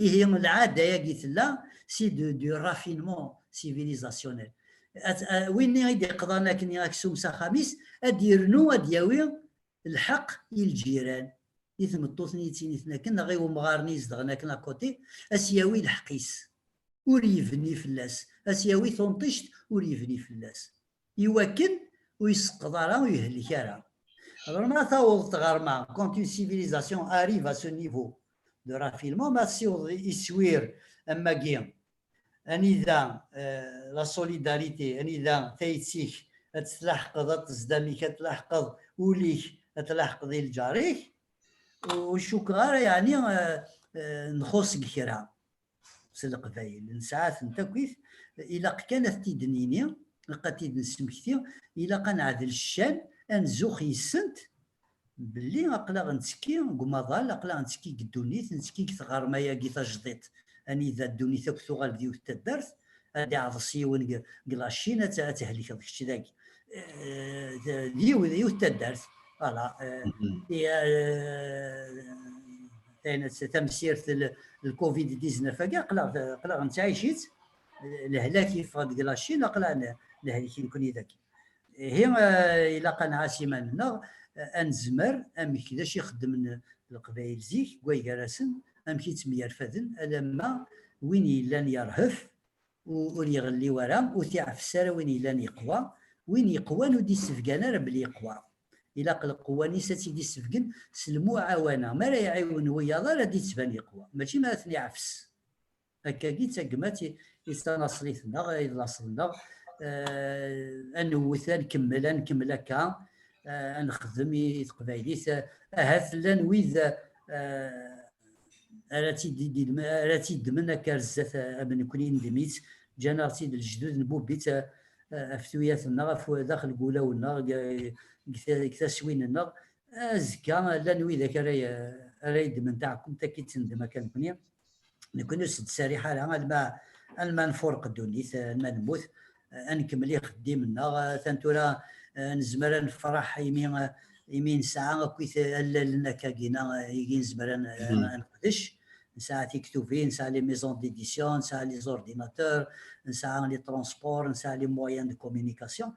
هي العاده يا قلت لا سي دو رافينمون سيفيليزاسيونيل وين غادي قضانا كني اكسوم سا خميس اديرنو ادياوي الحق الجيران يتمطوثني يتيني ثلاث كنا غير مغارني زدغنا كنا كوتي اسياوي الحقيس وريفني فلاس اسياوي ثونطشت وريفني فلاس يوكل ويسقط راه ويهلك راه Alors, quand une civilisation arrive à ce niveau de raffinement, si on يسوير أما جيم أنيذا la solidarité أنيذا تيتسيك تتلاحق تزدامي كتلاحق وليك تلاحق ذي الجاريك وشكرا يعني نخص كرا القبائل نساعات نتكويث إلا كانت تيدنيني لقات نسمكتي إلا قنعد الشان انزوخ يسنت باللي اقلا غنتسكي قماضال اقلا غنتسكي قدونيت نتسكي كثغار مايا كي تجديت اني ذا دونيت كثو غالديو تدرت هادي عضسيون كلاشين تهلك هذاك الشيء ذاك ديو تدرت فوالا كاين تمسيره الكوفيد 19 كاع قلا غنتعيشيت الهلاكي في هاد كلاشين اقلا الهلاكي نكون ذاك هي إلا قنا عاصمة هنا أنزمر أم كذاش يخدم القبائل زيك كويكراسن أم كيتمير فذن ألما وين يلان يرهف ويغلي ورا وتعرف السارة وين يلان يقوى وين يقوى ودي السفقان راه بلي يقوى إلا قل قواني ساتيدي السفقان سلمو عوانا ما لا يعاون وياضا لا دي تبان يقوى ماشي ما ثني عفس هكا كي تاكمات يستناصليتنا غير لاصلنا انوث نكمل هكا نخدم تقبايليت هات لان ويذا راتي دمنا كارزات من كوني ندميت جانا رتيد الجدود نبوبيت افتوياتنا داخل قولاونا كتاسويننا ازكى لان ويذاك راي دمن تاعكم تاكيد تندم كان نكونوا سد سريحه لها ما نفرق دونيت ما نموت نكمل خديمنا تنتورا نزمر نفرح يمين ساعه كويت لنا كاكينا يجي نزمر نقدش نساعة تكتوفين نساعة لي ميزون ديديسيون نساعة لي زورديناتور نساعة لي ترونسبور نساعة لي مويان دو كومونيكاسيون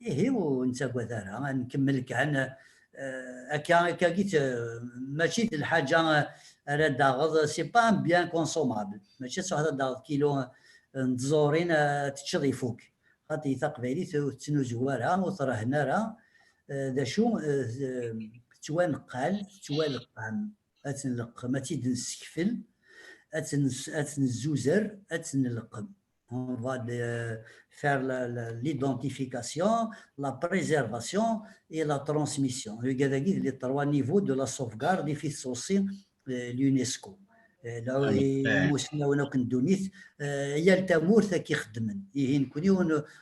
ايه ونتا كذا نكمل كان هكا قيت ماشي الحاجه راه داغض سي با ان بيان كونسومابل ماشي صح داغض كيلو نتزورين تشري فوق خاطي تقبيلي تنو زواره وترهنا راه دا شو توانقال اتنلق ما تيد نسكفل اتنزوزر اتنلقم on va faire l'identification, la préservation et la transmission. Les trois niveaux de la sauvegarde définissent aussi l'UNESCO. Là, nous كندونيت يا التامور كي خدمن يهنكوني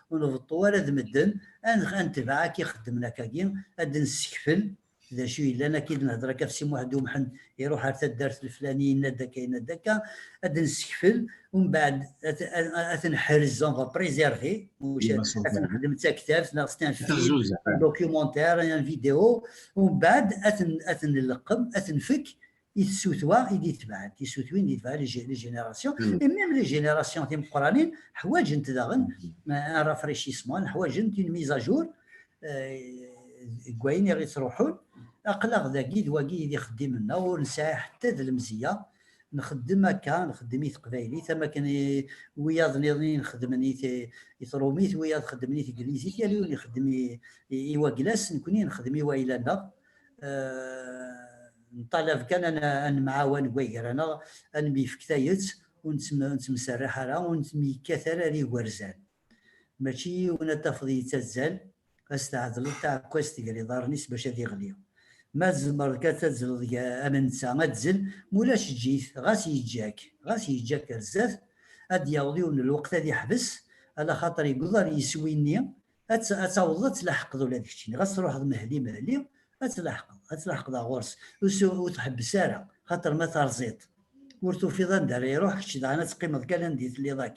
ونفطوا هذا مدن انتبع كي خدمنا كاين هاد نسكفل اذا شو الا انا كي نهضر كفسي واحد ومحن يروح حتى الدرس الفلاني ندا كاين داكا هاد نسكفل ومن بعد نحرز اون بريزيرفي واش نخدم حتى كتاب ناقصتي فيلم دوكيومونتير ان فيديو ومن بعد نلقم نفك يتسوتوا يتبعد يسوتوين يتبع لي جينيراسيون اي ميم لي جينيراسيون تيم قرانين حوايج نتداغن ان رافريشيسمون حوايج اون ميزاجور كواين غير تروحون اقلق ذاكي دواكي اللي خدم لنا ونسعى حتى المزيه نخدم هكا نخدم قبايلي ثم كان وياض نظني نخدمني يثروميت وياض خدمني انجليزي يالي نخدم يواكلاس نكوني نخدم وايلانا نطالب كان انا معاون كوير انا انمي في كتايت ونتمسرح راه ونتمي كثر لي ورزان ماشي وانا تفضي تزال استعدل تاع كويست قال لي دارنيس باش هذه غليو ما تزمر كتزل امنسا ما تزل مولاش تجيت غاس يجاك رزاف هاد ياوضيون الوقت هذا يحبس على خاطر يقدر يسويني اتعوض تلحق ذو هذاك الشيء غاس تروح مهلي تلحق ذا غورس وتحبس راه خاطر ما ترزيت ورتو في ظن يروح شي انا تقيم كان نديت اللي ذاك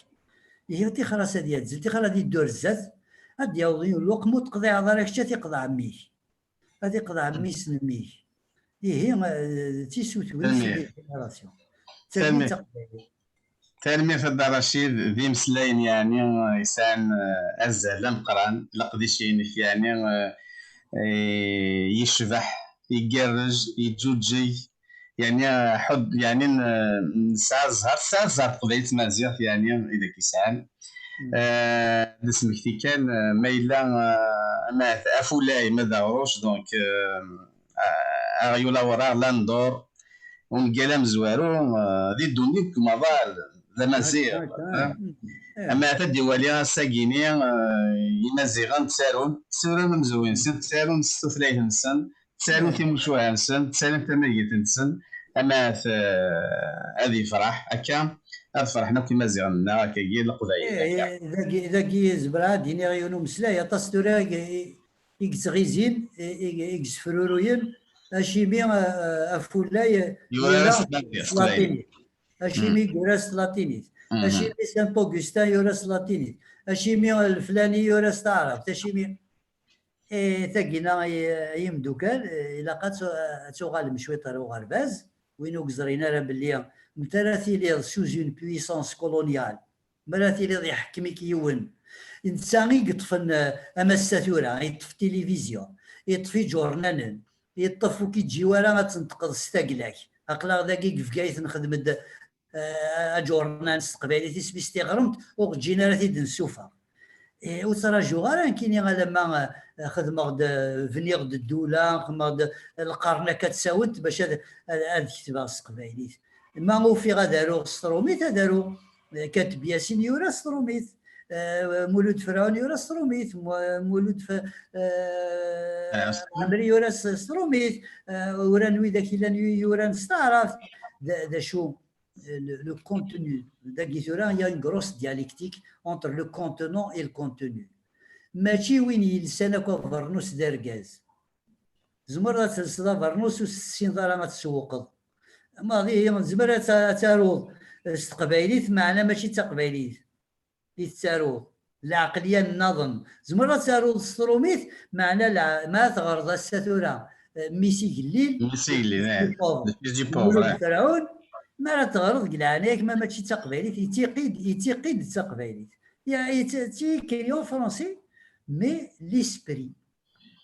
هي تي خلاص هذه تزل تي خلاص هذه الدور زاد هاد ياوضيون الوقت مو تقضي على ذاك الشيء تقضي عميه هذه قضى عمي سنميه هي تيسوتوي في الجينيراسيون تنمية في الرشيد ذي مسلاين يعني يسان أزال مقران لقديشين يعني يشبح يقرج يجوجي يعني حد يعني سازهر قضية مازيغ يعني إذا كيسان نسمك تي كان ما إلا ما أفولاي ما داوروش دونك أغيولا وراه لاندور ونقالا مزوارو ذي الدنيا كما ضال ذا مازيغ أما تدي واليا ساقيني يمازيغان تسارون مزوين سن تسارون ستوثلايت نسن تسارون تيموشوها نسن تسارون تميت نسن أما هذه فرح هكا هذا فرحنا كيما زيغنا كي القضايا ذاكي زبرا ديني غيونو مسلايا تصدورا يكسغيزين يكسفروروين اشيمي افولاي يوراس لاتيني اشيمي يوراس لاتيني اشيمي سان اوغستان يوراس لاتيني اشيمي الفلاني يوراس تعرف اشيمي ثقينا يمدوكال الى قات تغالم شويطر وغرباز وينو كزرينا راه باللي متراثي لي سوز اون بويسونس كولونيال مراتي لي يحكمي كيون انسان يطفن امساتورا يطف تلفزيون يطفي جورنال يطفو كي تجي ورا ما تنتقض ستاكلاك اقلا ذاكي كفكايت نخدم جورنال قبيلي تسبي استغرمت وجينا راه تنسوفا وتراجو غير كاينين لما خدمه فينيغ دو الدوله خدمه القرن كتساوت باش هذا كتبها القبايليت ما هو في غادارو ستروميت داروا كاتب ياسين يورا ستروميت مولود فرعون يورا ستروميت، مولود عمري يورا ستروميت، وران ويداك إلا يورا نستعرف دا شو le contenu. Il y a une grosse dialectique entre le contenant et le contenu. ماشي وين يلسانا كفرنوس داركاز زمرة تلصدا فرنوس والسينضارة ما تسوقض ماضي هي زمرة تاروض استقبايليت معنا ماشي تقبايليت اللي تاروض العقلية النظم زمرة تاروض ستروميت معنا ما تغرض الساتورة ميسي قليل ميسي بوفر فرعون ما تغرض قلعانيك ما ماشي تقبايليت يتيقيد التقبايليت يعني تيكريون فرونسي mais l'esprit,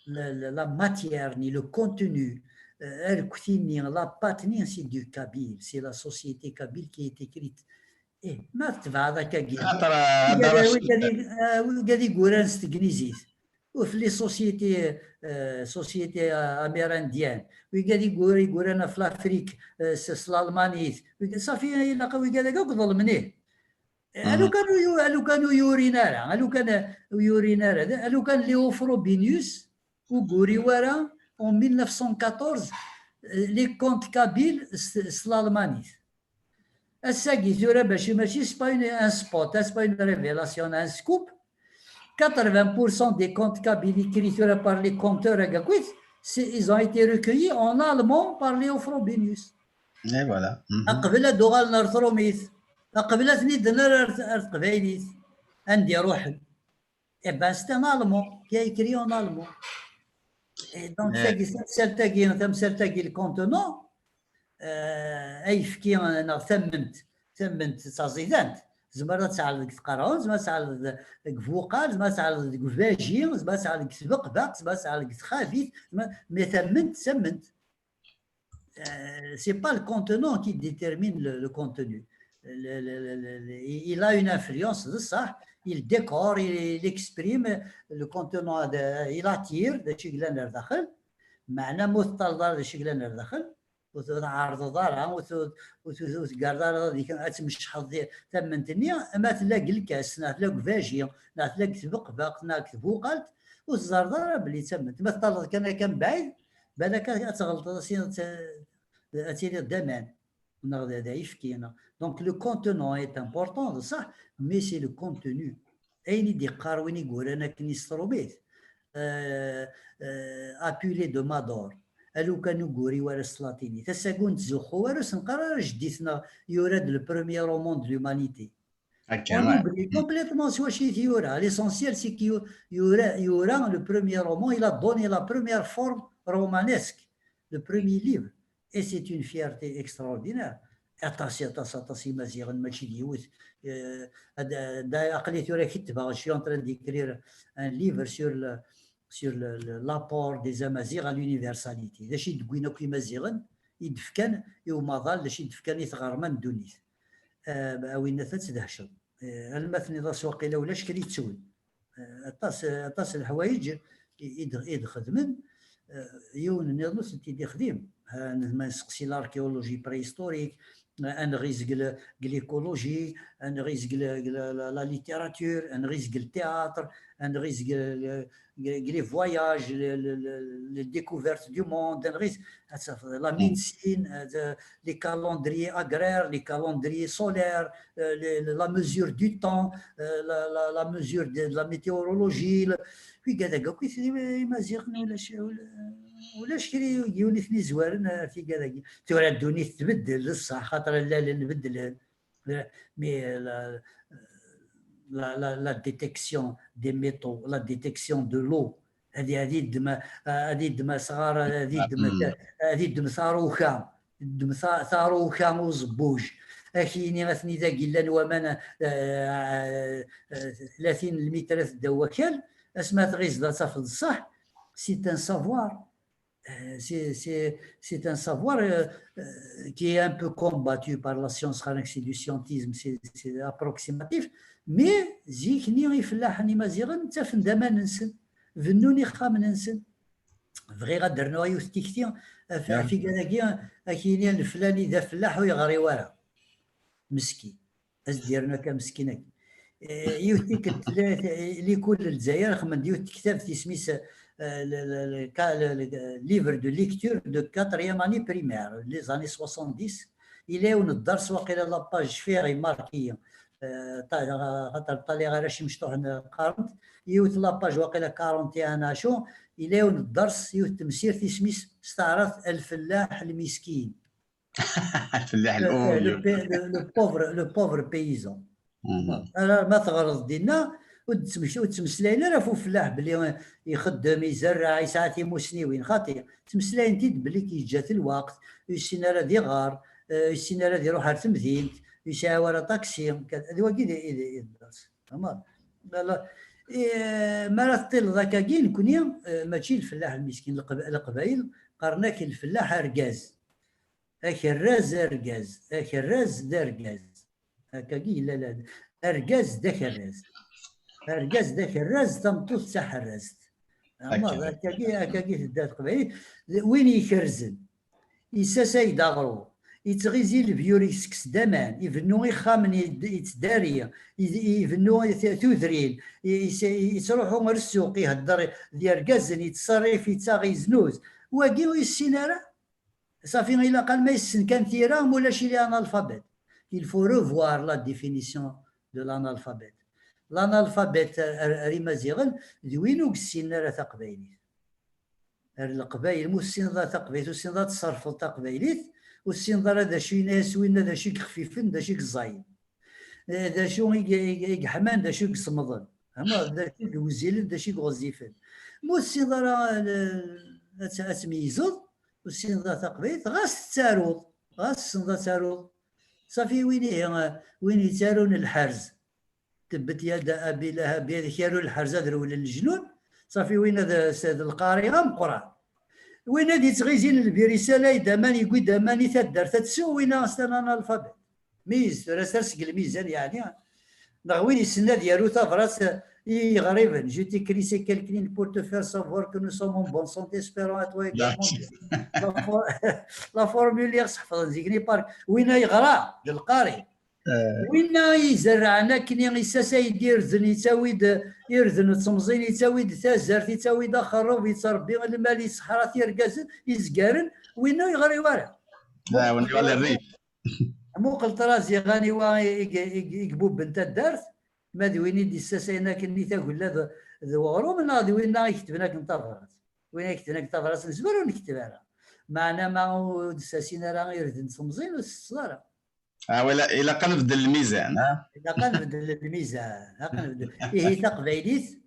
la matière, ni le contenu, la patnie, c'est du Kabyle, c'est la société Kabyle qui est écrite. Et ما تبع هذاك وقال يقولان ستكنيزيت وفي لي سوسيتي اميرانديان وقال يقولان في لافريك الالمانيت صافي الا قوي قال لك ظلمنيه لو كانوا يورينا لو كان ليوفرو بينيوس وغوري ورا en 1914 لي كونت كابيل الالمانيت الساقي ثورة ماشي سباين ان سبوت سباين ريفيلاسيون ان سكوب 80% des contes kabyles écrits par les conteurs agakwit, ils ont été recueillis en allemand par Léo Frobenius. Et voilà. قبل دوغال نرثروميث قبل ثنيد نرثقبايليث عندي روح et ben c'est un allemand qui a écrit en allemand. Et donc تمثل le contenant ايفكي انا ثمنت تصيدانت زعما تاع القرعون زعما تاع الفوقال زعما تاع الفاجين زعما تاع السبق باق زعما تاع الخافيت مي ثمنت c'est pas le contenant qui détermine le contenu. Il a une influence de ça, il décore, il exprime le contenant, il attire de شكل داخل معنى مثل de شكل داخل وتعرض دارها وتقردار هذيك تمشي حظي ثمنتني ما تلاقي الكاس تلاقي فاجي تلاقي سبق باق تلاقي فوقالت وتزردار بلي تمنت ما طلع كان بعيد بالك تغلط أتيري الدمان ضعيف كينا. Donc le contenant est important de ça, mais c'est le contenu. أين دي قاروين يقول أنا كني ستروبيت appelé de Mador. ألو كانوا قوري ورس لاتيني تساقون تزوخو ورس نقرر جديثنا يورد le premier roman de l'humanité. On oublie complètement ce qu'il y aura. L'essentiel, c'est qu'il y aura le premier roman. Il a donné la première forme romanesque, le premier livre. Et c'est une fierté extraordinaire. Attention, مزيغ ماشي ديوث. Je suis en train d'écrire un livre sur l'apport des Amazirs à l'universalité. داشي تقوينا كي مزيغن يدفكان يوماضال داشي يدفكان يتغرمان دونيث. وين تدهشل المثني ذا سواقي لو لاش كري تسول طاس الحوايج يدخدمن يون نيرلوس تيدي خديم ما نسقسي الاركيولوجي بريستوريك انغيز l'écologie انغيز la littérature انغيز التhéâtre انغيز les voyages les découvertes du monde la médecine les calendriers agraires les calendriers solaires la mesure du temps la mesure de la météorologie puis كذا كويس ما زيغنا ولا شكري يولي ثني زوارن في كذا تورا الدنيا تبدل الصح خاطر لا نبدل مي la détection des métaux la détection de l'eau هذه الدم صغار هذه الدم صاروخام وزبوج اكيني غثني ذا قلان ومانا 30 متر الدواكل اسمها تغيز لا تفض الصح c'est un savoir c'est un savoir qui est un peu combattu par la science c'est du scientisme c'est approximatif mais زيكني يفلاحني مزيغن تفن دما ننسن فنوني خام ننسن فغي غدرنا يوستيكتي في كذاكيا اكيني الفلاني ذا فلاح ويغري ورا مسكين از ديرنا كمسكينك يوتيك ليكول الجزائر خمن يوت كتاب تسميس livre de lecture de 4e année primaire, les années 70. Il est une الدرس واقيلا لاباج فيها ماركيه خاطر طالع غير شي مشطوح 40 يوت لاباج واقيلا 41 اشو. il est الدرس يوت تمسير تسميس استعرض الفلاح المسكين. الفلاح الاولي. لو بوفر بيزون. ما تغرض ديالنا وتمسلاين راه فو فلاح بلي يخدم يزرع ساعات يموسنيوين خاطر تمسلاين انت بلي كي جات الوقت يسينا راه ديغار يسينا راه يروح على تمدينت يساوي راه طاكسي هذا هو كي الدرس. لا ما راه طيل ذاك كي نكوني ماشي الفلاح المسكين. القبائل قرناك الفلاح اركاز اكراز اركاز اكراز داركاز هكا كي لا اركاز داك الراز اركاز داك الراز تمطوط تاع الراز. هكا كي تدات القبائل وين يكرزن يساساي داغرو يتغيزي البيوريكس دامان يفنو يخامن يتداري يفنو تودرين يتروحوا من السوق يهدر ديال كازن يتصرف يتاغي زنوز واكي السيناره صافي الا قال ما يسن كان ثيرا ولا شي لي انالفابيت. il faut revoir la définition de l'analphabète. l'analphabète ريمازيغن وينو السيناره تقبايليت القبائل مو السنضه تقبيليت والسنضه تصرف تقبايليت والسنضه هذا شي ناس وين هذا شي خفيفين هذا شي زاين هذا شو يحمان هذا شي صمدن هما هذا شي وزيل هذا شي غزيفن مو السنضه راه تميزو والسنضه تقبيليت غاس تارود غاس السنضه تارود صافي وين يتارون الحرز تبت يد ابي لهب يذكروا الحرز ولا الجنون صافي وين هذا القارئ مقران وين هذه تغيزين البرساله دامان يقول دامان تدار تتسو وين اصلا الفابet ميز راسرسك الميزان يعني وين السنه ديالو تفراس غريبا جو تيكريسي كالكلين بور تو فير سافوار كو نو سوم اون بون سونتي اسبيرون اتوا لا فورمولير صحفظ نزيكني بارك وين يغرى للقارئ وين يزرعنا كني غيساسا يدير زن يتاويد يرزن التمزين يتاويد تازرت يتاويد خروف يتربي المال يصحرا يركز يزقارن وين يغري ورا وين يغري الريف مو قلت راسي غاني يقبوب بنت الدارت ما دويني دي الساسينا كني تاكل لا ذو من هذا وين يكتبنا كنطفرات وين يكتبنا كنطفرات نزبر ونكتبها معنا ما الساسينا راه يردن تمزين والصداره ولا الا قنبدل الميزان الا قنبدل الميزان هي تقبايليت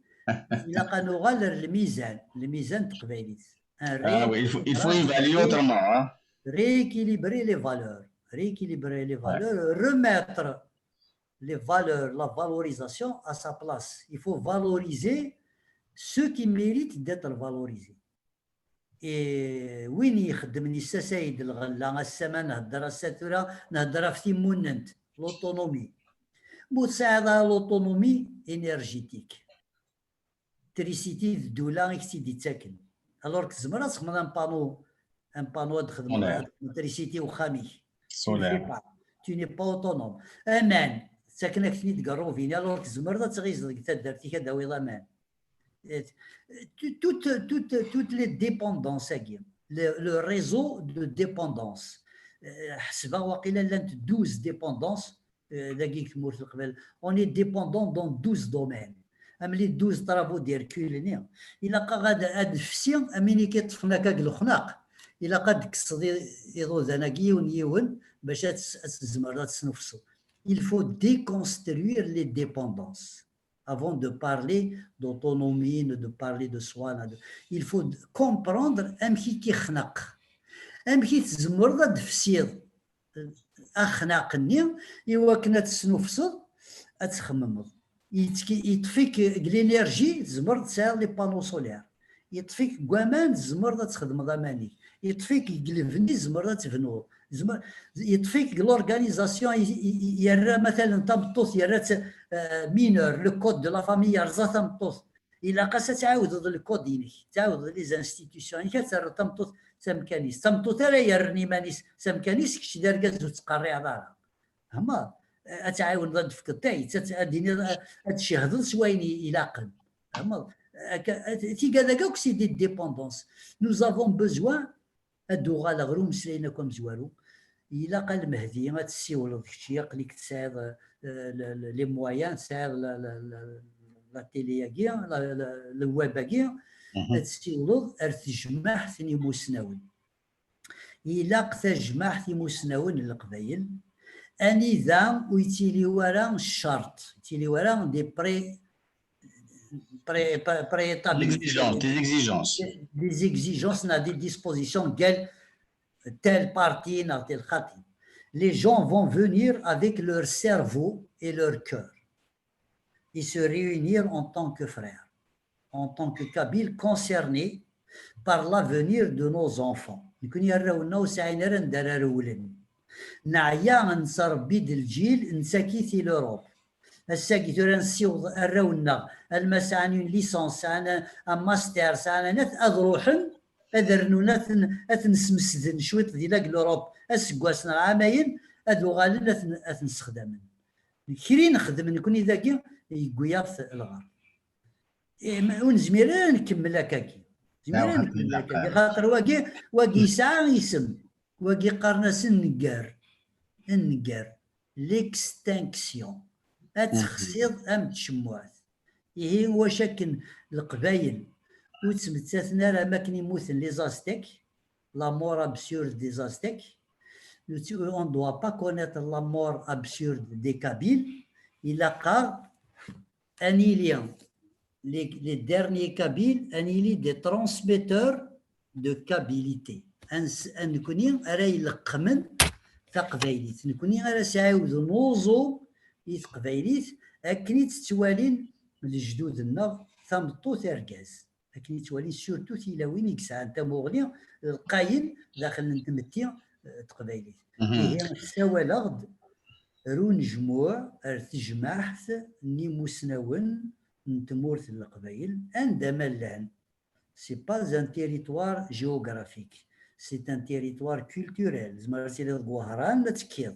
الا قنغالر الميزان تقبايليت il faut évaluer autrement rééquilibrer les valeurs remettre les valeurs la valorisation à sa place. Il faut valoriser ceux qui méritent d'être valorisés. وين يخدمني السيد الغلا السما نهضر الساتوره نهضر في تيموننت لوطونومي مساعده لوطونومي انرجيتيك تريسيتي الدوله غيكتي دي تاكل الوغ تزمر تخدم ان بانو تخدم تريسيتي وخامي سولير تي ني با اوتونوم امان ساكنه في تقروفين الوغ تزمر تغيز تدارتي كدا وي ضمان toutes les dépendances, le réseau de dépendance. Il 12 dépendances. On est dépendant dans 12 domaines. Les 12 travaux d'Hercule. Il a قاعد أدفسيا أميني كيطفنا كالخناق. Il a قاعد كصدي يروزاناكي ونيون باش تزمرات سنفسو. Il faut déconstruire les dépendances. Avant de parler d'autonomie, de parler de soi, il faut comprendre أمشي كيخنق أمشي تزمر دفسيض أخناقني إوا كنا تسنفسض أتخممض يطفيك الإنرجي تزمر تساعد لي بانو سولير يطفيك كوامان تزمر تخدم ضماني يطفيك الفني تزمر تفنو يطفيك لورغانيزاسيون يرى مثلا تمطوط يرى مينور لو كود دو لا فامي يرزا تمطوط الا قاس تعاود الكود ديالك تعاود لي زانستيتيسيون كتر تمطوط سمكانيس تمطوط راه يرني مانيس سمكانيس كشي دار كاز وتقري على هما اتعاون ضد فكتاي اديني اتشهد سواين يلاقن تي كذا كوكسي دي ديبوندونس نو افون بوزوان ادو غالا غروم سلينا كوم زوارو الا قال المهدي ما تسيول داكشي قليك تساعد لي مويان تساعد لا تيلياكي الويباكي تسيولو ارتجمع ثني مسناون الا تجمع ثني مسناون القبايل اني ذا ويتيلي ورا الشرط يتيلي ورا دي des exigences, des dispositions, telle partie, telle partie. Les gens vont venir avec leur cerveau et leur cœur et se réunir en tant que frères, en tant que Kabyles concernés par l'avenir de nos enfants. نعيا نسربي الجيل نساكيتي لوروب الساكي ترى نسيوض الرونا المسانين ليسونس انا ماستر انا نت اضروحن اذرنونا اثنسمسدن شويط ديال لوروب اسكواسنا عامين ادو غالن اثنستخدمن كري نخدم نكون ذاكي يقويا في الغار ونزمير نكمل هكاكي زمير نكمل هكاكي خاطر واقي ساعه يسم واقي قرناس النقار ليكستانكسيون اتخصيض ام تشموات هي هو شكل القبايل وتمتثنا راه ما كان يموتن لي زاستيك لا مور ابسورد دي زاستيك اون دوا با كونيتر لا مور ابسورد دي كابيل الى قا انيليان لي ديرني كابيل انيلي دي ترانسميتور دو كابيليتي ان نكوني راه يلقمن تقبايليت نكوني راه سعاود نوزو يتقبايليت اكني تتوالين الجدودنا ثمطو تركاز اكني توالين سورتو تيلاوين يكسع انت مغني القاين داخل نتمتي تقبايليت هي سوالا رو نجموع ارتجمعت ني مسناون نتمورت القبايل عندما لهن سي با ان تيريتوار جيوغرافيك سي ان تيريتوار كولتوريل زعما تيلي القهران لا تكيض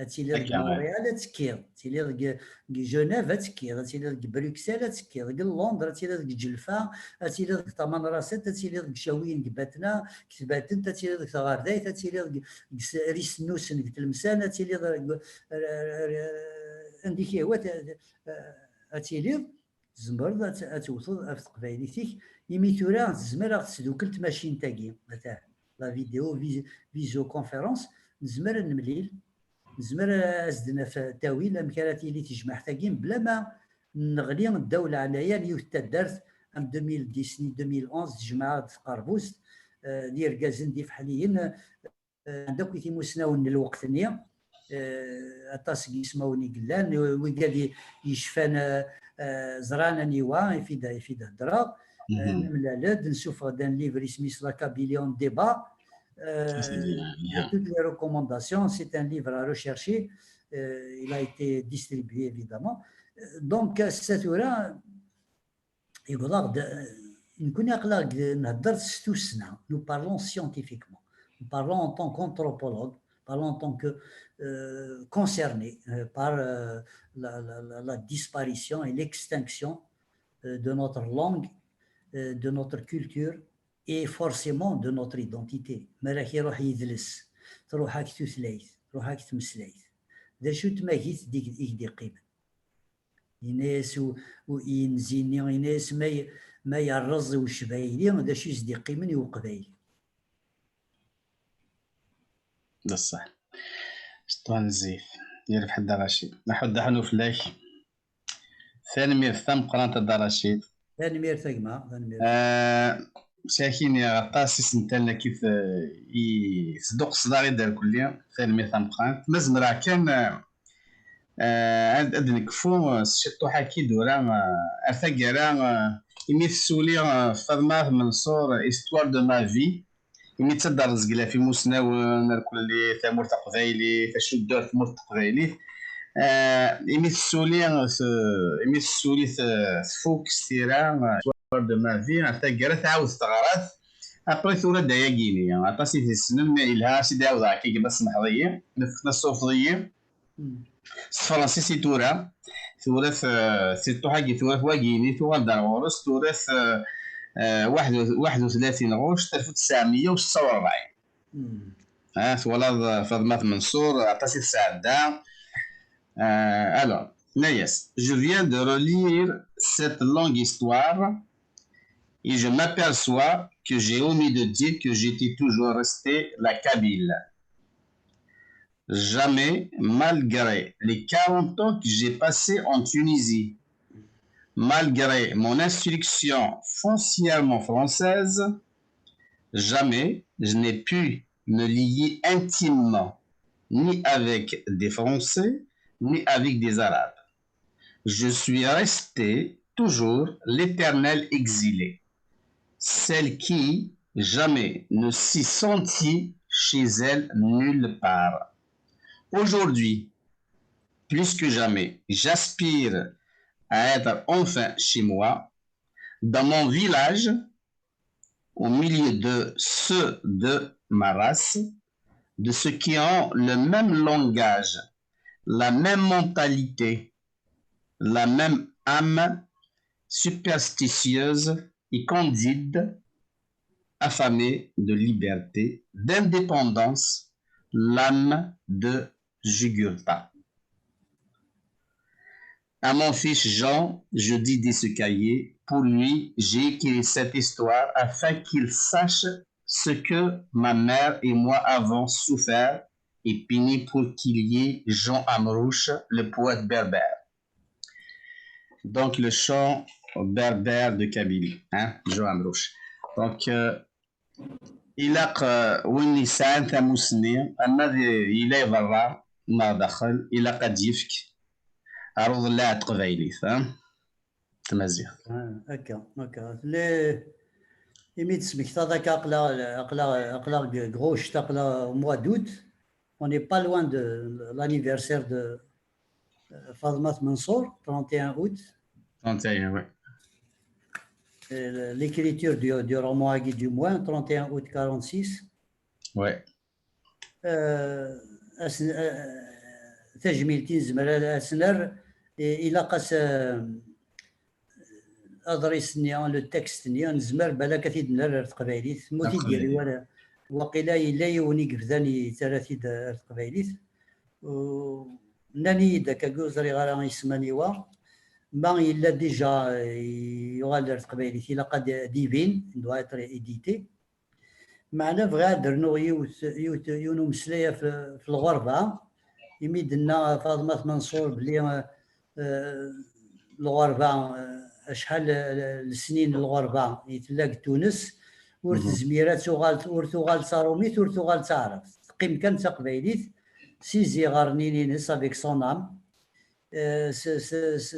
تيلي مونريال تكيض تيلي جنيف تكيض تيلي بروكسل تكيض لندن تيلي جلفا تيلي طمان راسات تيلي شاويين كباتنا كتباتن تيلي غارداي تيلي ريس نوسن تلمسان تيلي عندك هو تيلي زمر توصل في قبايليتك يمي تورا زمر تسدوكلت ماشين تاكي مثلا لا فيديو فيزيو كونفيرونس نزمر نمليل نزمر ازدنا في تاويل امكاناتي اللي تجمع تاكين بلا ما نغلي الدوله عنايا اللي تدارت ام 2010 2011 تجمعات قربوس ديال كازن دي فحاليين عندك كي مسناون الوقت نيا اطاسكي سماوني قلان وقال يشفان زرانا نيوا يفيد هضره نملالد نشوف غدا ليفر سميس لا كابيليون ديبا toutes les recommandations c'est un livre à rechercher il a été distribué évidemment donc ساتورا يقول نكون اقلاق نهضر 6 سنه nous parlons scientifiquement nous parlons en tant qu'anthropologue parlons en tant que concerné par la disparition et l'extinction de notre langue de notre culture et forcément de notre identité. مالك يروح يدلس تروح هاك تثليث تروح هاك تمسليث ذا شو تماكيت ديك قيمة يناس وينزيني يناس ما يرز وشبايلي ذا شو يزدي قيمة وقبايل ده صح شطوان الزيف يعرف حد رشيد نحد حنو فلاك ثاني مير ثم قرانت الدرشيد ثاني مير ثقمة ساكين يا غطاس سنتنا كيف يصدق صداري دار كليا ثاني مير ثم قرانت مزمرا كان عند نكفو شتو حكي دورا ارثاكرا يمي السولي فاطمه منصور استوار دو ما في يمي تصدر رزقلا في مسناون الكل ثمور تقبايلي فشدور ثمور تقبايلي يمي السولي فوق ستيرا دو ما في ارثاكرا تعاود تغرات ابري ثورة داياكيني عطاسي في السنن الها سيدي عاود هكاك بس محضيه نفخنا الصوفضيه فرنسي تورا ثلاث سيتو حاجي ثلاث واقيني ثلاث دارورس ثلاث 31 غشت 1946 ثوالاد فاطمة منصور عطاسي السعدة. Alors, Nayas, je viens de relire cette longue histoire et je m'aperçois que j'ai omis de dire que j'étais toujours resté la Kabyle. Jamais, malgré les 40 ans que j'ai passés en Tunisie, malgré mon instruction foncièrement française, jamais je n'ai pu me lier intimement ni avec des Français, ni avec des Arabes. Je suis resté toujours l'éternel exilé, celle qui jamais ne s'y sentit chez elle nulle part. Aujourd'hui, plus que jamais, j'aspire à être enfin chez moi, dans mon village, au milieu de ceux de ma race, de ceux qui ont le même langage, la même mentalité, la même âme superstitieuse et candide, affamée de liberté, d'indépendance, l'âme de Jugurtha. À mon fils Jean, je dis ce cahier. Pour lui, j'ai écrit cette histoire afin qu'il sache ce que ma mère et moi avons souffert et peiné pour qu'il y ait Jean Amrouche, le poète berbère. Donc le chant berbère de Kabylie, hein, Jean Amrouche. Donc إلا وين يسعى ثموسني أما إلا برا ما دخل إلا قد يفك عروض الله تقبايلي فاهم تمازيغ هكا لي يميت سمكت هذاك أقلا غروش تقلا موا دوت. On n'est pas loin de l'anniversaire de Fadmat Mansour, 31 août. 31, oui. L'écriture du roman Agui du Moin, 31 août 46. Ouais. تجميلتين زمرا أسنر إلا قاس أدريسني لو تكست ني نزمر بلا كثير نر تقبايليت موتي ديالي ولا وقيلا إلا يوني قفداني ثلاثي تقبايليت ناني داك كوزري غالا يسماني وا ما إلا ديجا يغال تقبايليت إلا قد ديفين دوا إتر إديتي معنا بغا درنو يونو مسلايا في الغربة يميدنا فاطمة منصور بلي الغربة شحال السنين الغربة يتلاق تونس ورتزميرات ورتوغال صاروميت ورتوغال تعرف تقيم كان تقبايليت سيزي غارنيني نس افيك سون ام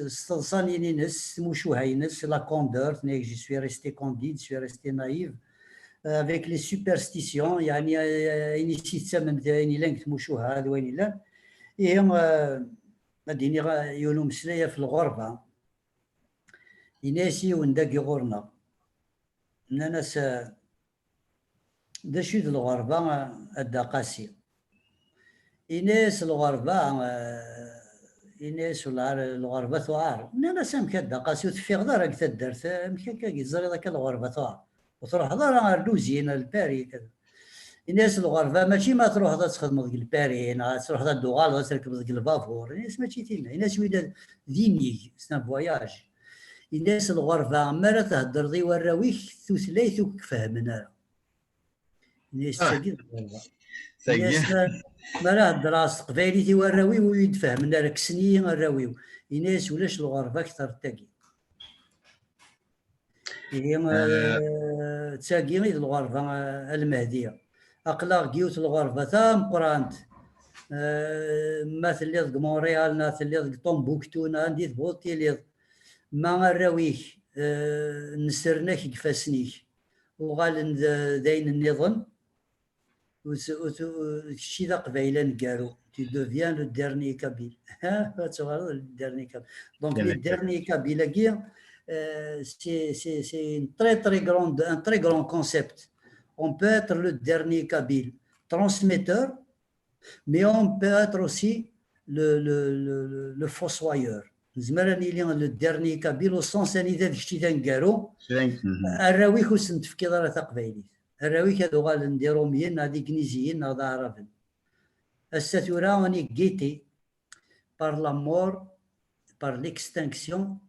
ستلصانيني نس موشوهاي نس لا كوندور نيك جي سوي ريستي كونديد سوي ريستي نايف avec les superstitions يعني إني تسمن إني لانك موشوها هذا وين لا إيه مديني يولو مسلايا في الغربة يناسي ونداقي غورنا ناس داشو الغربة الدقاسي إناس الغربة إناس الغربة ثوار ناس أمكا الدقاسي وتفيغ دارك تدرت أمكا كي زري ذاك الغربة ثوار وتروح دار الروزين الباري كذا الناس الغربة ماشي ما تروح تخدم ذيك الباري تروح الدوغال تركب ذيك البافور الناس ماشي تينا الناس ويدا ديني سنا فواياج الناس الغربة ما تهدر ذي وراويك ثلاث وكفهمنا الناس تاقي الناس ما راه الدراسة قبايلي تي وراوي ويتفهمنا لك سنين وراويو الناس ولاش الغربة أكثر تاقي هي تاقي الغربة المهدية أقلاق جيوت الغربة تام قرانت ما ثليض مونريال نا ثليض طومبوكتو نا نديت بوطي ليض ما راويك نسرناك كفاسنيك وغال داين النظام وشي ذا قبيلة نقارو tu deviens le dernier Kabyle le dernier Kabyle donc le dernier Kabyle c'est un très grand concept. On peut être le dernier Kabyle transmetteur, mais on peut être aussi لو فوسوايور زعما راني لو ديرني كابيلو سونس راني ذاك الشيء تنكارو الراويك وسنت في كدارة تقبايليت الراويك هادو غنديرو مين هادي كنيزيين هذا عربن الساتورا راني كيتي par la mort, par l'extinction,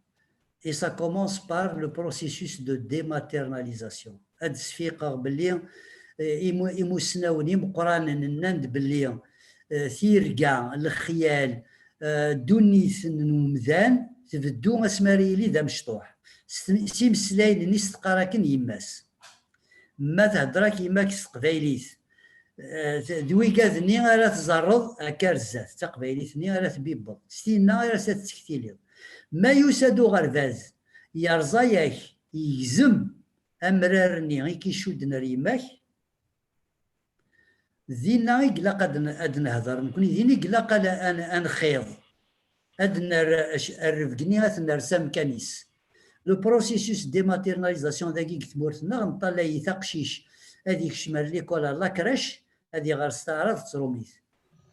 et ça commence par le processus de dématérialisation. هاد السفيقة بلي يموسناوني مقرانا نند بلي ثيركا الخيال دونيث نمذان تبدو اسماريلي ذا مشطوح سيمسلاين نيس تقراكن يماس ما تهضرك يماك تقبايليت دوي كاذني راه تزرد كارزات تقبايليتني راه تبيبض ستينا راه تتكتيلي ما يسادو غرفاز يرزاياك يزم امرارني غي كيشودنا ريماك ذينا يقلق اد نهضر نكون ذيني يقلق ان خيض اد الرفقني نرسم كنيس لو بروسيسوس ديماتيرناليزاسيون ذاكي كتمورتنا غنطلع يثقشيش هذيك شمال ليكول لاكراش هذه غير استعراض تروميث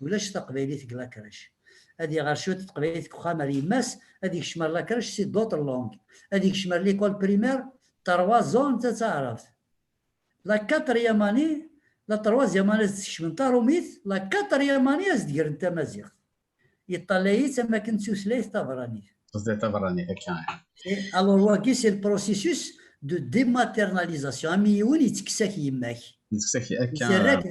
ولاش تقبايليتك لاكراش هذه غير شويه تقبايليتك خامه ريماس هذيك شمال لاكراش سي دوطر لونغ هذيك شمال ليكول بريمير تروا زون تتعرف لا كاتريام اني لا تروازيام اني تكشمن تروميث لا كاتريام اني ازدير انت مزيغ يطلعي تما كنت سوسلايت تبراني الوغ واكي سي البروسيسوس دو ديماتيرناليزاسيون اميون يتكساك يماك سراك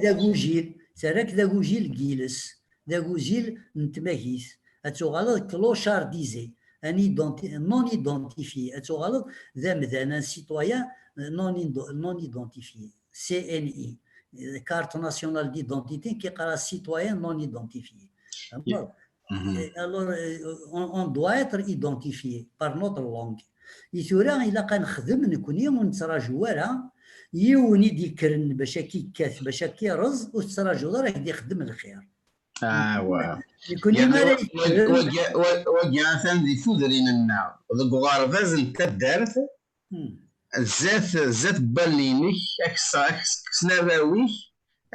ذاك ذاكوجيل كيلس ذاكوجيل نتماكيث اتوغالط كلوشارديزي نون ايدونتيفي اتوغالط ذا مذانا سيتويان نون ايدونتيفي سي ان اي كارت ناسيونال ديدونتيتي كيقرا سيتويان نون ايدونتيفي alors on doit être identifié par notre langue يثورا إلا كنخدم نكوني ونتراجو ورا يوني ديكرن باش كيكاث باش كيرز وتراجو راه يدي يخدم الخير واه يكوني ما وجاثن ذي فودرين النار ذوك غارفاز انت دارت زات بالينك اكسنا باويك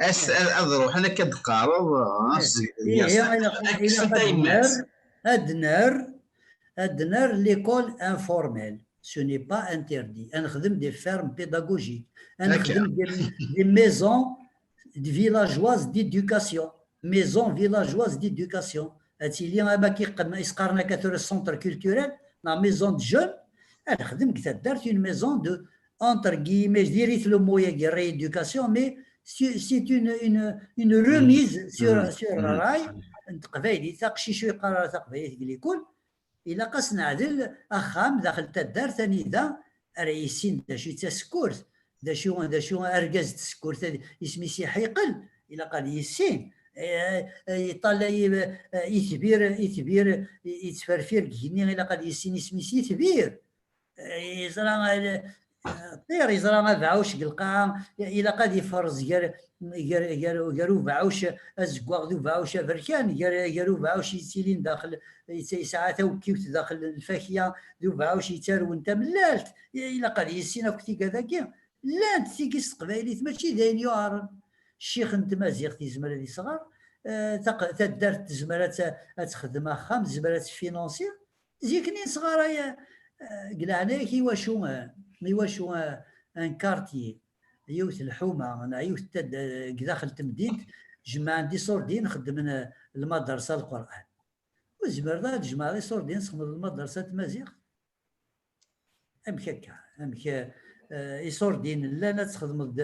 اضروح انا كتقارب ادنر ليكول انفورميل سو ني با انتردي نخدم دي فيرم بيداغوجيك نخدم دي ميزون دي فيلاجواز ديدوكاسيون ميزون فيلاجواز ديدوكاسيون هاتي لي ما كيقنا يسقرنا كثر السونتر كولتوريل لا ميزون دو جون نخدم كتا دارت اون ميزون دو انتر كيمي ديريت لو مويا كي ريدوكاسيون مي c'est une remise sur راي قبايلي تاقشي شويه قرار تقبايلي اللي يكون الا قاس نعدل اخام داخل تدار ثاني ذا رئيسين دا شي تسكورت دا شو اركاز تسكورت اسمي سي حيقل الا قال يسين يطلع يتفرفير كيني الا قال يسين اسمي سي تبير يزرع طير يزرع ما بعوش قلقا الى قد يفرز قالوا بعوش ازقواغ ذو بعوش فركان قالوا بعوش يتيلين داخل ساعات وكيوت داخل الفاكهه ذو بعوش يتار وانت ملالت الى قد يسينا كنتي كذاك لا انت تيكيس قبايليت ماشي داين يعرض الشيخ انت مازيغ تيزمر هذه صغار تدارت تزمرات تخدم خام زمرات فينونسيير زيكني صغار قلعنا كي واش ان كارتي يوث الحومه انا يوث داخل تمدينت جمع عندي صوردين نخدم المدرسه القران وزمرنا تجمع لي صوردين نخدم المدرسه مزيغ امكا يصوردين لا انا تخدم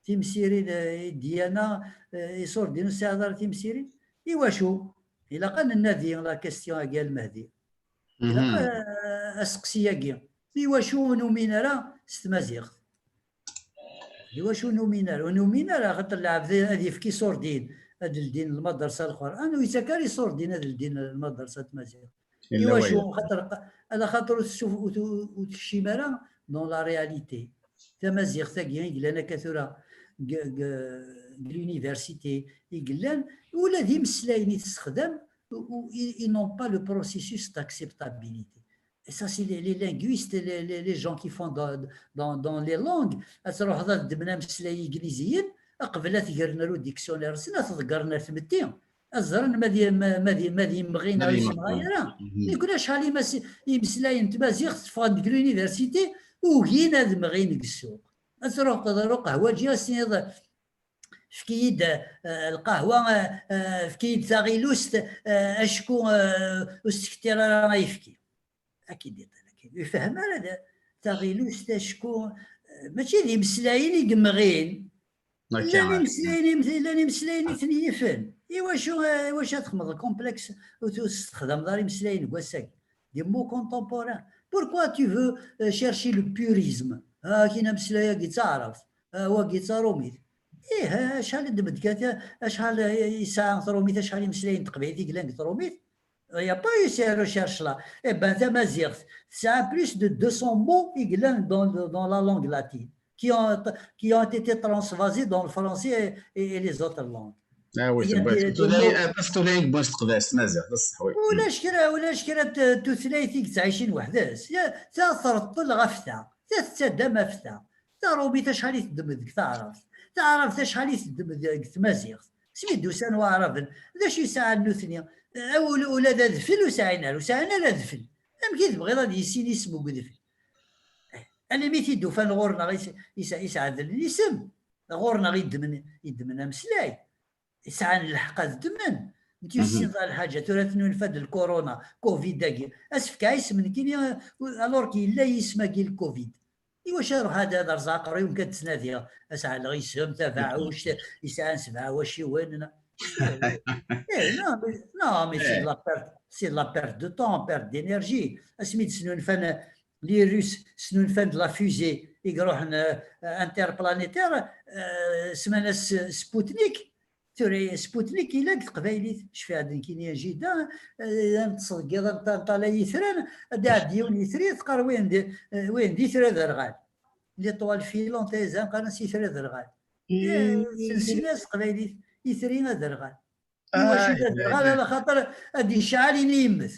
تيمسيري ديانا يصوردين ساعه تيمسيري ايواشو الا قال النادي لا كاستيون ديال المهدي الا اسقسيه كي ايواشو نومينا ستمازيغ ايواشو نومينا خاطر العبد هذه في كي صوردين هذا الدين المدرسه القران ويتكاري صوردين هذا الدين المدرسه مازيغ ايواشو خاطر تشوف وتشيمالا دون لا رياليتي تمازيغ تاكي لنا كثره l'université يقلان ولا دي مسلايني تستخدم ils n'ont pas le processus d'acceptabilité. Et ça, c'est les linguistes, les gens qui font dans les langues. أتروح هذا دبنا مسلاي إنجليزيين قبل تقرنا له ديكسيونير سنة تذكرنا ثمتين الزرن ما دي يمغينا مالي ولا مقبول. مغايرة يقول شحال يمسلاين تمازيغ تفقد ديك لونيفرسيتي وكين هاد مغين السوق تروح قهوه جي سنيض فكيد القهوه فكيد تاغيلوست اشكو استكتير راه يفكي اكيد يفهم هذا تاغيلوست اشكو ماشي دي مسلاين يقمغين لا مسلاين ثنيفن واش تخمض كومبلكس وتستخدم داري مسلاين كواساك دي مو كونتمبوران بوركوا tu veux chercher le purisme كاين مسلايه كي تعرف هو كي تروميت شحال دمت شحال يساع تروميت شحال مسلاين تقبيتي كلان تروميت il n'y a pas eu ces recherches-là. Eh bien, c'est un plus de 200 mots dans la langue latine qui ont été transvasés dans le français et les autres langues. وي تولي باش تقداس مازال بصح وي ولا شكرا تثلاثي تعيشين وحداس تاثرت غفتا تتدم فتا تروبي شحال تدم ديك تعرف شحال تدم ديك تمازيغ سميتو سان وعرفن ذا شي ساعه نثني ولا ذا ذفل وساعنا لا ذفل كي تبغي غادي يسيني اسمو ذفل انا ميتي دوفان غورنا يسعد الاسم غورنا يدمن مسلاي يسعى الحق الدمن انت يسين الحاجه تراثنو نفاد الكورونا كوفيد داكي اسفك عيس من كي الور كي لا يسمى كي الكوفيد واش روح هذا رزاق يمكن تسناديها اسعى الغيسم تفاعوش يسعى سبعه واش وين non, mais c'est de la perte de temps, perte d'énergie. Asmid Snunfan, les Russes, Snunfan de la fusée, ils ont interplanétaire, semaine Sputnik. Sputnik, il a قبايلي شفي هذا كاين جدا نتصدق طالع يثرن دادي ونيثري تقر وين دي ثرى درغال لي طوال فيلون تيزان قال نسي ثرى درغال سلسله قبايلي يثرينا درغال واش درغال على خاطر هادي شعالين يمث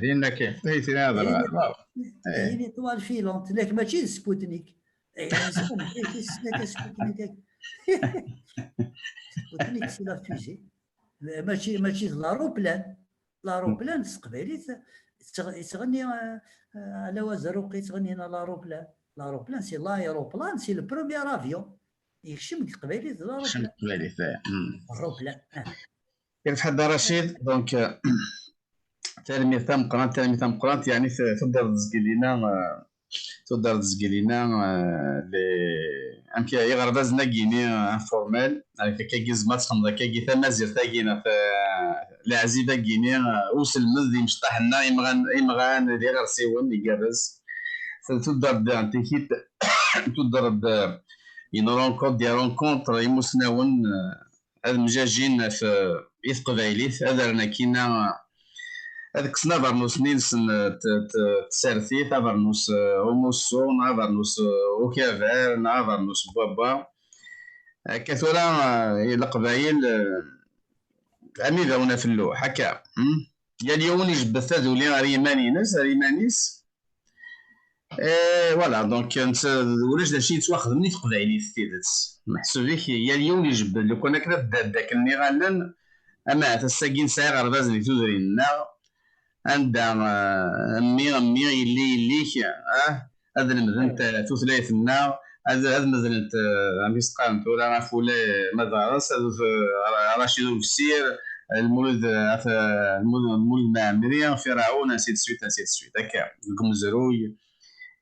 دينا كاين يثرينا درغال هي طوال فيلون لكن ماشي سبوتنيك سبوتنيك سبوتنيك سي لا فيزي ماشي لاروبلان تقبايلي تغني على وزروقي تغني هنا لاروبلان سي لايروبلان سي لو بروميير افيون يخشم قبايلي الروبلان كيف حد رشيد دونك تلميذ مقرانت يعني تقدر تزكي لينا لي يغرباز ناكيني انفورمال كاكي زمات خمضه كاكي تمازير تاكينا في العزيبه كيني وسلمذ يمشطح لنا يمغان ديال رسيون يقرز تقدر انتيكيت تقدر ينورونكونت ديال رونكونتر يمسناون هاد مجاجين في قبايليت هذا رنا كينا هذاك سنافرنوس نيلسن تسارثي تافرنوس اوموسو نافرنوس اوكافير نافرنوس بابا كثورا القبايل اميذا في اللوح هكا يا اليوم يجبث ذولي ريمانيس فوالا دونك ولاش داكشي يتواخذني في قبايلي في تيدت محسوب ليك يا اليوم يجبد لو كنا كنا داك النيغالن اما تساكين ساير غرباز اللي تدرينا عندها امي يليك هذا المدن ثلاث النا هذا المدن عم يسقان ولا فولا مدارس رشيد الفسير المولد معمريه فرعون سيت سويت هكا الكمزروي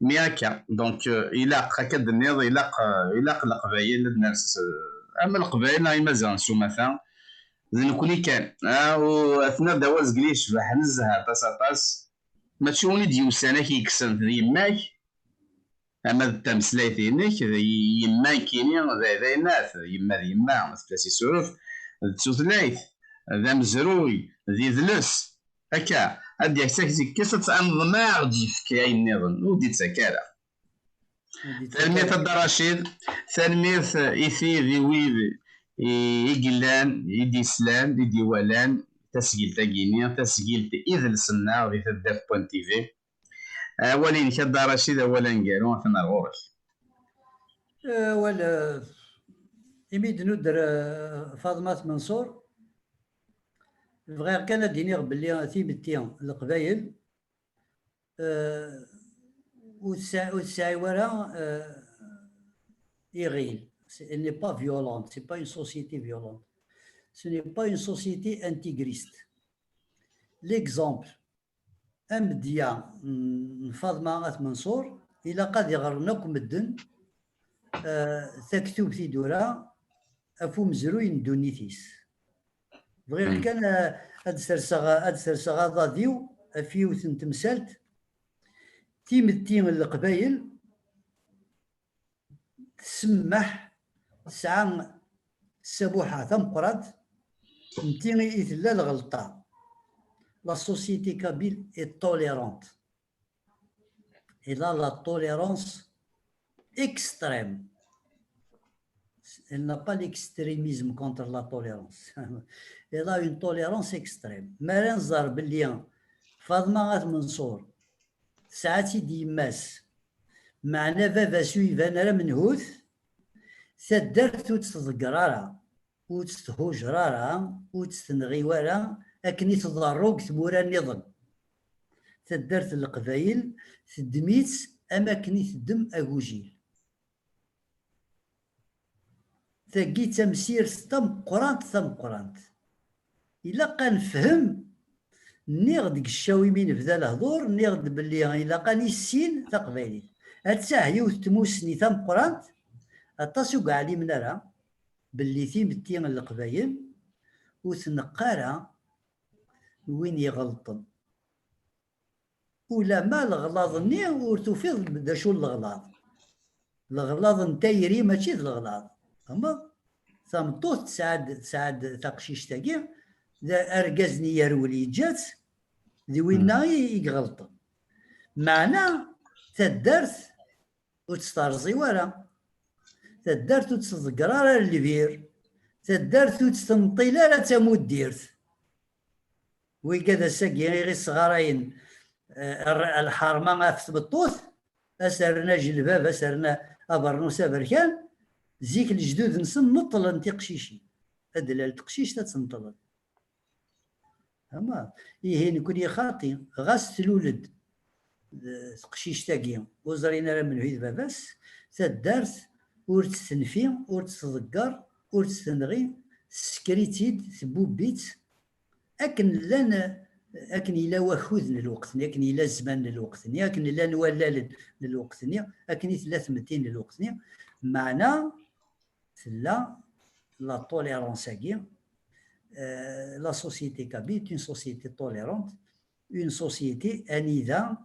مي هكا دونك يلاق هكا النيض يلاق القبايل الناس اما القبايل مازال سو مثلا زين كوني كان واثناء دواز قليش راح نزها طاس ما تشوني ديوسانا كيكسن ذي يماك اما تمسلايتينك يماك كيني ذا ناث يما مثلاسي سورف تسوثلايت ذا مزروي ذي ذلس هكا هادي هكاك كيسة انظماع دي فكاي النظام ودي تسكارا تلميذ الدراشيد تلميذ ايثي ذي ويد يقلان يدي سلام يدي ولان تسجيل تاكيني تسجيل إذل سنة غي تداف بوان تيفي أولين كدا رشيد أولا نقالو ثنا الغورك ولا يميد ندر فاطمة منصور غير كان ديني بلي تيمتي القبايل وتسعي ورا يغيل. Elle n'est pas violente, c'est pas une société violente. Ce n'est pas une société intégriste. L'exemple, أمديا فاطمة منصور إلا قد يغرناكم الدن تكتب في دورة أفو مزروين دونيتيس بغير كان هاد سرسغا ضاديو أفيو تمثالت تيمتين القبايل تسمح ساعة السبوحة تمقرد نتيني إثلا الغلطة. La société kabyle est tolérante. Elle a la tolérance extrême. Elle n'a pas l'extrémisme contre la tolérance. Elle a une tolérance extrême. مران زار باللي فاطمة منصور ساعتي ديماس معنا بابا سويفان راه منهوث تدرت وتتذكرارا وتتهجرارا وتتنغيوارا أكني تضروك ثمورا النظام تدرت القبايل تدميت أماكني تدم أجوجيل تاقي تمسير ثم قرانت إلا قنفهم نيغ ديك الشاوي من بدا الهضور نيغ باللي إلا قاني السين تقبايلي هتساهيو تموسني ثم قرانت أتصو كاع لي منارا باللي تيمتين القبايل وثنقارا وين يغلطن ولا ما الغلاظ-ني ورتوفيض بدا شو الغلاظ نتايري ماشي الغلاظ اما ثمطوط تساعد تقشيش تاكي ذا ارجزني يرولي جات ذي وينا يغلطن معنا تدرت وتسترزي ورا تدرت وتتذكرار البير تدرت وتستنطيلا لا تمود ديرت ويكذا ساقي غير الصغارين الحرمه في بطوث اسرنا جلباب اسرنا ابرنوسا بركان زيك الجدود نسن نطل انت قشيشي ادلا التقشيش تتنطل اما هي نكون خاطي غاس تلولد تقشيش تاقي وزرينا راه من عيد باباس تدارت ورتستنفي ورتتذكر ورتستنغي سكريتيد ثبوبيت أكن لنا أكن إلا وخوذ الوقت أكن إلا زمان الوقت أكن إلا نولال الوقت أكن ثلاث متين الوقت معنا لا لا توليرونس لا سوسيتي كابيل une société tolérante une société أنيذا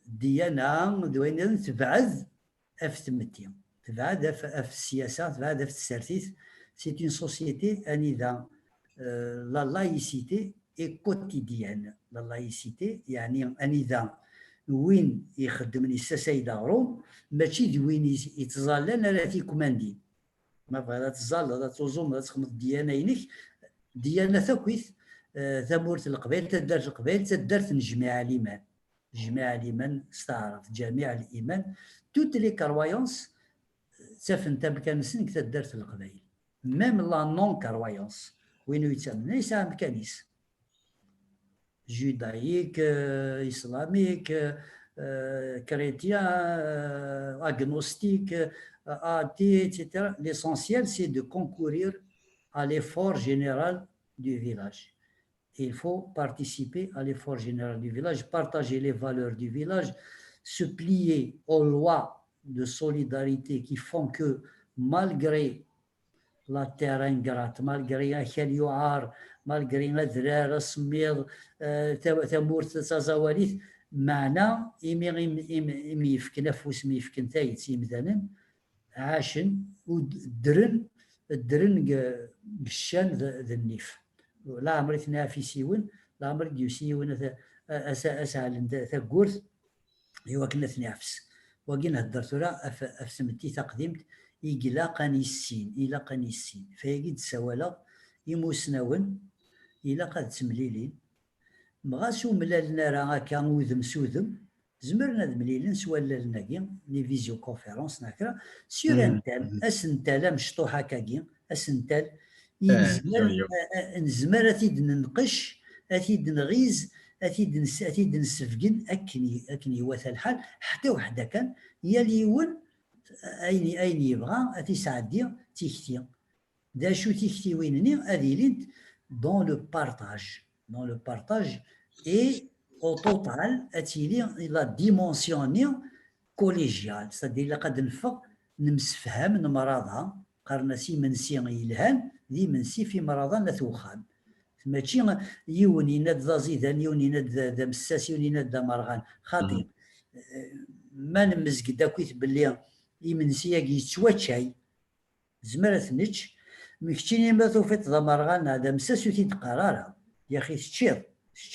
ديانا دوين تبعد أف تمتين تبعد أف السياسة تبعد أف التسرتيث c'est une société أنيذا la laïcité est quotidienne. La laïcité يعني أنذا وين يخدمني السيد غروم ماشي وين يتظلل لا في كوماندين ما بغا تظل لا تزوم لا تخمط ديانينك ديانه ثكويث ثمورت القبائل تدارت القبائل تدارت جميع الايمان جميع الايمان استعرف جميع الايمان توت لي كرويونس تفن تبكان سنك تدارت القبائل ميم لا نون كرويونس وين يتسمى ليس كنيس جودايك اسلاميك chrétien, agnostique, athée, etc. L'essentiel, c'est de concourir à l'effort général du village. Il faut participer à l'effort général du village, partager les valeurs du village, se plier aux lois de solidarité qui font que malgré la terre ingrate, malgré un يعار, malgré un ذرار السميض تمورت تزاوليث معنا إمي يفكن أفوس مي يفكن تايت يمدانن عاشن ودرن قشان ذا النيف لا عمري تنافي سيون لا عمري ديوسيون أسهل ذا قورث هو كنا تنافس وقينا الدرتورة أفسمتي تقديمت إقلاقني السين فيجد سوالا يموسناون إلا قد تمليلين مغاسو ملالنا راه هكا وذم سوذم زمرنا دمليلين سوالالنا كي لي فيزيو كونفيرونس ناكرا سير انتال اسنتال مشطوحه كاكي اسنتال نزمر أتيد ننقش، أتيد نغيز، أتيد نسفقن أكني وثا الحال حتى وحده كان يليون أين يبغى أتيسعدي تيكتي دا شو تيكتي وينني هذه لينت دون لو بارتاج اي au total أتيلي لا ديمونسيوني كوليجيال، c'est-à-dire لقد نفق نمسفهم نمراضها قرنا سي منسي يلهان ذي منسي في مرضان نثوخان ماشي يون يناد ذا زيدان يون يناد ذا مساس يون يناد ذا مرغان خاطي ما نمزق داكويت باللي يمنسي يتشواتشاي زمرت نتش مكتيني ما توفيت ذا مرغان هذا مساس يتي قرارها يا اخي تشير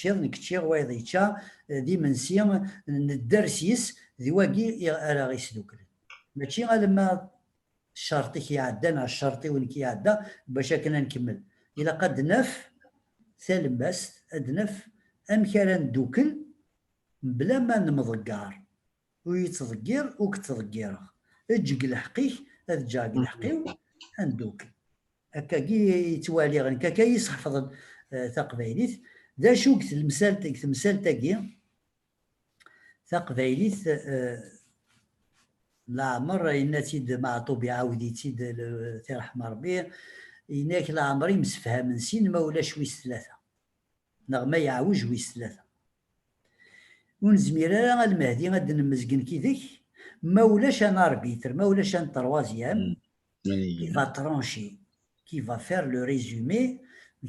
نكتشير ويضيتشا دي منسي ندرسيس ذي واقي راه يسدوكل ماشي غير لما الشرطي كيعدى مع الشرطي وين كيعدى باش كنا نكمل الى قد نف ثالماس ادنف امكان ندوكل بلا ما نمضقار ويتضقير وكتضقيره اجيك الحقيق ادجاك الحقيق ندوكل هكا كي يتوالي غير هكا يحفظ تقبايليت ذا شو قلت المثال تاكي تقبايليت لا مرة يناتيد مع طوبي عاودي تيد تيرحم ربي يناك لا عمري مسفهم نسين ما ولاش ويس ثلاثة نغما يعوج ويس ثلاثة ونزمير انا المهدي غاد نمزقن كيدك ما ولاش انا اربيتر ما ولاش انا تروازيام كي فا ترونشي كي فا فير لو ريزومي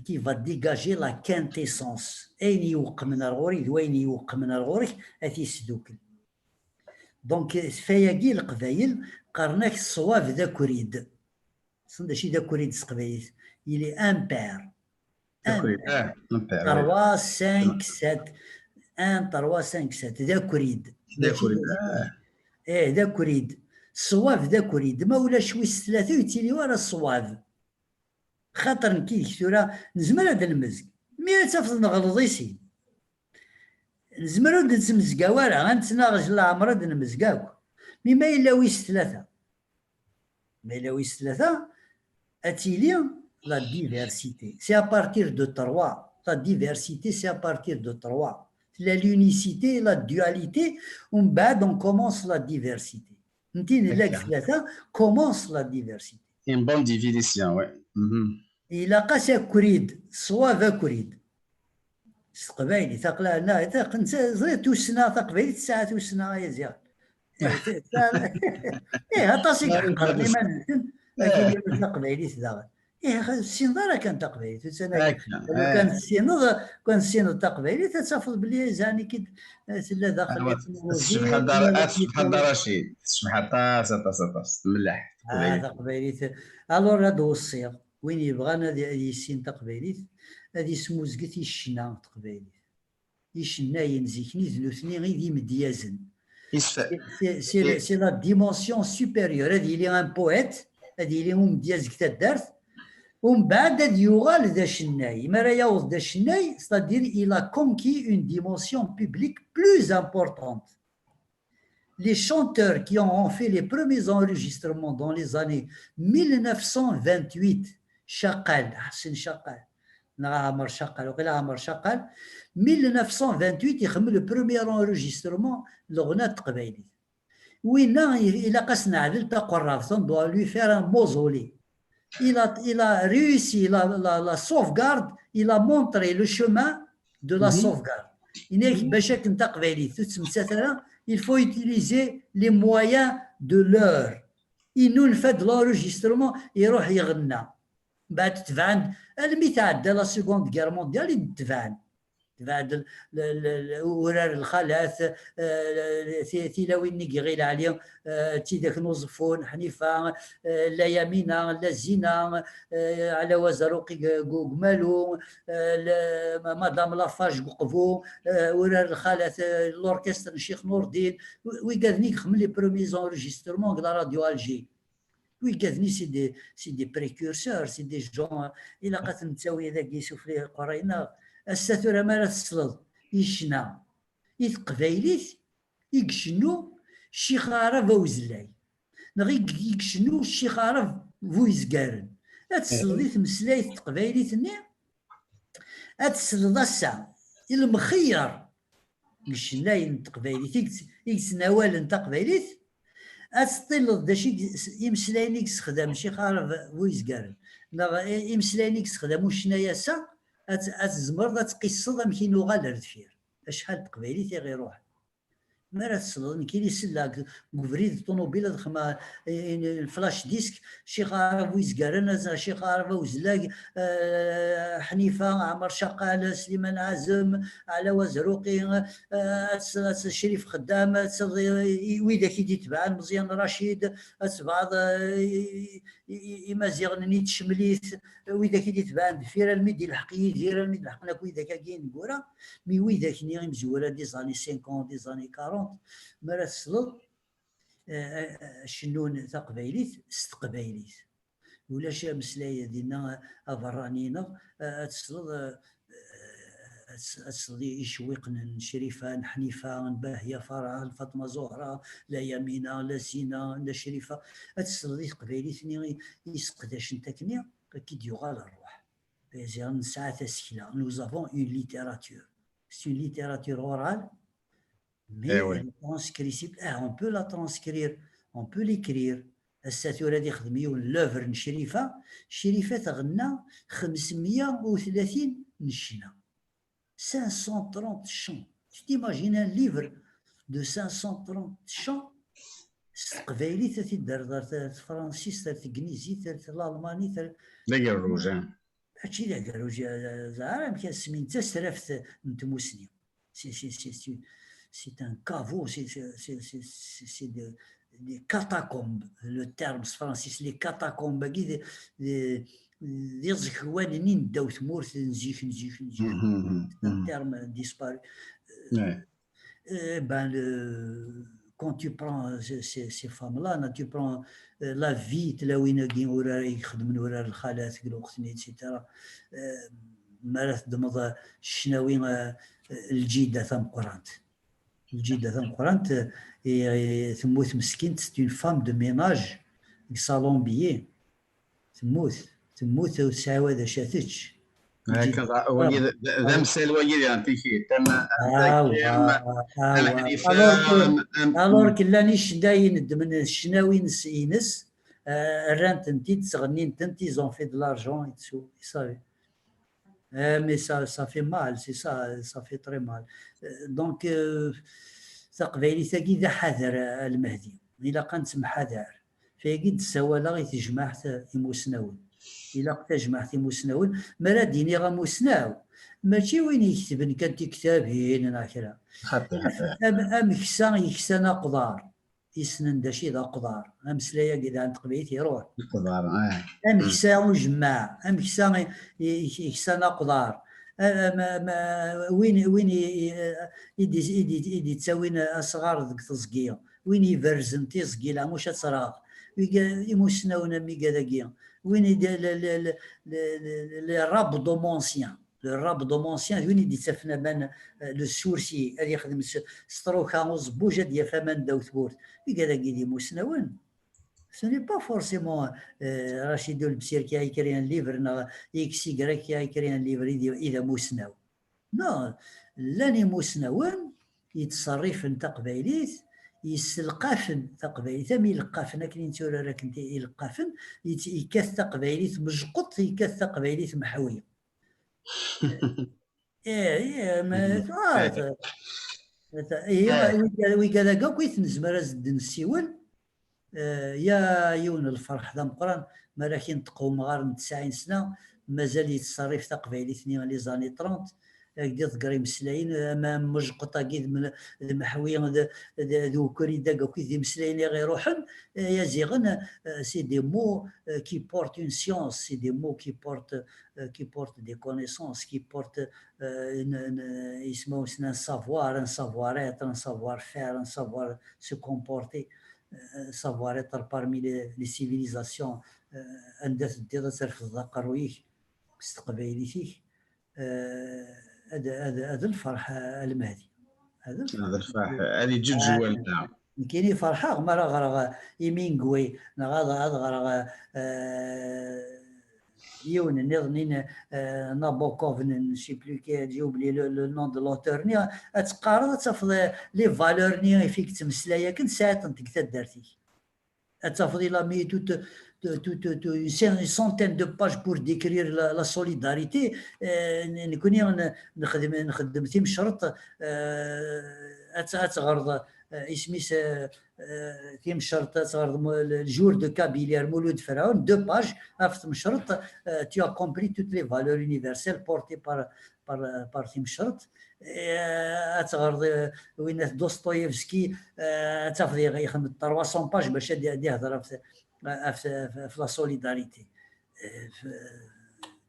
كي فا ديجاجي لا كانتيسونس اين يوق من الغوري وين يوق من الغوري اتي سدوكل دونك فياكي القبايل قرناك الصواب ذا كوريد صند شي ذا كوريد سقبايل يلي امبير 3 5 7 1 3 5 7 ذا كوريد ذا كوريد الصواب ذا كوريد ما ولاش ويس ثلاثه يتيلي ورا الصواب خاطر كي كثيرا نزمر هذا المزق مي تفضل نغلظيسي نزمرو نتمزقا ورا غنتناغج لا عمرو نمزقاك مي ما الا ويس ثلاثه اتيلي لا ديفيرسيتي سي ا بارتير دو 3 لا ديفيرسيتي سي ا بارتير دو 3 لا لونيسيتي لا دواليتي ومن بعد اون كومونس لا ديفيرسيتي نتي لاك ثلاثه كومونس لا ديفيرسيتي ان بون ديفينيسيون وي الى قاسا كريد صوافا كريد قبايلي تقلا لا تقن زريت وسنا تقبايلي ساعات وسنا يا زياد ايه هطاسي قرني ما نمثل لكن تقبايلي تداغل ايه السينض كان تقبايلي كان السينض تقبايلي تتصفد بلي زاني كي لا داخل سبحان رشيد سبحان طاس ملاح تقبايلي الور هذا هو الصيغ وين يبغانا هذه السين تقبايليت هذه سموزقت يشنا تقبايليت يشنا ينزيكني ذلوثني غير ذي مديازن سي لا ديمونسيون سوبيريور هذه اللي ان بويت هذه اللي هم مديازك تدارت ومن بعد هذا يوغال ذا شناي ما راه يوض ذا شناي c'est-à-dire il a conquis une dimension publique plus importante. Les chanteurs qui ont fait les premiers enregistrements dans les années 1928 شقال حسن شقال عمر شقال وقيل عمر شقال 1928 يخمم لو بروميير انريجسترمون لغناء تقبايلي وين الى قسنا عدل تقرافون دو لوي فير ان موزولي il a réussi la sauvegarde il a montré le chemin de la sauvegarde إنك باش كنت قبايلي تسمساتنا il faut utiliser les moyens de l'heure إنو نفد l'enregistrement يروح يغنى بعد تفعند المثال ديال لا سيكوند غير مونديال تفعند بعد ورار الخلاث تيلاوين نيكي غير عليهم تي داك نوظفون حنيفه لا يمينه لا زينه على وزروقي قمالو مدام لافاج قفو ورار الخلاث لوركستر الشيخ نور الدين ويقادني خمم لي برومي زونجسترمون لا راديو الجي ويقادني سي دي بريكورسور سي دي جون الى قات نتاوي ذاك يشوف ليه قرينا الساتورة ما تسلط يشنا يتقبايليت يكشنو شي خارف وزلاي نغي يكشنو شي خارف ويزقارن تسلدي تمسلايت تقبايليت-ني تسلد الساعة المخير الشلاين تقبايليت يتناول تقبايليت أتطلد داشي يمسلاينيك سخدام شي خارف ويزقارن يمسلاينيك سخدام وشنايا سا أتزمر تقيصد أمكين وغال رفير شحال تقبايليت غير روح ما راه تصلد كاين يسلا كوفريد الطوموبيل خما الفلاش ديسك شي خارف ويزقارن شي خارف وزلاق حنيفه عمر شقال سليمان عازم على وزروقي شريف خدام ويداك يدي تبع مزيان رشيد بعض يمازيغ نيت شمليت ويداك يدي تبع دفير الميدي الحقي دير الميدي الحقنا ويداك كاين كورا مي ويداك ني مزوره دي زاني 50 دي زاني 40 مرات تصلد الشنون تقبايليت استقبايليت ولا شي مسلايه ديالنا افرانينا تصلد تصلي يشويقن شريفه حنيفه باهيه فرح فاطمه زهره لا يمينه لا سينا لا شريفه تصلي قبايليت يسقداش نتاكني كي يغال الروح زين ساعه سكيله nous avons une littérature c'est une littérature orale mais elle est transcrissible on peut la transcrire on peut l'écrire الساتورة دي خدميون لوفر شريفة تغنى 530 نشنا 530 chants. Tu t'imagines un livre de 530 chants استقبايلي تدار فرنسيس الانجليزي الالماني لا قروجه هادشي لا قروجه زعما كان سميتها سرافت نتموسني c'est un caveau c'est des catacombes le terme français les catacombes des زخوانين نداو تمورت نزيك un terme disparu ben quand tu prends ces femmes-là, tu prends la vie, تلاوينا كين ورا يخدمون ورا الخالات كلوختني etc. مرات دمض الشناوي الجيدة ثم قرانت الجيدة ثم قرانت تموت مسكين c'est une femme de ménage صالون بيي تموت وتساوى شاتتش هكذا ذا مثال ويلي انتيكي تم الور كلانيش داين من الشناوي ينس رانت انتي تغني انتي زون في دو لارجون يتسو صافي مي ça fait mal c'est ça fait très mal donc تقبايلي تاكي ذا حذر المهدي الا كانت محذر فيقد سوالا غيتجمع يموسناون إلا تجمعتي مسناون مرا ديني غا مسناو ماشي وين يكتب كانت كتابين انا كرا يكسانا قدار يسنن داشي ذا قدار امسلايا كذا عند قبيلتي يروح قدار يكساو جماع يكسانا قدار وين يدي تساوين اصغار ذيك تزكيه وين يفرزن تزكيلا مش تصراغ يمسناونا مي كذاكيا وين لي راب دومونسيان لو راب دومونسيان وين يدي تفنا من لو سورسي اللي يخدم ستروكا وزبوجه ديال فمان داو ثبورت كذا كيدي مسناون ce n'est pas forcément رشيد البسير كي يكري ان ليفر يكسي غريك كي يكري ان ليفر اذا مسناو نو لاني مسناون يتصرف انت قبايليت يسلقافن تقبايلي ثمي يلقافن كاين تورا راك انت يلقافن يكاث تقبايلي مجقط يكاث تقبايلي محويه ما هي ويقال كاع كويس نزمر زد نسيول يا يون الفرح ذا مقران ما راكين تقوم غار 90 سنه مازال يتصرف تقبايلي ثنين لي زاني 30 هكذا تقري مسلاين امام مجقطه كيد من المحويه ذو كوريدا كي مسلاين غير روحن يا زيغن سي دي مو كي بورت اون سيونس سي دي مو كي بورت دي كونيسونس كي بورت يسمو سنا سافوار ان سافوار ان سافوار فير ان سافوار سو كومبورتي سافوار اتر بارمي لي سيفيليزاسيون عندها دير ترفض قرويك استقبالي فيك هذا الفرح المهدي هذا الفرح هذه جوج جوال تاع كاين فرحه ما راه غير يمين قوي غير يون نظنين نابوكوف نشي بلو كي جاوب لي لو نون دو لوتور ني تقارن تفض لي فالور ني فيك تمسلايا كنت ساعات انت تدارتي تفض لا مي توت une centaine de pages pour décrire la solidarité نكوني نخدم تيم شرط اتغرض اسميس تيم شرط اتغرض الجور دو كابيلير مولود فرعون 2 pages افت شرط tu as compris toutes les valeurs universelles portées par تيم شرط اتغرض وين دوستويفسكي تفضي يخدم 300 باج باش يهضر في la solidarité.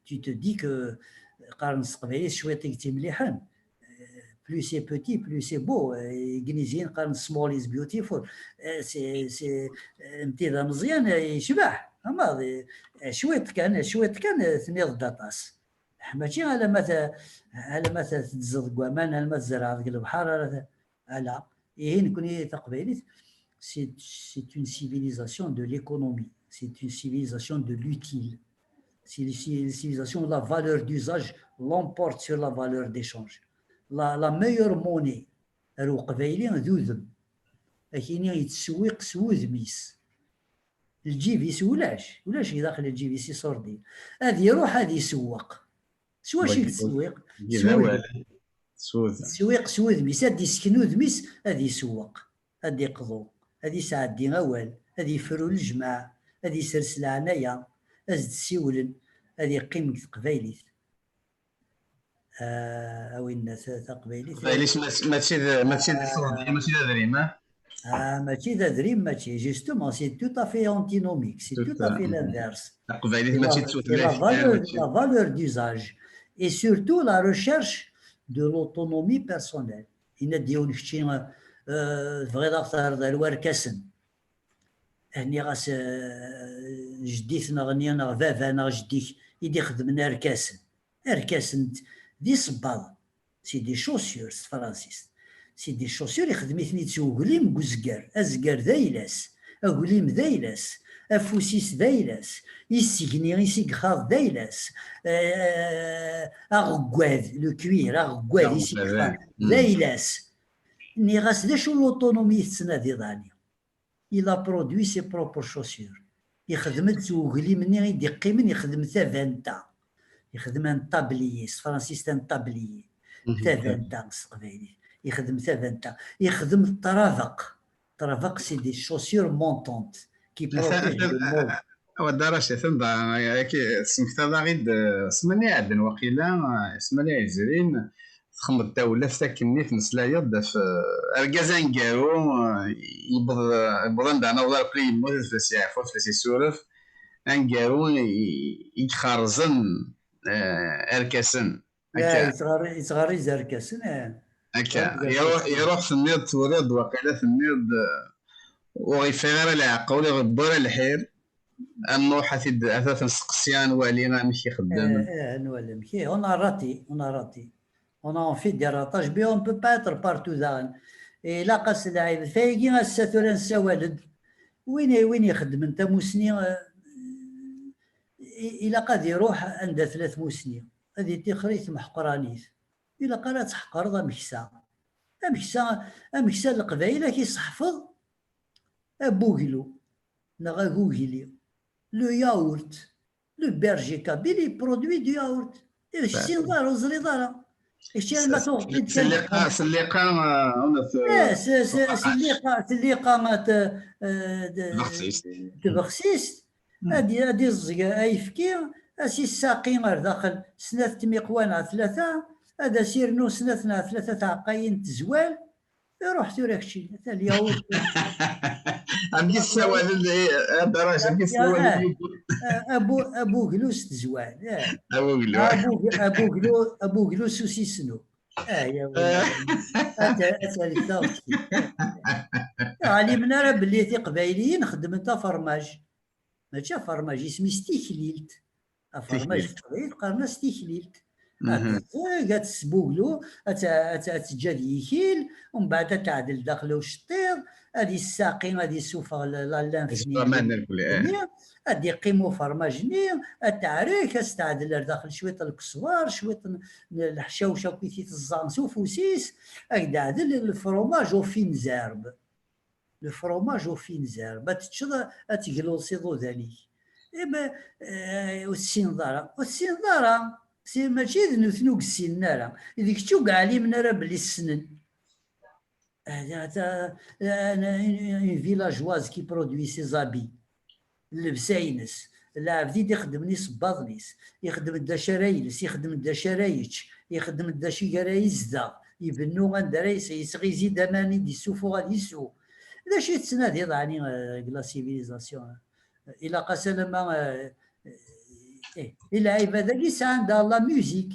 Tu te dis que قارن القبائل شويه تكتي مليحان plus c'est petit plus c'est beau انجليزيين قارن small is beautiful سي امتداد مزيان يشبح اما شويه كان ثني الداطاس ماشي على ما تزرق ومان على ما تزرع في البحر على نكون تقبيليت. C'est une civilisation de l'économie, c'est une civilisation de l'utile, c'est une civilisation où la valeur d'usage l'emporte sur la valeur d'échange. La meilleure monnaie, القبائلين ذوذم لكن يتسوق سوذ ميس الجيفيس ولاش يدخل الجيفيس يصردي هذه يروح هذه يسوق سوا شي تسويق سوذ ميس هذه يسكنوذ ميس هذه يسوق هذه يقضوا هذه سعدي غوال هذه يفروا الجماع هذه يسرس العناية أزد سيولن هذه قيمة قبايليت وين تقبايليت ماشي دريم ماشي دريم ماشي جوستومون سي تو افي انتينوميك سي تو افي لانفيرس قبايليت ماشي تسوتلاش la valeur d'usage et surtout la recherche de l'autonomie personnelle إن ديون كشي بغيت اختار الوركاسن هني غاس جديتنا غنينا فافانا جديك يدي خدمنا ركاسن دي صباط سي دي شوسيورز فرانسيس سي دي شوسيور يخدميتني تسوقليم كوزكار ازكار دايلاس اقوليم دايلاس افوسيس دايلاس يسيغني خاض دايلاس اغواد لو كوير اغواد يسيغ دايلاس ني غاس داشو لوطونومي تسنادي ضاني إلا برودوي سي بروبر شوسيور يخدم تسوقلي مني يدقي من يخدم تا يخدم ان طابليي فرانسيس ان طابليي تا قبايلي يخدم تا يخدم الطرافق سي دي شوسيور مونطونت كي بروتيج لو مول ودارش تنضا كي سمكتا غيد سمني عندن وقيلا سمني عزرين تخمض الدولة ساكنني في مسلايا في أركازان كارو يبغى عندنا وضع بلي يموت فلاسي عفوا فلاسي سورف انكارو يخرزن أركاسن يتغري زركاسن هكا يروح في النيض توريض وقيلا في النيض وغيفير العقل ولا غبور الحير النوحة أثاث نسقسيان والينا مشي خدام نولي مشي هنا راتي on a fait des ratages mais on peut pas être partout dans et là قاس اللاعب فايقي الساتور نسوالد وين يخدم انت موسني الى قاد يروح عند 3 موسنين هذه تخريت محقرانيت الى قال تحقر ذا مكسا القبائل كيصحفظ بوغلو نغا غوغيلي لو ياورت لو بيرجي كابيلي برودوي دو ياورت الشين دار وزري دار الشيء ما توقيت سليقه تبخسيس هذه الزقا ايفكي اسي الساقي غير داخل سنه تميقوان 3 هذا سيرنو سنه 3 تعقاين تزوال رحت وراك شي حتى الياورت عندي السواد اللي دراج عندي السواد ابو جلوس تزوال ابو جلوس وسيسنو يا ولد علمنا راه بلي في قبايليين خدمت فرماج ماشي فرماج اسمي ستيكليلت فرماج في القبائل قالنا ستيكليلت تسبوغلو تجا ديكيل ومن بعد تعدل داخله الشطير هذه الساقي غادي يسوفها لانفني غادي يقيموا فرماجني التعريك استعدل داخل شويه الكسوار شويه الحشاوشه وكيتي الزانسو فوسيس هكذا عدل الفروماج وفين زارب الفروماج وفين زارب تشد تجلوسيضو ذلك اما والسنظاره سي ماشي ذنوثنوك السناره اذا كنتو كاع علمنا راه بلي السنن هذا اون فيلاجواز كي برودوي سي زابي اللبساينس العبدي يخدم نيس باضنيس يخدم دا شرايلس يخدم دا شرايتش يخدم دا شي كرايز دا يبنو غندا رايس يسغي يزيد اماني دي سوفو غادي يسو هذا شي تسناد يعني لا سيفيليزاسيون الى قسنا ما الى عباده ليس عندها لا ميوزيك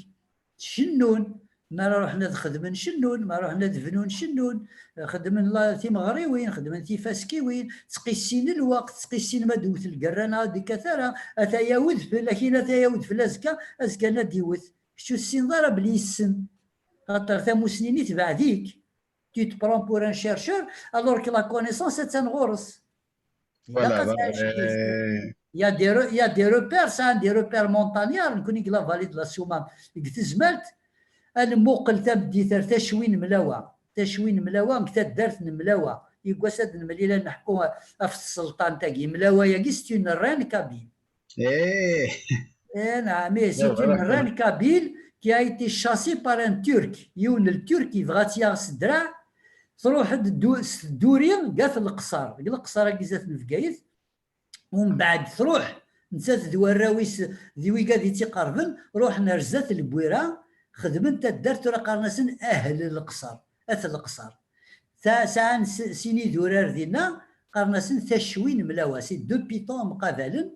شنون ما رحنا نخدم شنون ما رحنا دفنون شنون خدمن لا تيمغريوين خدمن تيفاسكيوين تقيسين الوقت تقيسين ما دوت القرانه دي كثره اتا ياود لكن اتا ياود في الازكا ازكا لا ديوث شو السن ضرب بلي السن خاطر ثمو سنين تبعديك tu te prends pour un chercheur alors que la connaissance c'est un غرس. Il y a des repères, ça, des repères montagnards. On connaît la vallée de la Soumam. تزملت أنا موقل تبدي تشوين ملاوة تشوين ملاوة مكتاد دارت ملاوة يقصد المليلة نحكوها في السلطان تاقي ملاوة يقيس تون الران كابيل. نعم سي تون الران كابيل qui a été chassé par un Turc. يون التركي بغات يغس الدراع تروح الدورين قاف القصار القصار كيزات الفقايث ومن بعد تروح نسات ذو الراويس ذوي قادي تيقربن روح نرزات البويره خدمت دارت راه قرنسن اهل القصر اثل القصر ساعه سيني دورار دينا قرنسن تشوين ملاواسي دو بيطون مقابلا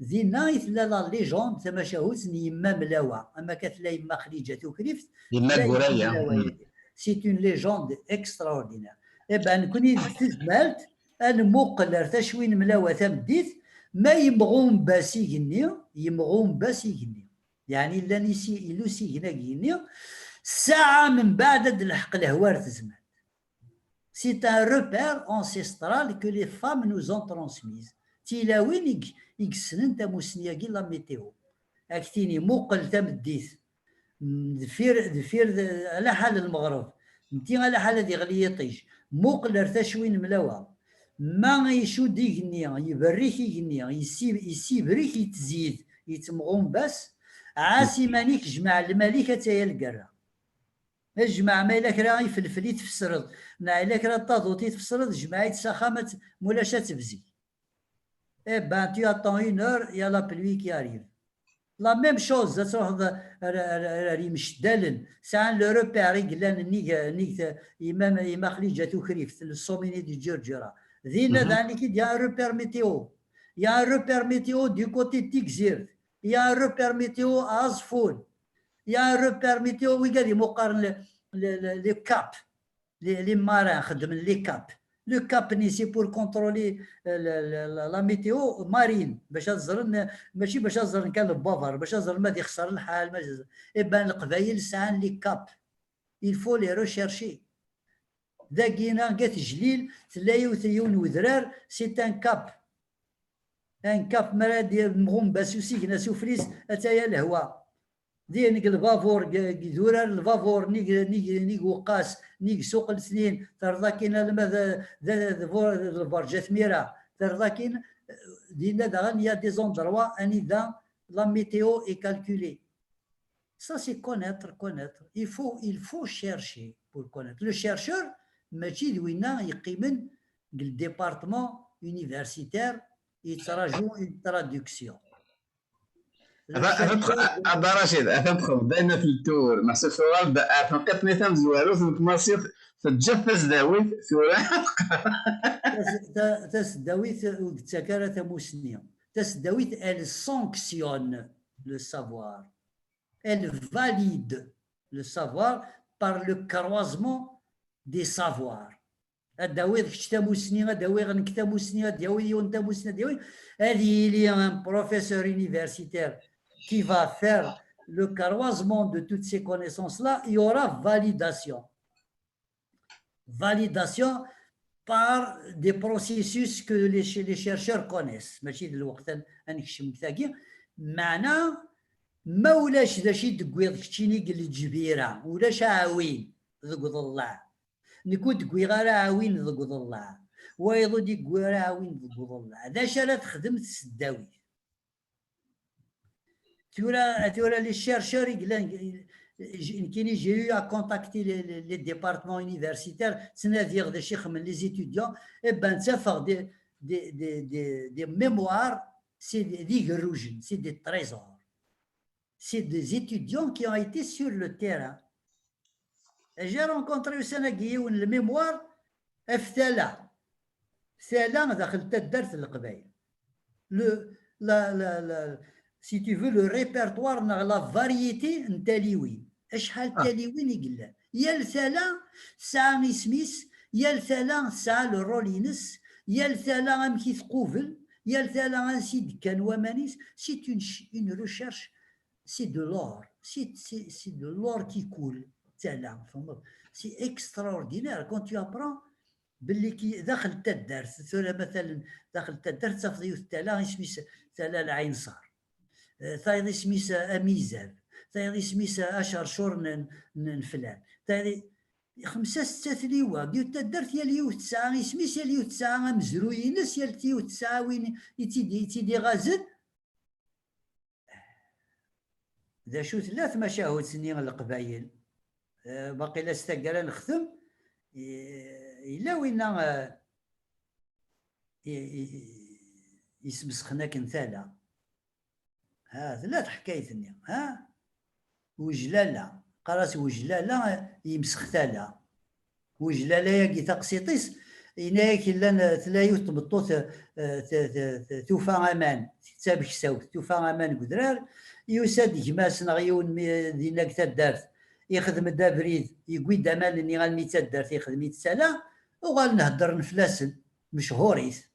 دينا يثلا لا ليجوند ثما شاهوت يما ملاوه اما كتلا يما خديجه توكريفت يما قرايه سي اون ليجوند اكستراوردينير ايبا نكوني تزمالت انا موقل تشوين ملاوه تمديت ما يبغون باسي غني يبغون باسي غني يعني الا نسي يلوسي هنا غني ساعه من بعد الحق الهوار تزمال سي ان روبير انسيسترال كو لي فام نوز اون ترانسميز تيلاوين يكسنن تموسنيا كي لا ميتيو اكتيني موقل تمديت دفير على حال المغرب نتي على حال دي غليطيج موقل تشوين ملاوه ما يشو ديغني يبريك يغني يسيبريك يتزيد يتمغون بس عاسي مانيك جمع الملكه تاهي القرا جمع مالك راه يفلفلي تفسرد نايلك راه طاضوتي تفسرد جمعيت سخامه مولاش تفزي اي بان tu attends une heure il y a la pluie qui arrive la même chose تروح راه مشدالن ساعه لو روبير قلان نيك امام خليجه توكريف الصوميني دي جرجره ذينا ذلك il y a un repère météo il y a un repère météo du côté de Tigzirt il y a un repère météo à Azfoun il y a un repère météo وقال مقارن لي كاب لي مارين خدم لي كاب لو كاب نيسي بور كونترولي لا ميتيو مارين باش تزرن ماشي باش تزرن كان البافار باش تزرن ما يخسر الحال ما يبان القبايل ساعه لي كاب il faut les rechercher داكينا قات جليل تلايو ثيون وذرار سي ان كاب ان كاب مراد مغوم باسوسي كنا سوفريس اتايا الهواء دينك الفافور دورار الفافور نيك وقاس نيك سوق الاثنين ترضاكين الماذا الفرجة ثميرة ترضاكين دينا داغن يا دي زوندروا اني دا لا ميتيو اي كالكولي ça c'est connaître il faut chercher pour connaître le chercheur ماشي دوينا يقيمن الديبارتمون يونيفرسيتير يتراجعوا اون ترادكسيون هذا رشيد تدخل بدينا في التور مع السؤال فقط نيتام زوارو تمارسي تجفز داويت تسداويت تسكرة تموسنية تسداويت elle sanctionne le savoir elle valide le savoir par le croisement des savoirs الداوي كتابو سنين داوي غنكتابو سنين داوي يونتابو سنين داوي هذه لي ان بروفيسور يونيفرسيتير qui va faire le croisement de toutes ces connaissances-là, il y aura validation. Validation par des processus que les chercheurs connaissent. ماشي الوقت نكشم ثاقي معنى ما ولاش ذا شي تقويض كتشيني قل الجبيرة ولاش عاوين ذقض الله نكو تقوي غير عاوين ذقض الله ويضو دي قوي غير عاوين ذقض الله ذا شرات خدمت السداوي تورا les chercheurs qui j'ai eu à contacter les départements universitaires, c'est-à-dire des chefs, les étudiants, et ben ça fait des mémoires, c'est des rouges, c'est des trésors. C'est des étudiants qui ont été sur le terrain. J'ai rencontré au Sénégal une mémoire افتلا داخل تدرس القبائل. Si tu veux, le répertoire dans la variété نتاليوين شحال التاليوين يقول يا الثلا ساعة سميث يا الثلا ساعة الرولينس يا الثلا ام كيف قوفل يا الثلا انسيد كان ومانيس سي une recherche c'est de l'or c'est de l'or qui coule c'est extraordinaire quand tu apprends باللي كي داخل التدرس مثلا داخل التدرس تاخذ الثلا سميث ثلا العين صار ثايض سميسا أميزاب ثايض سميسا أشهر شهور فلان ثايض 5-6 ليوا ديو تدرت يا ليو 9 سميس يا ليو 9 مزروينس يا ليو 9 وين يتيدي غازل ذا شو 3 مشاهد سنين القبايل باقي لا استقرا نختم إلا وين يسمسخنا كنثالا ثلاث حكايتني وجلاله قراس وجلاله يمسخ ثالا وجلاله ياكي تقسيطيس إناك إلا ثلاثة تبطوث توفى أمان تسابك ساوث توفى أمان قدرار يوساد جماس نغيون ديناك تدارت يخدم الدابريد يقوي دمال إني غالمي تدارت يخدم 100 سنة وغال نهدر نفلاسن مشهوريث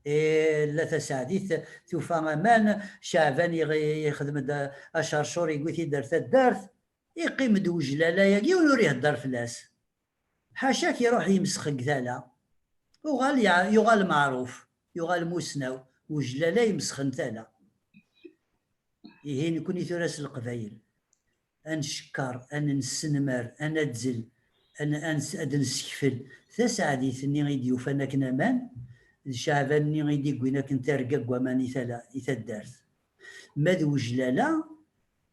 لا ساعديث توفى امان شعبان يخدم اشهر شهور يقول في دارت الدارت يقيم دوج لا ياكي ونوري يهدر فلاس حاشاك يروح يمسخ قتاله يغال معروف يغال مسناو وجلاله يمسخ نتالا يهين يكون يثرس القبايل انشكر ان نسنمر انا تزل انا نسكفل ثسعديث اني غيدي وفانا كنا مان شعباني غيدي قوينا كنت رقاق وماني ثلا يتدارت ماذ وجلاله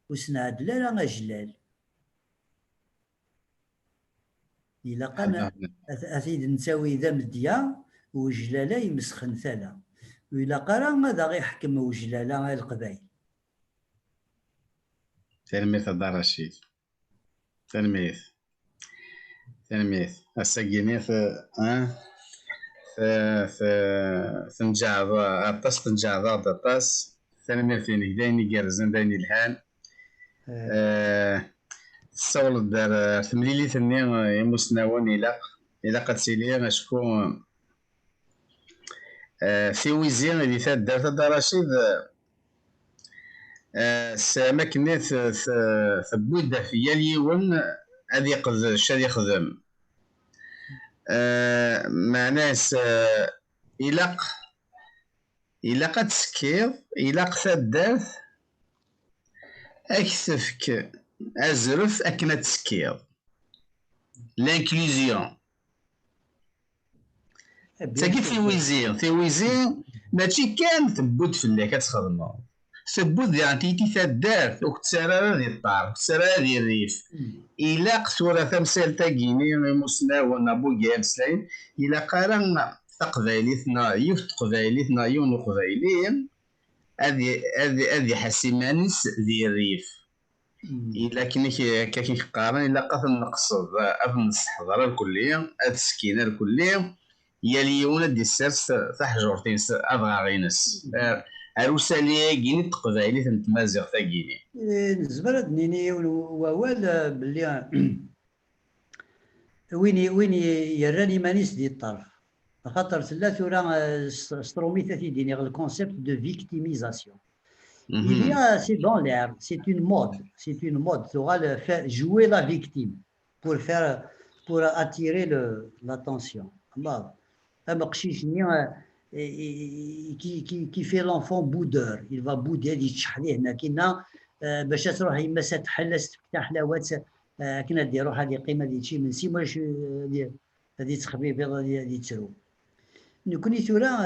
وسنعد لا غجلال إلا قنا أثيد نساوي ذا مديا وجلاله يمسخن ثلا وإلا قرا ماذا غيحكم وجلاله القبائل تلميذ الدار رشيد تلميذ السجيني في نجاعضة أطاس تنجاعضة أطاس تلميذ فيني دايني جارزن دايني الحال الصول الدار ثمليلي ثني يمسناون إلا قد سيلي شكون في ويزين اللي ثاد دار رشيد سامكني ثبوده في اليوم هذي يقض شاد يخدم معناه إلا قد سكير إلا قد دارت أكثفك أزرف أكنا تسكير لانكلوزيون تاكي في ويزين ماشي كان ثبوت في اللي كتخدمو ثبوت يعني تيتي ثدارت وكتسارا ديال الطار كتسارا ديال الريف إلا قصورة تمثال تاكيني مسناون أبو جالسين إلا قارن تقبايليتنا يفت قبايليتنا يون قبايلين هذه حسيمانيس ديال الريف إلا كاين قارن إلا قاف نقصد أفنس حضرة الكلية هاد السكينة الكلية هي اليوم دي السرس تحجرتين أبغاغينس عروسالي كيني تقبايلي تنتمازغ تاكيني نزبر دنيني ووال بلي وين يراني مانيس دي الطرف خاطر ثلاث ورا ستروميتا تيديني الكونسيبت دو فيكتيميزاسيون Il y a, c'est dans l'air, c'est une mode. Tu auras le faire jouer la victime pour attirer l'attention. qui fait l'enfant boudeur. Il va bouder, يتشح ليه هنا كينا باش تروح يما تحل تفتح حلاوات كنا ديروا هذه قيمه ديال شي من سي واش هذه تخبيبيض هذه ترو نكوني ثورا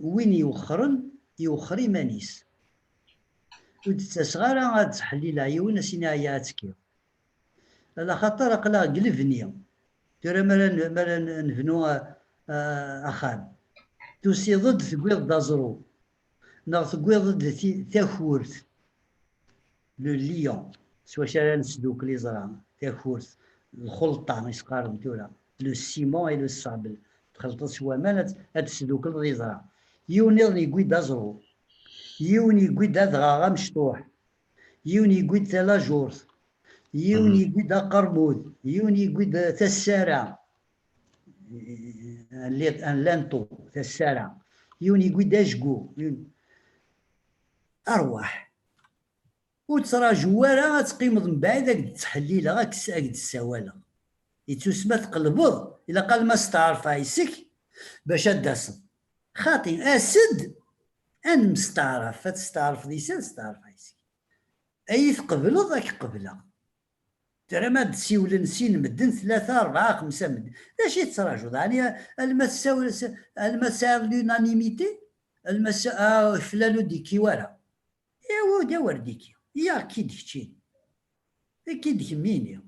وين يوخر يمانيس وتسغارا غاد تحلي لا يونا سينا تكيو على خاطر قلا قلفني ترى مالا نفنو اخان توسي ضد ثقويض دازرو ناغ ثقويض ضد ثاخورث لو ليون سوا شارع نسدوك لي زرا ثاخورث الخلطه يسقارن تورا لو سيمون اي لو سابل تخلطت سوا مالت هاد تسدوك لي زرا يونيض يقوي دازرو يوني يقوي دغا مشطوح يوني يقوي ثلا جورث يوني يقوي دا قرمود يوني يقوي تا السارع ان لانطو تا السارع يوني يقوي دا جقو ارواح وتصرا جواره تقيمض من بعد هاك تحليله هاك السواله يتسمى تقلبض الا قال ما استعرف عيسك باش داصن خاطي اسد ان مستعرف فتستعرف لسان استعرف عيسك اي تقبلض راك قبله ترى ما تسيول نسين مدن 3 4 5 مدن اش يتراجعوا يعني المسائل لونانيميتي المسائل فلانو ديكي ورا ايوا داور ديكي يا كي دكتي اكيد كميني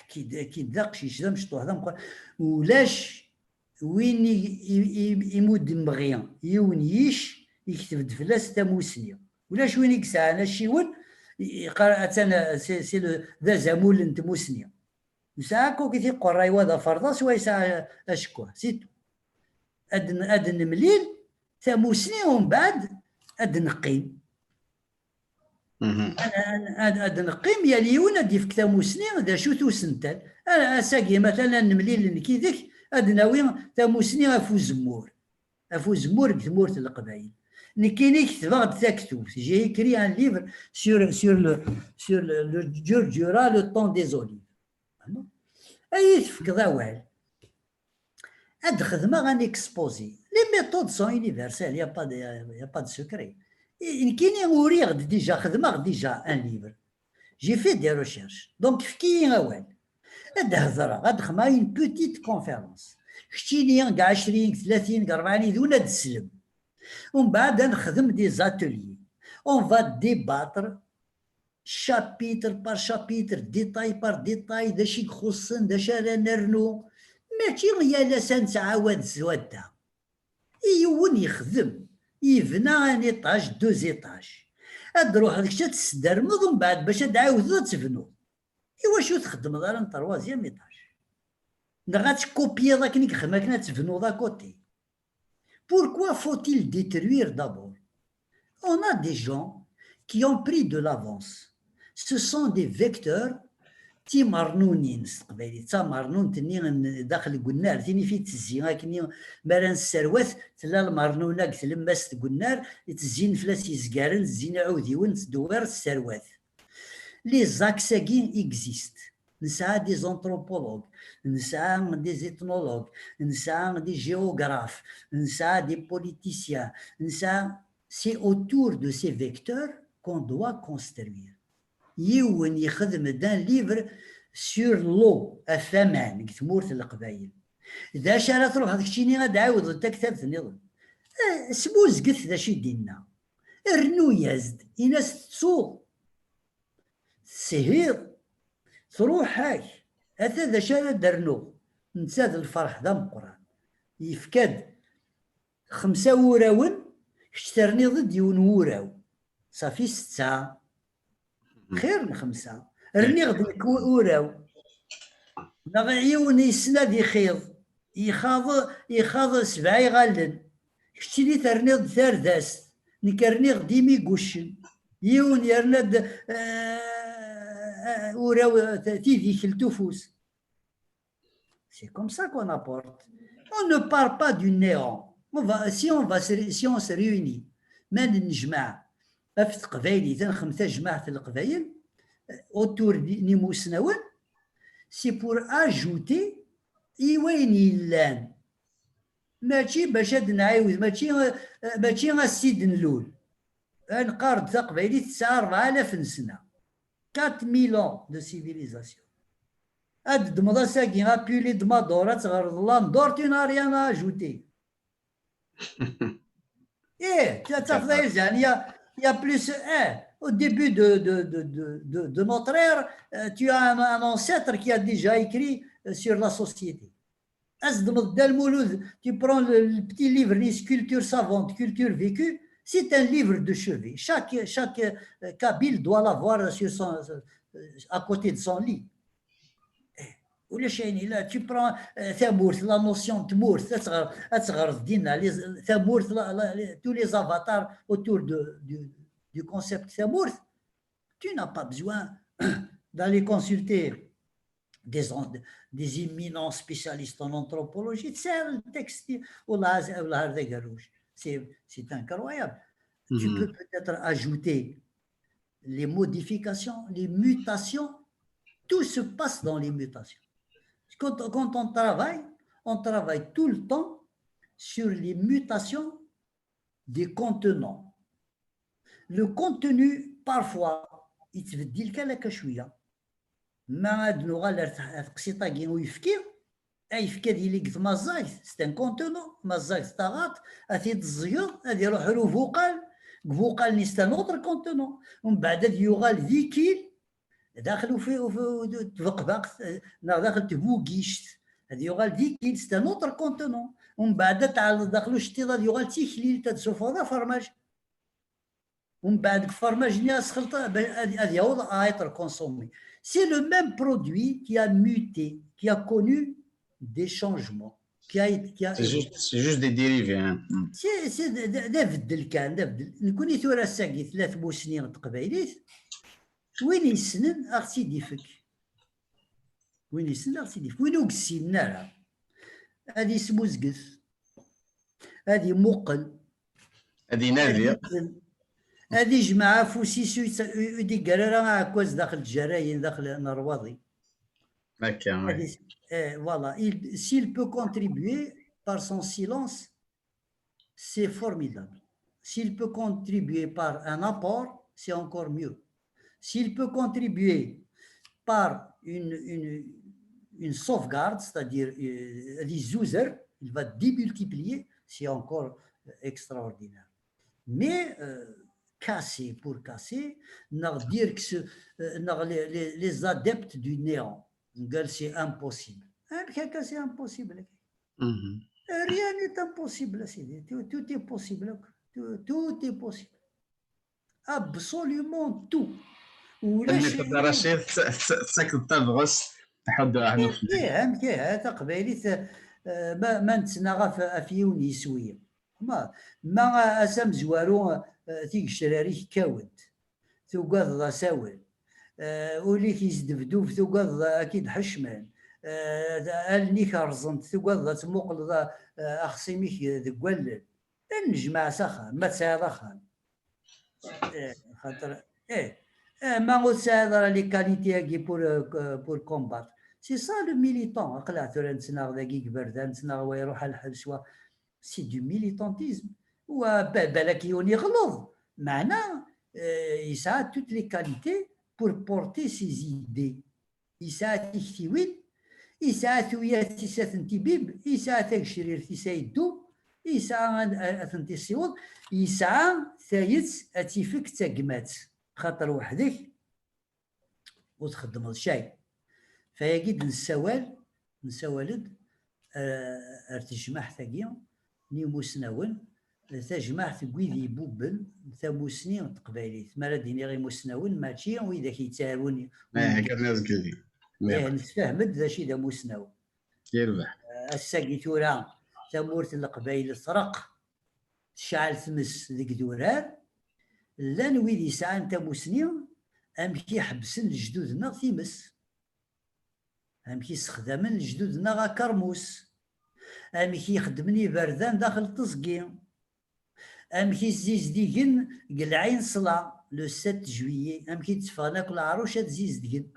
اكيد داقشيش ذا مشطوح ذا ولاش وين يمود مغيان يونيش يكتب فلاس تاموسني ولاش وين يكسع انا شيون قرات انا سي ذا زمول انت موسني وساكو كي تيقرا هذا فرضاس ويسا اشكو سيتو ادن مليل تاموسني ومن بعد ادن قيم انا ادن قيم يا ليون دي في تاموسني ذا شو توسنتال انا ساقي مثلا نمليل كي ذاك ادناوي تاموسني افو زمور كتمورت القبائل نكيني كتبغ تاكتو جي écrit un livre sur le Djurdjura le temps des olives اي تفكر وال هاد خدمه غادي اكسبوزي لي ميثود سون يونيفرسال يا با دو سكري كاينين وريغ ديجا خدمه ديجا ان ليفر جي في دي ريشيرش دونك فكي وال هاد هضره غاد خما اون بوتيت كونفيرونس شتيني كاع 20 30 40 دون هاد السلم ومن بعد نخدم دي زاتولي اون فا ديباتر شابيتر بار شابيتر ديتاي بار ديتاي داش يخصن داش راه نرنو ماشي غيا لا سنتعاود زوادا يون يخدم يبنى ان ايطاج 2 ايطاج تروح هذيك تستدرمض ومن بعد باش تعاود تبنو ايوا شو تخدم دار 3 ايطاج غاتكوبيا داك اللي خدمه كنا تبنو دا كوتي. Pourquoi faut-il détruire d'abord? On a des gens qui ont pris de l'avance. Ce sont des vecteurs تي مرنونين قبيلي تا مرنون تني داخل قلنار تيني في تزين لكن مران السروات تلا المرنونه قلت لماس قلنار تزين فلاس يزكارن تزين عوديون تدوير السروات لي زاكساكين اكزيست نسعى دي زونتروبولوج نسعى دي زيتنولوج نسعى دي جيوغراف نسعى دي بوليتيسيان نسعى سي autour de ces vecteurs qu'on doit construire. يون يخدم دان ليفر سور لو الثمن كتمورت القبايل اذا شارع تروح هذاك الشيء غادي عاود انت كتبت نظام سبوز قلت ذا شي دينا رنو يزد الناس تسوق سهير تروح هاك هذا ذا شارع درنو نتساد الفرح ذا مقران يفكاد 5 وراون اشترني ضد يون وراو صافي 6 خير من 5 رني غدك وراو نغيون يسند يخيض يخاض 7 يغلن شتي لي ترنيض ثارداس نكرني غديمي قوشن يون يرند وراو تيدي كلتوفوس سي كوم سا كون apporte on ne parle pas du néant si on se réunit ما نجمع في القبائل تنخمسة جماعة القبائل اوتور نيمو سناون سي بور اجوتي وين يلان ماشي باش هاد نعاود ماشي السيد نلول نقارد تقبايلي تسعة 4000 سنة 4000 ans de civilisation هاد دمضا ساكي غابيولي دمادورا تغرد لاندور tu n'as rien à ajouter ايه تفضل يعني il y a plus au début de notre ère tu as un ancêtre qui a déjà écrit sur la société. Tu prends le petit livre, les cultures savantes, culture vécue, c'est un livre de chevet. Chaque Kabyle doit l'avoir à côté de son lit. ولا شيء لا tu prends ثمورث la notion de تمورث تغرز دينا ثمورث tous les avatars autour du concept ثمورث tu n'as pas besoin d'aller consulter des éminents spécialistes en anthropologie. C'est un texte, c'est incroyable. Tu peux peut-être ajouter les modifications, les mutations. Tout se passe dans les mutations. Quand on travaille tout le temps sur les mutations des contenants. Le contenu, parfois, il te dit que شوية ما هاد نوغال تقسيطا كي ويفكي يفكي ديالي قلت مازاك سي ان كونتونون مازاك ستاغات هادي الزيوض هادي يروح له فوقال ني سي ان اوتر كونتونون ومن بعد هاد يوغال ذيكيل داخلو في تفقبق داخل تبوكيشت هادي يوغال ذيكيل سي ان اوتر كونتونون ومن بعد تعال داخلو شتي هادي يوغال تيخليل تتشوف هذا فرماج ومن بعد فرماج ناس خلطه هادي هو ايتر كونسومي. C'est le même produit qui a muté, qui a connu des changements. C'est juste des dérivés. Hein. C'est دا بدل كان دا بدل نكوني ثورة ساقي 3 سنين تقبايليت وين يسنن اختي ديفك وين يسنن اختي ديفك وين وكسينا راه هادي اسمو زقف هادي مقل هادي نافية هذه جماعة فوسيسو دي قرارة عكواز داخل الجراين داخل نرواضي. هكا voilà. S'il peut contribuer par son silence, c'est formidable. S'il peut contribuer par un apport, c'est encore mieux. S'il peut contribuer par une sauvegarde, c'est-à-dire des users, il va démultiplier, c'est encore extraordinaire. Mais casser pour casser, dire que les adeptes du néant, c'est impossible. C'est impossible. Rien n'est impossible. Tout est possible. Tout est possible. Absolument tout. رشيد ساكن تبغس تحضر عنه كيه تقبيلي ما نتسنى في يونيسويه ما اسم زوارو تيك شراريك كاود توقض ساول ولي كيزدفدوف توقض اكيد حشمان الني كرزنت توقض تموقل اخصيميك ذقلل نجمع سخان ما تساعد خان خاطر ما غو تساعد لي كاليتي كي بور كومبات سي سا لو ميليتون قلع ترى نتسنى ذاكي كبردان نتسنى ويروح الحبس سي دو ميليتونتيزم وبالك يوني غلط معناه يساعد توت لي كاليتي بور بورتي سي زيدي يساعد تكتيوين يساعد ثويات تيسات انتبيب يساعد ثاك شرير تيسايدو يساعد اثنتي السيوط يساعد ثايت اتيفك تاقمات خاطر وحدك وتخدم الشاي فيجد نسوالد ارتجمع ثاقيا نيمو سناون تجمع تقويذي بوبل ثموسني تقبايليت ما ديني غير مسناون ماشي وإذا كيتساوون هكا الناس كذي نتفاهمت ذا شي ذا مسناون يربح الساقي تورا ثمورت القبايل الطرق تشعل ثمس ذيك دوران لان ويدي ساعة تموسني ام كيحبسن لجدودنا ثيمس ام كيستخدمن لجدودنا غا كرموس ام كيخدمني بردان داخل التزقي امكي زيزديكن قلعين صلا لو 7 جويي امكي تفانا كل عروش زيزديكن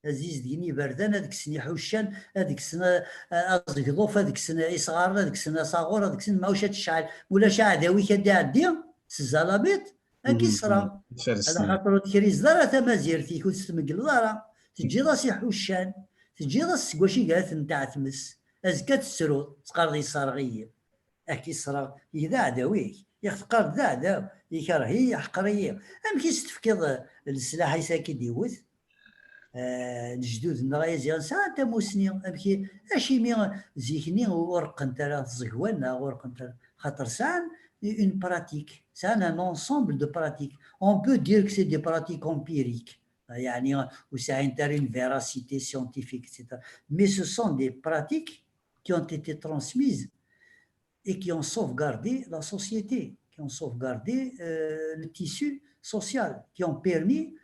زيزديكن بردان هذيك السنه حوشان هذيك السنه ازغضوف هذيك السنه اصغار هذيك السنه صغور هذيك السنه ماوش الشعل ولا شعداوي كدا عدي سزالابيط اكي صرا هذا خاطر كريز دارا تمازيرتي كنت تمقل دارا تجي راسي حوشان تجي راس كواشي قالت نتاع تمس ازكا تسرو تقارضي صارغيه اكي صرا اذا عداويك يختقر ذا عداو يكرهي حقريه امكي تفكيض السلاح يساكي ديوث الجدود نغايا زيان ساعة تموسني امكي اشي مي زيكني ورق انت زغوانا ورق انت خاطر سان une pratique, c'est un ensemble de pratiques. On peut dire que c'est des pratiques empiriques, يعني où ça a une véracité scientifique, etc. Mais ce sont des pratiques qui ont été transmises et qui ont sauvegardé la société, qui ont sauvegardé le tissu social, qui ont permis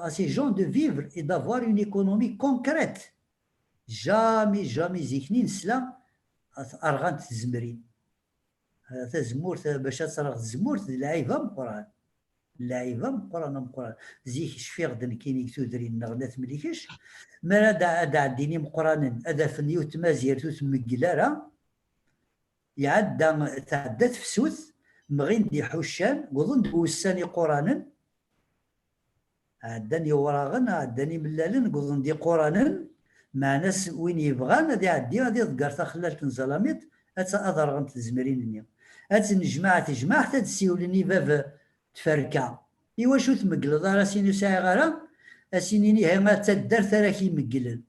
à ces gens de vivre et d'avoir une économie concrète. Jamais, jamais زيكنين سلا أرغان تزمرين. تزمورت باش تصرغ تزمورت العيبة مقران. العيبة مقران. زيك شفيغ دن كيني تودرين نغنات مليكش. ما دا ديني مقرانن هذا فنيو تمازير تمقلارا يعدى تعدات فسوث مغين دي حوشان وظن دوساني قرانا عداني وراغن عداني ملالن وظن دي قرانا مع ناس وين يبغان هادي عدي غادي تقارتا خلال تنزلاميط اثر غنت تزمرين هاد نجمع حتى تسيولني باب تفركا ايوا شو تمقل دار سيني ساعه غارا اسينيني ها ما تدار تراكي مقلل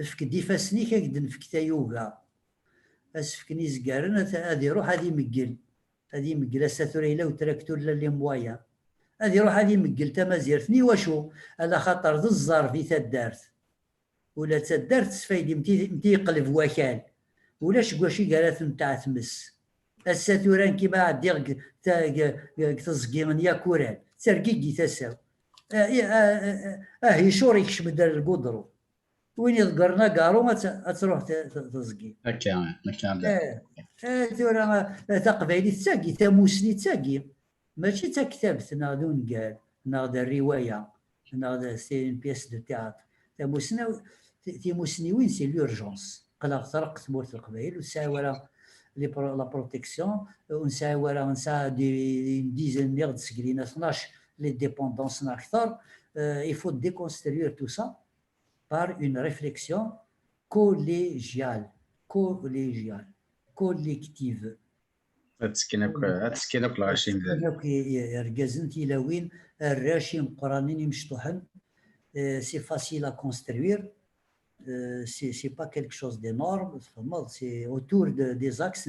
فك دي فاسني كاك نفكتا يوغا اسفكني زكارن هادي روح هادي مقل اساتوريلا وتراكتور اللي موايا هادي روح هادي مقل تمازيرتني واشو على خاطر ذو الزار في تدارت ولا تدارت سفايدي متي يقلب وكال ولا شكواشي قالت نتاع تمس الساتوران كيما عدي تزقي من يا كوران تركيكي تساو هي شوري كشم دار القدرو وين يذكرنا قارو ما تروح تزقي هكا تورا تقبايلي تساقي تموسني تساقي ماشي تا كتاب تناضون قال ناض الروايه ناض سي اون بيس دو تياتر تيموسني وين سي لورجونس قلا طرق تمورت القبائل وساعه ورا لا بروتيكسيون ونساعه ورا نساعه دي ديزن نيغد سكرينا 12 لي ديبوندونس اكثر il faut déconstruire tout ça par une réflexion collégiale, collective. هتسكنك الغاشين هذاك يرجزن تيلاوين الراشين قرانين مشطوحن سي فاسيل ا كونستروير c'est pas quelque chose d'énorme, c'est autour des axes,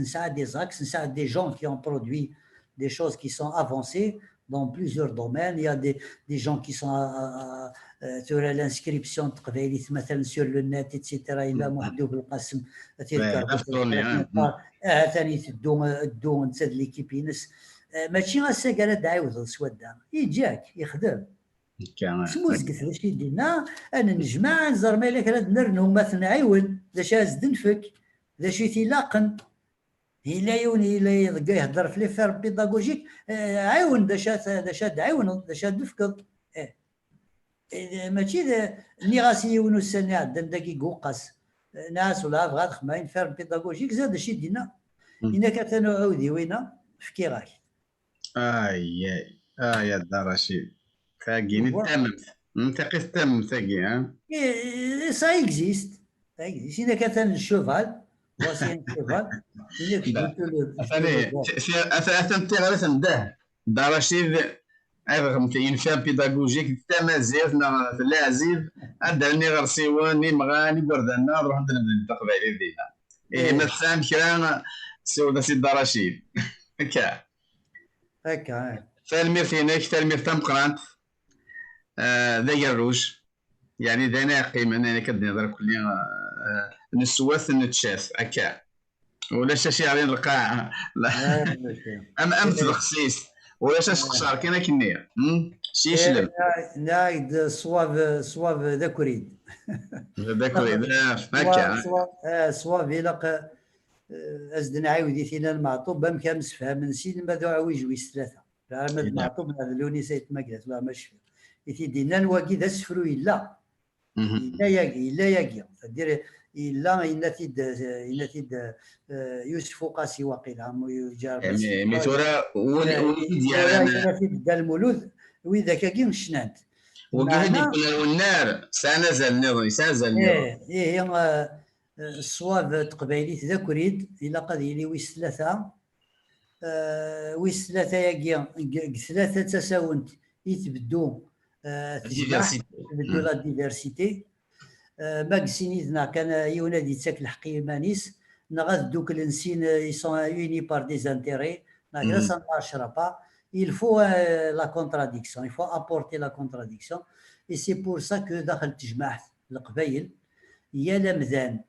des gens qui ont produit des choses qui sont avancées dans plusieurs domaines. Il y a des gens qui sont sur l'inscription مثلا sur le net, etc. Il a محدوب القسم ثاني تدو نتسد ليكيب ينس ماشي غاسا قال تعاود سودا يجاك يخدم سموز قلت له شي دينا انا نجمع زرميلك راه نرنو مثلا عيون ذا شاز دنفك ذا شي تيلاقن إلا يهضر في لي فير بيداغوجيك عاون ذا شاد عاون ذا شاد دفكض ماشي ني غاسي يونو السنة عندنا داكي قوقاس ناس ولا بغات خماين فير بيداغوجيك زاد شي دينا إنا كاتانو عودي وينا فكي غاك يا الدراشي تاقيني تممت تمم تاقي ها سا اكزيست إنا كاتان الشوفال واسين شوفال أثنتي غير تنده دراشي رغم ينفع بيداغوجيك تمازيغ في العزيز عندني غير سيواني مغاني وردنا نروح التقبايلي دينا ما تسام كرا سودا سي الدراشيد هكا فالمير فيناك تالمير تم قرانت ذا الروج يعني دانا قيمة انا كنهضر كلي نسوات نتشاف هكا ولا شي على القاع ام تبخسيس ولا شاش قشار كاين كنيه شي شلم نايد صواب ذاك وريد هكا صواب يلق ازدنا عاودي ثينا المعطوب بام كامس فهم نسين ما ذو عويج ويس ثلاثه راه المعطوب هذا لوني سيت ما قالت لا ماشي يتي دينا الواقي ذا السفرو الا ياكي دير الا تيد يوسف قاسي واقيلا جاب مي تورا ولي ديالنا الا تيد المولود وإذا كاين شنانت وكيف يكون النار سنزل نظري سنزل نظري هي الصواب تقبايليت ذاك وريد الا قد يلي ويس ثلاثه ويس ثلاثه ياكي ثلاثه تساونت يتبدو تجمع تبدو لا ديفيرسيتي ماكسينيزنا كان يونادي تاك الحق مانيس نغاد دوك الانسين يسون يوني بار دي زانتيري لا سا مارشرا با il faut la contradiction il faut apporter la contradiction et c'est pour ça que داخل تجمع القبايل يا لمذان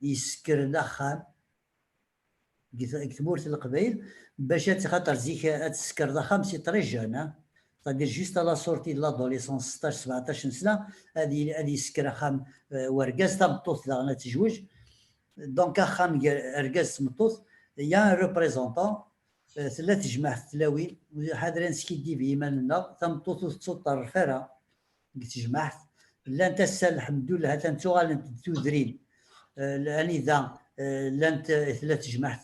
يسكر الاخام كتبورت القبايل باش خاطر زيك تسكر الاخام سي طري جون c'est-à-dire juste à la sortie de l'adolescence 16 17 سنه هذه يسكر اخام ورقاز تمطوط لا تزوج دونك اخام رقاز تمطوط يا ريبريزونطون ثلاث جماع التلاوين حاضرين سكيدي بيماننا تمطوط تسطر فرا تجمعت لا انت الحمد لله تنتوغال تودرين لاني ذا لانت ثلاث جماعت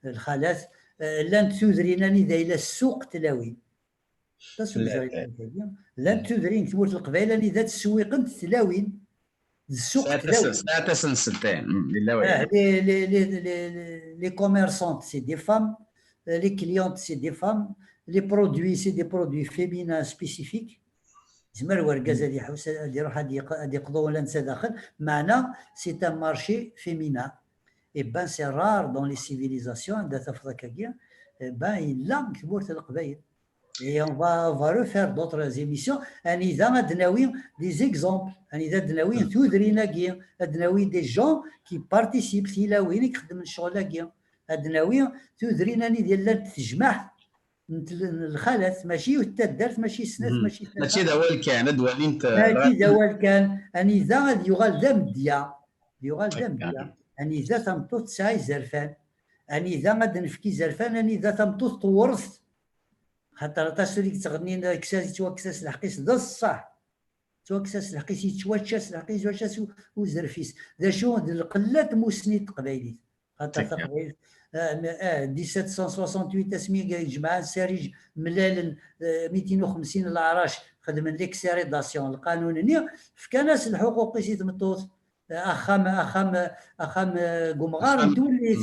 الخالات لانت تودرين اني ذا الى السوق تلاوين لانت تودرين تموت القبائل اني ذا تسويق تلاوين السوق تلاوين ساعه سنسلتين لي كوميرسونت سي دي فام لي كليونت سي دي فام لي برودوي سي دي برودوي فيمينا سبيسيفيك زمر ورقاز هادي يحوس هادي يروح هادي يقضوا ولا نسى داخل معنا سي ان مارشي فيمينا اي بان سي رار دون لي سيفيليزاسيون عندها تفضل كاكيا بان لا كبرت القبايل اي اون فا ريفير دوطر زيميسيون اني اذا غادناوي دي زيكزومبل اني اذا دناوي تودرينا كيا ادناوي دي جون كي بارتيسيب في وين يخدم الشغل كيا ادناوي تودرينا ني ديال تجمع الخالات ماشي والتدرت ماشي سنات ماشي دوال كان دوال انت ماشي دوال كان اني ذا غادي يغال ذا مديا يغال ذا مديا اني ذا تمطوط ساي زرفان اني ذا غادي نفكي زرفان اني ذا تمطوط تورث خاطر تاسوليك تغني كساس توكساس الحقيس ذا الصح توكساس الحقيس يتواتشاس الحقيس واشاس وزرفيس ذا شو القلات مسنيد قبايلي خاطر تقبيل 1768 اسمي جماعه سارج ملال 250 العراش خدم ليكسيريداسيون القانونيه فكناس الحقوق سي تمطوط اخام قمغار توليت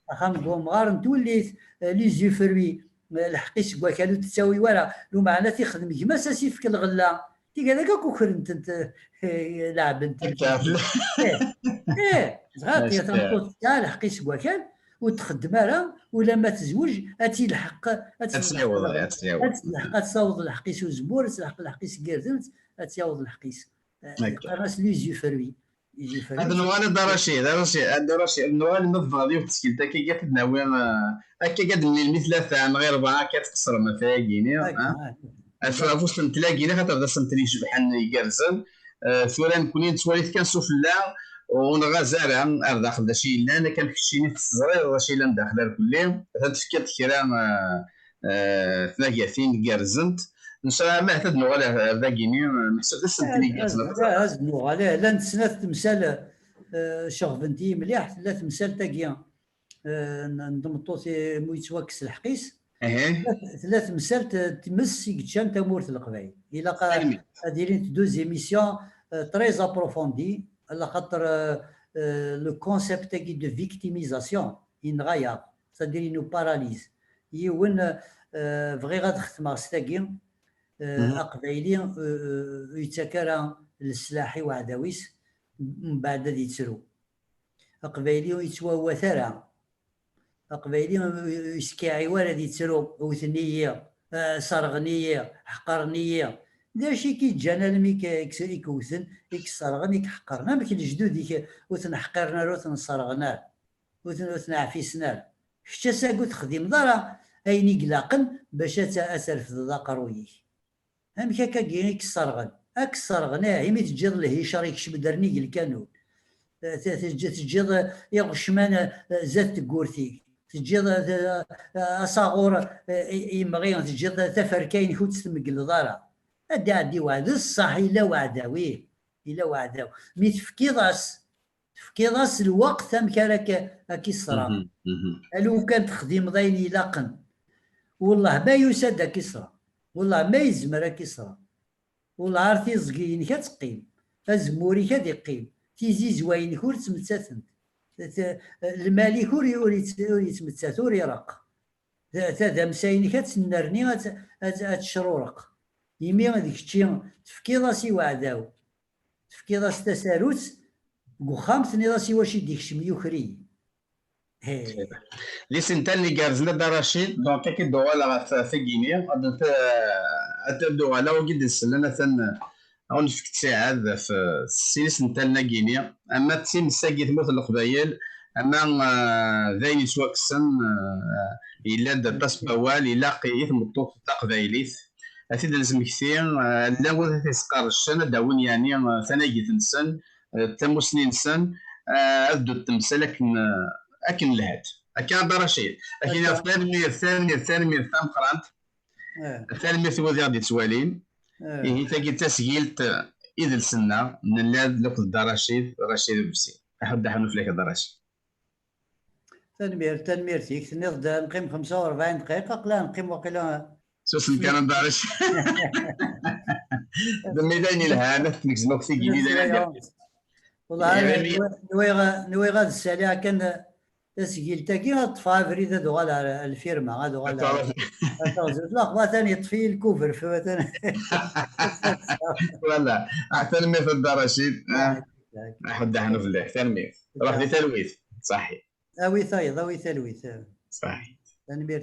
اخام قمغار توليت لي زيفروي الحقيس كوا كانوا تساوي ولا لو معنا تيخدم كما ساسي في الغله تي هذاك كوكرنت انت لاعب انت صغار تمطوط تاع الحقيس كوا كان وتخدم راه ولا ما تزوج اتي الحق تصاوض الحقيس وزبور تلحق الحقيس كيردنت اتياوض الحقيس راس لي زيفروي هذا نوال دراشي النوال نظف غادي وتسكيل تا كي كتناوي هكا كدني مثل تاع غير 4 كتقصر ما فايقيني فوش نتلاقينا خاطر بدا سنتلي شبحان يكرزن ثورا نكوني نتواليت كنسوفلا ونغازر داخل داشي لا انا كنكشيني في الصغير داشي لا داخل الكليه تفكرت كرام ثلاثين كرزنت نشرا ما حتى نوغال باكيني محسوب السنتلي هاز نوغال لا نتسنى تمثال شغفنتي مليح لا تمثال تاكيا نضمطو مويتواكس الحقيس ثلاث مسال تمس كتشان تمورت القبائل الى دايرين دو زيميسيون تري ابروفوندي على خاطر لو كونسيبت دو فيكتيميزاسيون ينغايا سادير نو باراليز يون فغي غتخدم ستاكي اقبايلي يتكرا للسلاحي وعداويس من بعد غادي يتسرو اقبايلي يتواوا ثرا اقبايلي يسكاعي ولا يتسرو وثنيه صرغنيه حقرنيه داشي كي جانا المي كيكوثن يكسرغن يحقرنا ما الجدود وتنحقرنا وتنصرغنا وتنعفيسنا حتى ساكو تخدم دارا اين يقلاقن باش تاثر في ذاقرويه هم هكا كيكسرغن اكسرغناه مي تجي الهشار يكشب درني الكانون تجيض يغشمان زاد تقورتي تجيض أصاغور يمغي تجيض تفركين خوت تمقل ضارة أدي عدي وعد الصح إلا وعداوي إلا وعداو مي تفكيضاس الوقت أمكارك أكيسرا لو كان تخدم ضاين يلاقن والله ما يسد أكيسرا والله ما يزمر أكيسرا والله عرفتي زقين كتقيم أزموري كاد يقيم تيزي زواين كور تمتساتن المالي كور يتمتسات ور يرق تادا مساين كتنرني هتشرورق يمي هذيك الشيء تفكيض راسي وعداو تفكيض راس تساروت وخام ثني راسي واش يديك شميوخري لي سنتان اللي كارزنا دا رشيد دونك كي دوغالا في غينيا دوغالا وكيد نسلنا ثن اون فيك تساعد في السيس نتاعنا غينيا اما تيم ساقي تموت القبايل اما ذاين سواكسن الا داس بوال الا قيت مطوط تقبايليت اثيد لازم كثير لا ولا تسقر الشن داون يعني ثناجي تنسن تموسنين سن ادو التمثال لكن لهات اكن رشيد لكن الثاني ثام قرانت الثاني ثوذي غادي تسوالين هي تاكي تسجيلت اذا السنه من لاد لوقت رشيد بسي احد حنو فيك رشيد تنمير فيك نقدر نقيم 45 دقيقه قلا نقيم وقيلا سوسن كان دارش الميدان الهانه نكزمك في جديد والله نوي غاد السالي كان تسجيل تاكي غطفى فريده دوغال على الفيرما غادو غالا لا ثاني طفي الكوفر فوتنا والله احسن ميث الدرشيد احد حنا في الله تنمير روح لي تلويث صحيح اوي ثايض اوي تلويث صحيح تنمير